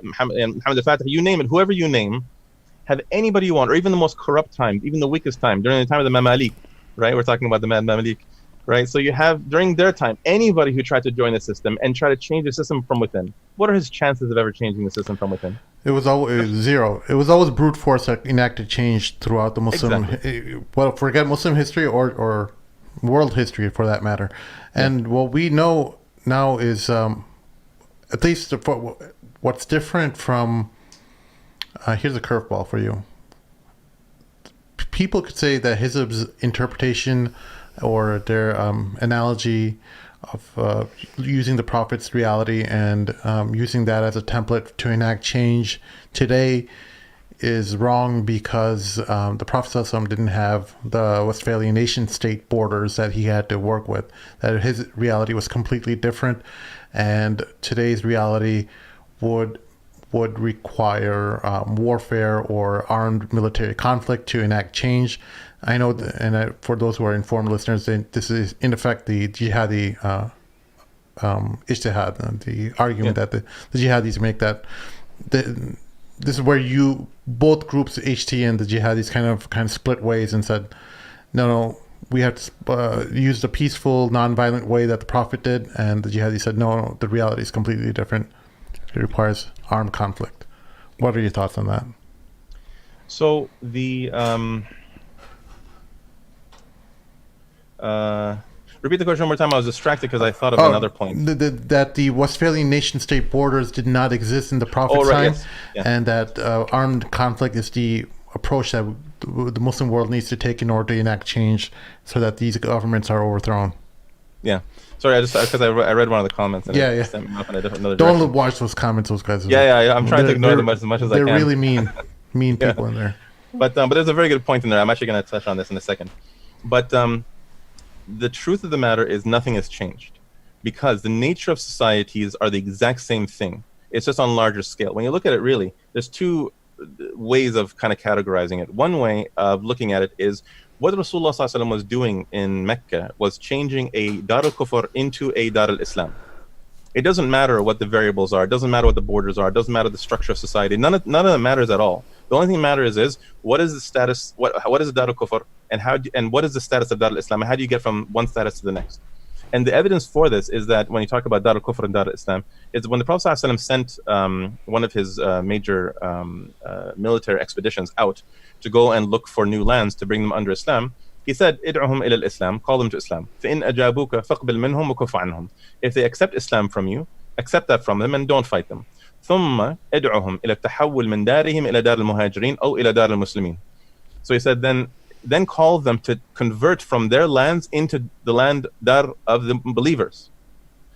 Muhammad al-Fatih, you name it, whoever you name, have anybody you want, or even the most corrupt time, even the weakest time, during the time of the Mamalik, right? We're talking about the Mamalik, right? So you have, during their time, anybody who tried to join the system and try to change the system from within. What are his chances of ever changing the system from within? It was always zero. It was always brute force that enacted change throughout the Muslim, well, forget Muslim history or world history for that matter. And what we know now is, at least what's different from, here's a curveball for you. People could say that Hizb's interpretation or their analogy of using the Prophet's reality and using that as a template to enact change today is wrong because the Prophet ﷺ didn't have the Westphalian nation state borders that he had to work with. That his reality was completely different, and today's reality would require warfare or armed military conflict to enact change. I know, for those who are informed listeners, this is in effect the jihadi ijtihad, the argument that the jihadis make that this is where both groups, HT and the jihadis, kind of split ways and said, no, we have to use the peaceful, non-violent way that the Prophet did, and the jihadis said, no, the reality is completely different. It requires armed conflict. What are your thoughts on that? So the repeat the question one more time. I was distracted because I thought of another point. That the Westphalian nation-state borders did not exist in the Prophet's time, yes. Yeah. And that armed conflict is the approach that the Muslim world needs to take in order to enact change so that these governments are overthrown. Yeah. Sorry, because I read one of the comments. And it sent me off in another Don't direction. watch those comments. Those guys. I'm trying to ignore them as much as I can. They're really mean people in there. But there's a very good point in there. I'm actually going to touch on this in a second. But the truth of the matter is nothing has changed, because the nature of societies are the exact same thing. It's just on larger scale. When you look at it, really, there's two ways of kind of categorizing it. One way of looking at it is what Rasulullah ﷺ was doing in Mecca was changing a Dar al-Kufr into a Dar al-Islam. It doesn't matter what the variables are. It doesn't matter what the borders are. It doesn't matter the structure of society. None of that matters at all. The only thing that matters is what is the status, what is Dar al-Kufr, and what is the status of Dar al-Islam, and how do you get from one status to the next? And the evidence for this is that when you talk about Dar al-Kufr and Dar al-Islam, is when the Prophet ﷺ sent one of his major military expeditions out to go and look for new lands to bring them under Islam, he said, "Id'uhum ila al-Islam," call them to Islam. فَإِنْ أَجَابُوكَ فَاقْبِلْ مِنْهُمْ وَكُفْ عَنْهُمْ. If they accept Islam from you, accept that from them and don't fight them. ثُمَّ إِدْعُهُمْ إِلَى التَّحَوُّلِ مِنْ دَارِهِمْ إِلَى دَارِ الْمُهَاجِرِينَ أو إلى دار المسلمين. So he said, then call them to convert from their lands into the land Dar of the believers.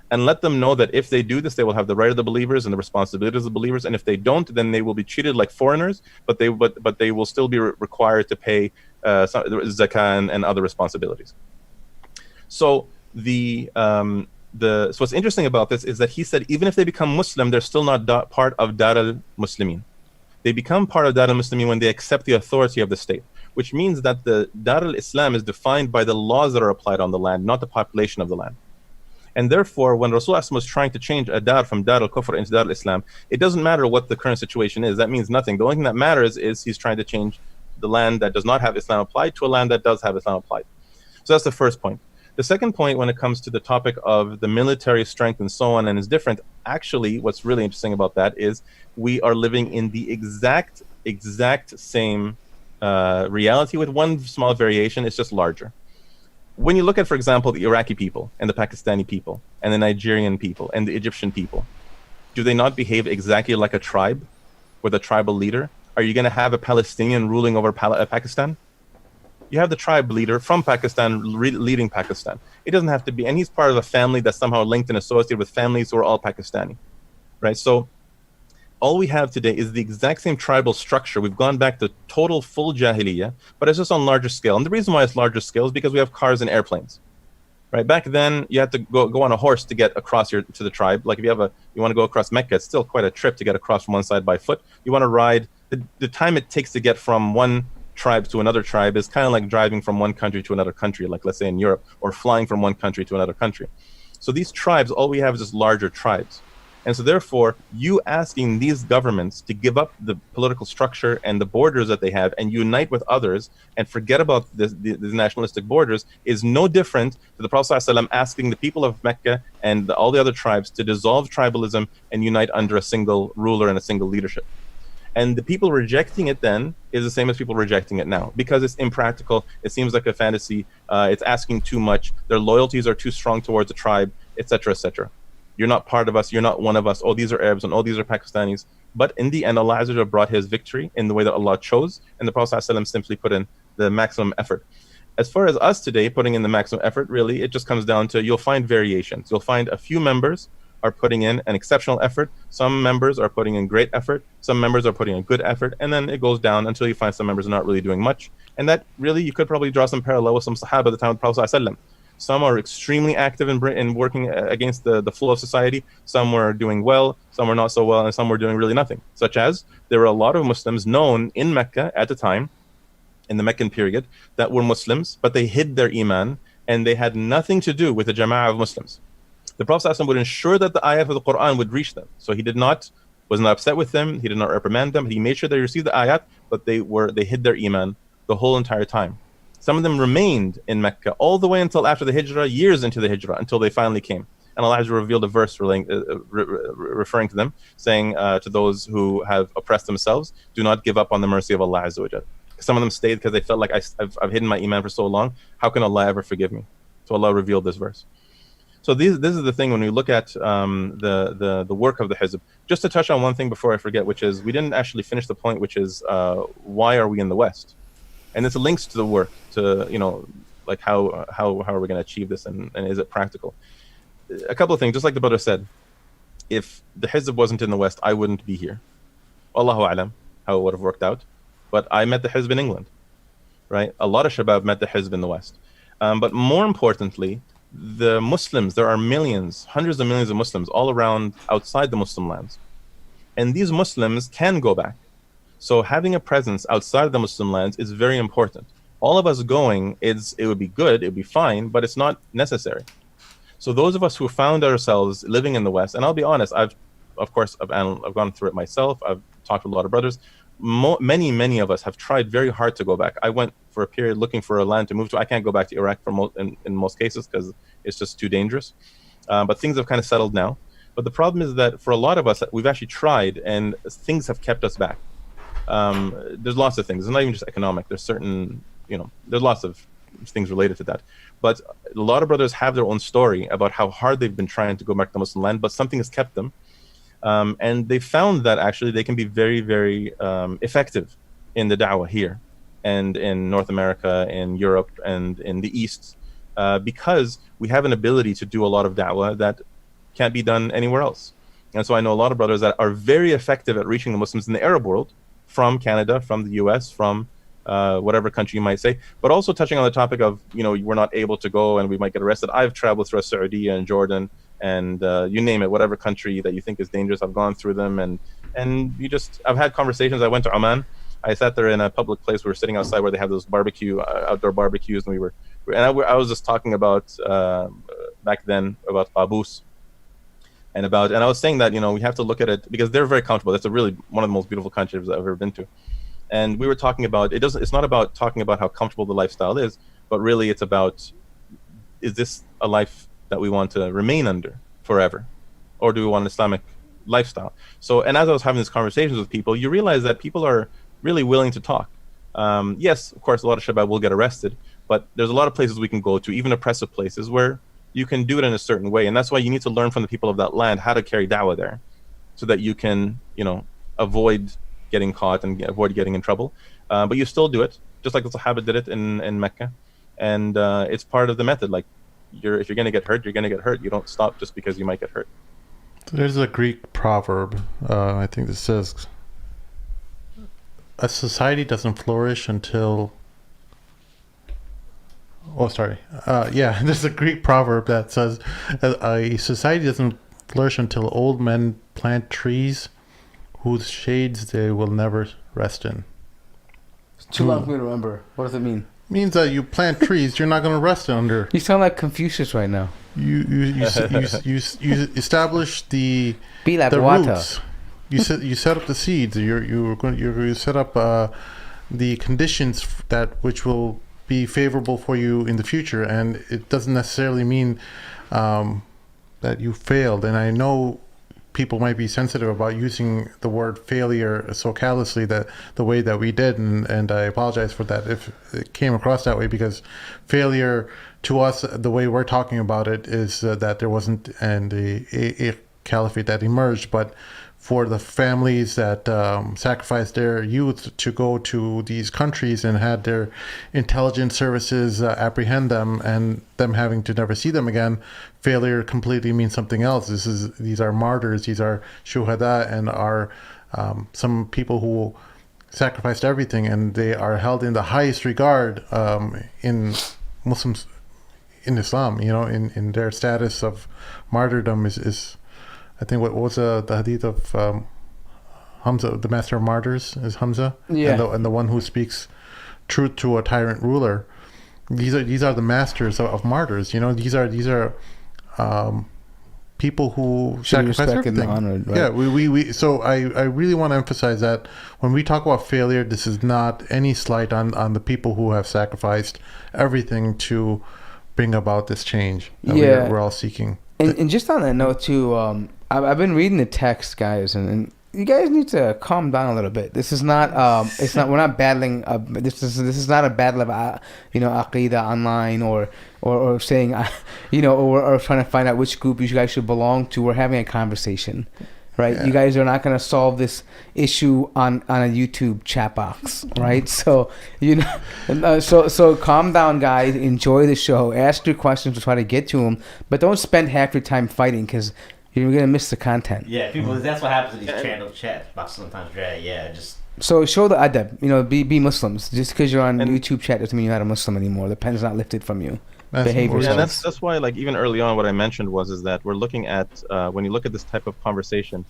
And let them know that if they do this, they will have the right of the believers and the responsibilities of the believers. And if they don't, then they will be treated like foreigners, but they will still be required to pay zakah and other responsibilities. So so what's interesting about this is that he said even if they become Muslim, they're still not part of Dar al-Muslimin. They become part of Dar al-Muslimin when they accept the authority of the state, which means that the Dar al-Islam is defined by the laws that are applied on the land, not the population of the land. And therefore, when Rasulullah was trying to change a Dar from Dar al-Kufr into Dar al-Islam, it doesn't matter what the current situation is. That means nothing. The only thing that matters is he's trying to change the land that does not have Islam applied to a land that does have Islam applied. So that's the first point. The second point, when it comes to the topic of the military strength and so on, and is different, actually, what's really interesting about that is we are living in the exact same reality with one small variation. It's just larger. when you look at, for example, the Iraqi people and the Pakistani people and the Nigerian people and the Egyptian people, do they not behave exactly like a tribe with a tribal leader? Are you going to have a Palestinian ruling over Pakistan? You have the tribe leader from Pakistan leading Pakistan. It doesn't have to be, and he's part of a family that's somehow linked and associated with families who are all Pakistani, right? So all we have today is the exact same tribal structure. We've gone back to total full Jahiliyyah, but it's just on larger scale. And the reason why it's larger scale is because we have cars and airplanes, right? Back then, you had to go on a horse to get across to the tribe. Like if you want to go across Mecca, it's still quite a trip to get across from one side by foot. You want to ride, the time it takes to get from one tribe to another tribe is kind of like driving from one country to another country, like let's say in Europe, or flying from one country to another country. So these tribes, all we have is just larger tribes. And so therefore, you asking these governments to give up the political structure and the borders that they have and unite with others and forget about these nationalistic borders is no different to the Prophet ﷺ asking the people of Mecca and all the other tribes to dissolve tribalism and unite under a single ruler and a single leadership. And the people rejecting it then is the same as people rejecting it now because it's impractical. It seems like a fantasy. It's asking too much. Their loyalties are too strong towards a tribe, etc., etc. You're not part of us. You're not one of us. Oh, these are Arabs and oh, these are Pakistanis. But in the end, Allah Azza wa Jalla brought his victory in the way that Allah chose. And the Prophet ﷺ simply put in the maximum effort. As far as us today, putting in the maximum effort, really, it just comes down to you'll find variations. You'll find a few members are putting in an exceptional effort. Some members are putting in great effort. Some members are putting in good effort. And then it goes down until you find some members are not really doing much. And that really, you could probably draw some parallel with some Sahaba at the time of the Prophet ﷺ. Some are extremely active in working against the flow of society. Some were doing well, some were not so well, and some were doing really nothing. Such as, there were a lot of Muslims known in Mecca at the time, in the Meccan period, that were Muslims, but they hid their Iman, and they had nothing to do with the Jama'ah of Muslims. The Prophet ﷺ would ensure that the ayat of the Quran would reach them. So he was not upset with them, he did not reprimand them, he made sure they received the ayat, but they hid their Iman the whole entire time. Some of them remained in Mecca all the way until after the Hijrah, years into the Hijrah, until they finally came. And Allah has revealed a verse referring to them, saying to those who have oppressed themselves, do not give up on the mercy of Allah Azza wa Jal. Some of them stayed because they felt like I've hidden my Iman for so long. How can Allah ever forgive me? So Allah revealed this verse. So this is the thing when we look at the work of the Hizb. Just to touch on one thing before I forget, which is we didn't actually finish the point, which is why are we in the West? And this links to the work, to like how are we going to achieve this, and is it practical? A couple of things, just like the brother said, if the Hizb wasn't in the West, I wouldn't be here. Allahu A'lam, how it would have worked out. But I met the Hizb in England, right? A lot of Shabab met the Hizb in the West. But more importantly, the Muslims, there are millions, hundreds of millions of Muslims all around outside the Muslim lands. And these Muslims can go back. So having a presence outside of the Muslim lands is very important. All of us going, it would be good, it would be fine, but it's not necessary. So those of us who found ourselves living in the West, and I'll be honest, I've gone through it myself, I've talked to a lot of brothers, many of us have tried very hard to go back. I went for a period looking for a land to move to. I can't go back to Iraq in most cases because it's just too dangerous. But things have kind of settled now. But the problem is that for a lot of us, we've actually tried and things have kept us back. There's lots of things. It's not even just economic. There's certain, there's lots of things related to that. But a lot of brothers have their own story about how hard they've been trying to go back to Muslim land, but something has kept them. And they found that actually they can be very, very effective in the da'wah here and in North America, in Europe, and in the East, because we have an ability to do a lot of da'wah that can't be done anywhere else. And so I know a lot of brothers that are very effective at reaching the Muslims in the Arab world, from Canada, from the US, from whatever country you might say, but also touching on the topic of, we're not able to go and we might get arrested. I've traveled through Saudi and Jordan and you name it, whatever country that you think is dangerous, I've gone through them. And I've had conversations. I went to Oman. I sat there in a public place. We were sitting outside where they have those outdoor barbecues, and I was just talking about back then about Qaboos. And I was saying that, we have to look at it because they're very comfortable. That's really one of the most beautiful countries I've ever been to. And we were talking about, it's not about talking about how comfortable the lifestyle is, but really it's about, is this a life that we want to remain under forever? Or do we want an Islamic lifestyle? So, and as I was having these conversations with people, you realize that people are really willing to talk. Yes, of course, a lot of Shabab will get arrested, but there's a lot of places we can go to, even oppressive places, where you can do it in a certain way. And that's why you need to learn from the people of that land how to carry da'wah there, so that you can, avoid getting caught and avoid getting in trouble. But you still do it, just like the Sahaba did it in Mecca. And it's part of the method. Like, if you're going to get hurt, you're going to get hurt. You don't stop just because you might get hurt. There's a Greek proverb, I think, that says, a society doesn't flourish until... Oh, sorry. Yeah, there's a Greek proverb that says, a society doesn't flourish until old men plant trees whose shades they will never rest in. It's too long for me to remember. What does it mean? Means that you plant trees you're not going to rest under. You sound like Confucius right now. You establish the Be like the water. roots. You set up the seeds. You set up the conditions which will be favorable for you in the future, and it doesn't necessarily mean that you failed. And I know people might be sensitive about using the word failure so callously that the way that we did, and I apologize for that if it came across that way, because failure to us, the way we're talking about it, is that there wasn't a caliphate that emerged, but for the families that sacrificed their youth to go to these countries and had their intelligence services apprehend them, and them having to never see them again, failure completely means something else. These are martyrs, these are shuhada, and are some people who sacrificed everything, and they are held in the highest regard in Muslims, in Islam. In their status of martyrdom is I think what was the hadith of Hamza, the master of martyrs, is Hamza, yeah, and the one who speaks truth to a tyrant ruler. These are the masters of martyrs. These are people who sacrifice everything. Honored, right? Yeah, we so I really want to emphasize that when we talk about failure, this is not any slight on the people who have sacrificed everything to bring about this change that we're all seeking. And just on that note too, I've been reading the text, guys, and you guys need to calm down a little bit. This is not we're not battling. This is not a battle of aqidah online or saying or trying to find out which group you guys should belong to. We're having a conversation. Right, yeah. You guys are not going to solve this issue on a YouTube chat box, right? So so calm down, guys. Enjoy the show. Ask your questions. We'll try to get to them, but don't spend half your time fighting, because you're going to miss the content. Yeah, people. That's what happens in these channel chat boxes sometimes. Right? Yeah, just. So show the adab. Be Muslims. Just because you're on YouTube chat doesn't mean you're not a Muslim anymore. The pen's not lifted from you. Behavior. Yeah, that's why, like, even early on, what I mentioned is that we're looking at when you look at this type of conversation,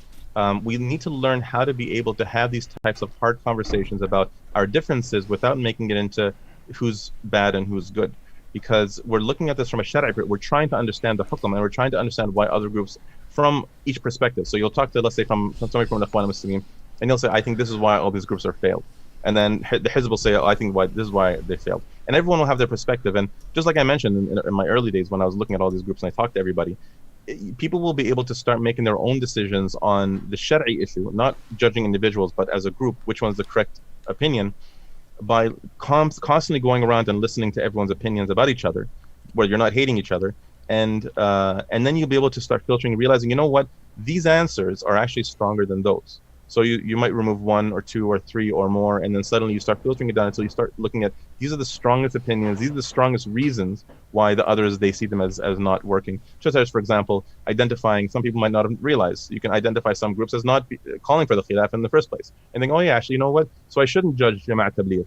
we need to learn how to be able to have these types of hard conversations about our differences without making it into who's bad and who's good, because we're looking at this from a shari'i. We're trying to understand the hukm, and we're trying to understand why other groups from each perspective. So you'll talk to, let's say, from somebody from the Ikhwan al-Muslimin, and he'll say, I think this is why all these groups are failed. And then the Hizb will say, I think this is why they failed. And everyone will have their perspective. And just like I mentioned in my early days when I was looking at all these groups and I talked to everybody, people will be able to start making their own decisions on the shari'i issue, not judging individuals, but as a group, which one's the correct opinion, by constantly going around and listening to everyone's opinions about each other, where you're not hating each other. And then you'll be able to start filtering and realizing, you know what, these answers are actually stronger than those. So you might remove one or two or three or more, and then suddenly you start filtering it down until you start looking at, these are the strongest opinions, these are the strongest reasons why the others, they see them as not working. Just as, for example, identifying, some people might not realize, you can identify some groups as not calling for the khilaf in the first place. And think, oh yeah, actually, you know what? So I shouldn't judge Jama'at Tabligh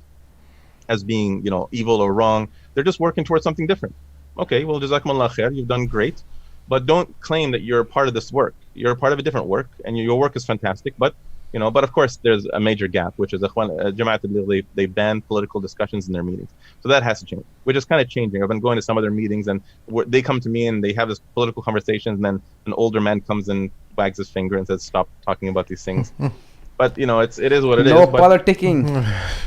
as being, evil or wrong. They're just working towards something different. Okay, well, jazakumullah khair, you've done great. But don't claim that you're a part of this work. You're a part of a different work, and your work is fantastic. But of course, there's a major gap, which is Jama'at Tabligh, they ban political discussions in their meetings. So that has to change, which is kind of changing. I've been going to some of their meetings, and they come to me and they have this political conversations, and then an older man comes and wags his finger and says, "Stop talking about these things." But it is what it is. No politicking.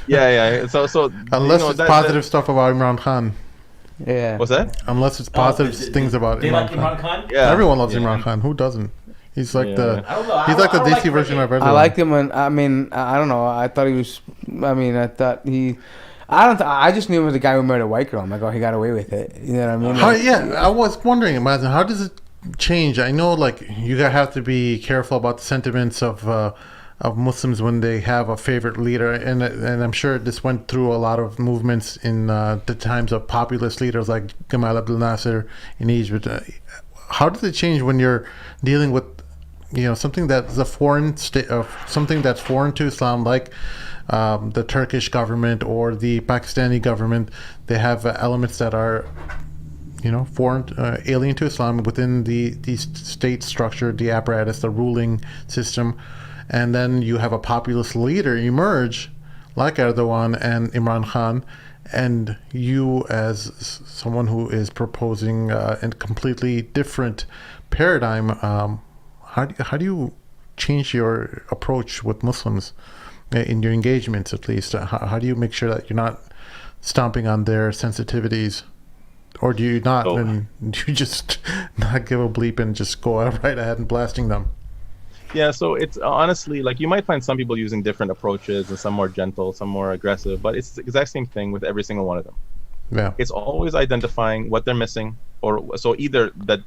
Yeah. So unless it's positive stuff about Imran Khan. Yeah. What's that? Unless it's positive things about they Imran like Imran Khan. Yeah. Everyone loves Imran Khan. Who doesn't? He's like the I don't know. he's like the I don't DC like version of Kanye. Erdogan. I liked him when I don't know. I thought he was. I mean, I thought he. I don't. I just knew him as the guy who married a white girl. I'm like, oh, he got away with it. You know what I mean? How, Like, yeah, I was wondering, Mazin, how does it change? I know, like, you gotta have to be careful about the sentiments of Muslims when they have a favorite leader, and I'm sure this went through a lot of movements in the times of populist leaders like Gamal Abdel Nasser in Egypt. How does it change when you're dealing with, something that's a foreign state, something that's foreign to Islam, like the Turkish government or the Pakistani government? They have elements that are, foreign, alien to Islam within the state structure, the apparatus, the ruling system. And then you have a populist leader emerge, like Erdogan and Imran Khan, and you, as someone who is proposing a completely different paradigm, how do you change your approach with Muslims in your engagements, at least? How do you make sure that you're not stomping on their sensitivities? Or do you not, and do you just not give a bleep and just go right ahead and blasting them? Yeah, so it's honestly, like, you might find some people using different approaches, and some more gentle, some more aggressive, but it's the exact same thing with every single one of them. Yeah. It's always identifying what they're missing, or so either that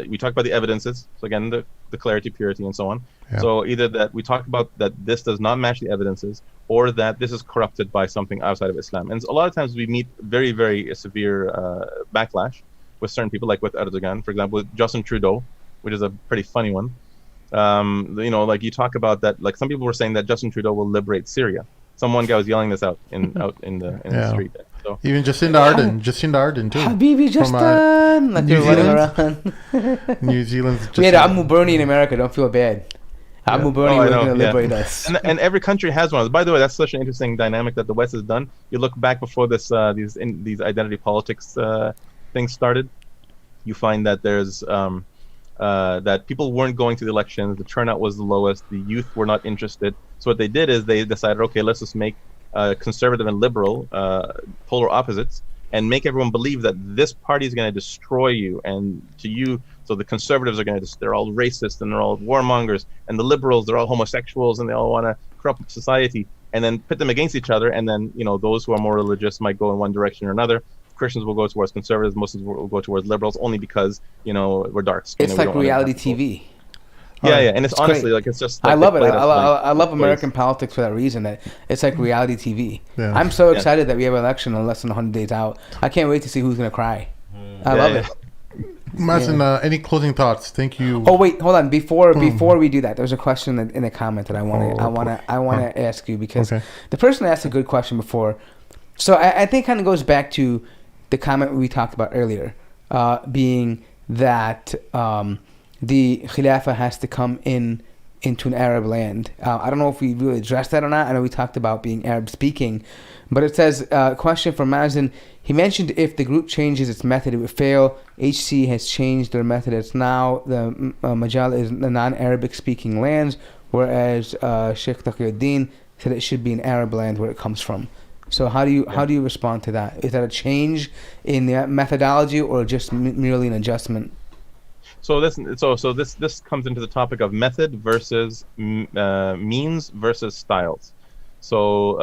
we talk about the evidences, so again, the clarity, purity, and so on. Yeah. So either that we talk about that this does not match the evidences, or that this is corrupted by something outside of Islam. And a lot of times we meet very, very severe backlash with certain people, like with Erdogan, for example, with Justin Trudeau, which is a pretty funny one. Like you talk about that, like some people were saying that Justin Trudeau will liberate Syria. One guy was yelling this out in the street. So even Jacinda Ardern too. Habibi Justin, like New you're running Zealand? around. New Zealand's We had Abu Bernie in America. Don't feel bad. Abu Bernie was going to liberate us. And every country has one. By the way, that's such an interesting dynamic that the West has done. You look back before these identity politics things started, you find that there's that people weren't going to the elections. The turnout was the lowest. The youth were not interested. So what they did is they decided, okay, let's just make conservative and liberal polar opposites, and make everyone believe that this party is going to destroy you. And to you, so the conservatives are they're all racist and they're all warmongers, and the liberals, they're all homosexuals and they all want to corrupt society. And then pit them against each other. And then those who are more religious might go in one direction or another. Christians will go towards conservatives, Muslims will go towards liberals, only because we're dark skinned. It's like reality TV. Yeah, and it's honestly great. like it's just. Like I love it. they played us I love like American toys. politics for that reason. That it's like reality TV. Yeah. I'm so excited that we have an election in less than 100 days out. I can't wait to see who's gonna cry. I love it. Mazin, any closing thoughts? Thank you. Oh wait, hold on. Before we do that, there's a question in a comment that I want to ask you, because the person asked a good question before. So I think it kind of goes back to the comment we talked about earlier, being that the Khilafah has to come into an Arab land. I don't know if we really addressed that or not. I know we talked about being Arab speaking, but it says, question from Mazin. He mentioned if the group changes its method, it would fail. HC has changed their method. It's now the Majal is the non-Arabic speaking lands, whereas Sheikh Taqiyuddin said it should be an Arab land where it comes from. So how do you respond to that? Is that a change in the methodology or just merely an adjustment? So this comes into the topic of method versus means versus styles. So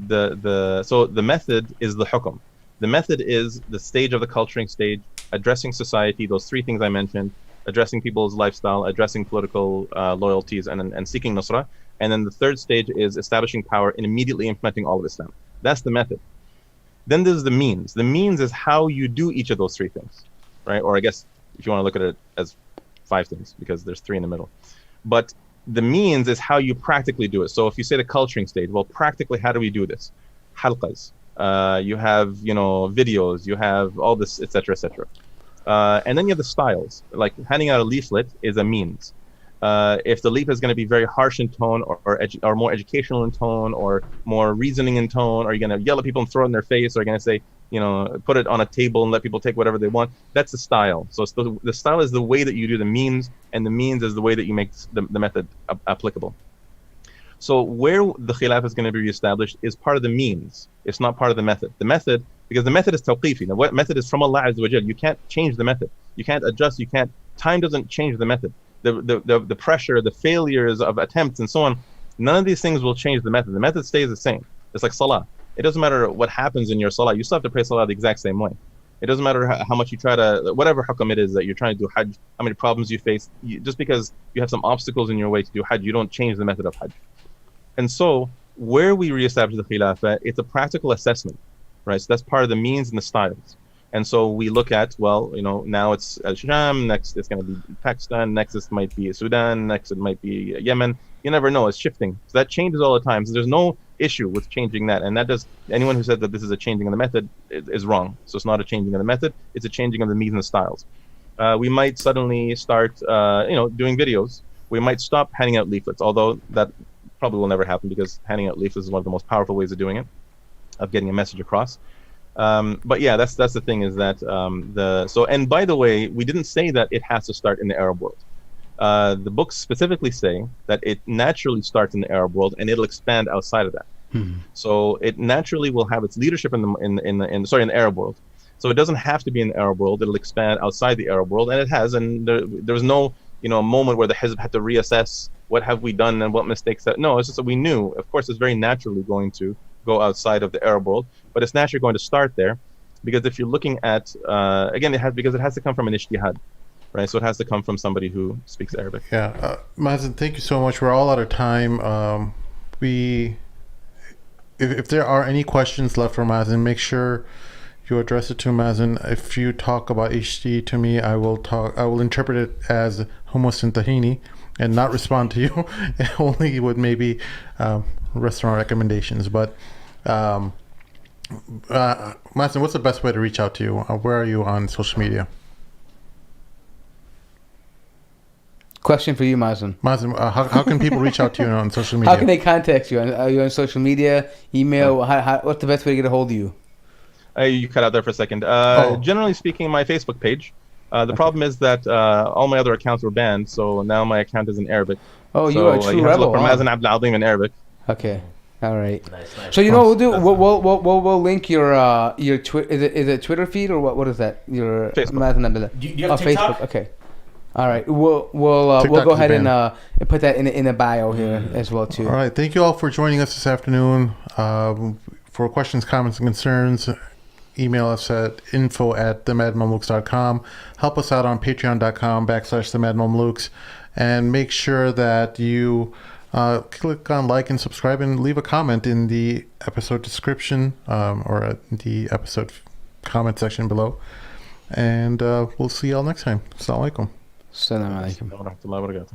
the method is the hukm. The method is the stage of the culturing stage, addressing society, those three things I mentioned, addressing people's lifestyle, addressing political loyalties, and seeking nusra. And then the third stage is establishing power and immediately implementing all of Islam. That's the method. Then there's the means. The means is how you do each of those three things, right? Or I guess if you want to look at it as 5 things, because there's 3 in the middle. But the means is how you practically do it. So if you say the culturing stage, well, practically, how do we do this? Halqas. You have, videos. You have all this, etc., etc. And then you have the styles. Like handing out a leaflet is a means. If the leaflet is going to be very harsh in tone, or more educational in tone, or more reasoning in tone, or you're going to yell at people and throw it in their face, or you're going to say, put it on a table and let people take whatever they want. That's the style. So the style is the way that you do the means, and the means is the way that you make the method applicable. So where the khilaf is going to be reestablished is part of the means. It's not part of the method. The method, because the method is tawqifi. What method is from Allah Azza wa Jal. You can't change the method. You can't adjust. Time doesn't change the method. the pressure, the failures of attempts, and so on. None of these things will change the method. The method stays the same. It's like salah. It doesn't matter what happens in your salah. You still have to pray salah the exact same way. It doesn't matter how much you try to, whatever hukam it is that you're trying to do hajj, how many problems you face. Just because you have some obstacles in your way to do hajj, you don't change the method of hajj. And so, where we reestablish the khilafah, it's a practical assessment, right? So that's part of the means and the styles. And so we look at, well, now it's Al-Sham, next it's going to be Pakistan, next it might be Sudan, next it might be Yemen. You never know, it's shifting. So that changes all the time. So there's no issue with changing that. And anyone who said that this is a changing of the method is wrong. So it's not a changing of the method, it's a changing of the means and the styles. We might suddenly start, doing videos. We might stop handing out leaflets, although that probably will never happen because handing out leaflets is one of the most powerful ways of doing it, of getting a message across. But yeah, that's the thing is that and by the way, we didn't say that it has to start in the Arab world. The books specifically say that it naturally starts in the Arab world and it'll expand outside of that. So it naturally will have its leadership in the Arab world. So it doesn't have to be in the Arab world. It'll expand outside the Arab world, and it has. And there was no moment where the Hizb had to reassess what have we done and what mistakes no, it's just that we knew. Of course, it's very naturally going to go outside of the Arab world, but it's naturally going to start there, because if you're looking at because it has to come from an ijtihad, right? So it has to come from somebody who speaks Arabic. Yeah, Mazin, thank you so much. We're all out of time. If there are any questions left for Mazin, make sure you address it to Mazin. If you talk about HT to me, I will interpret it as hummus and tahini and not respond to you, only with maybe restaurant recommendations. But Mazin, what's the best way to reach out to you? Where are you on social media? Question for you, Mazin. Mazin, how can people reach out to you on social media? How can they contact you? Are you on social media, email? What's the best way to get a hold of you? You cut out there for a second. Generally speaking, my Facebook page. The problem is that all my other accounts were banned, so now my account is in Arabic. Oh, you're a true rebel. For Mazin Adhim in Arabic. Okay. All right. Nice. So you know what we'll do? We'll link your Twitter. Is it Twitter feed or what? What is that? Your Facebook. Mazin Abdullah. Do you have TikTok? Facebook. Okay. All right. We'll go ahead and put that in the bio here as well too. All right. Thank you all for joining us this afternoon. For questions, comments, and concerns, email us at info@themadmamluks.com. Help us out on patreon.com/themadmamluks, and make sure that you click on like and subscribe and leave a comment in the episode description or the episode comment section below. And we'll see y'all next time. Assalamu alaikum. Assalamu alaikum. Wa rahmatullahi wa barakatuh.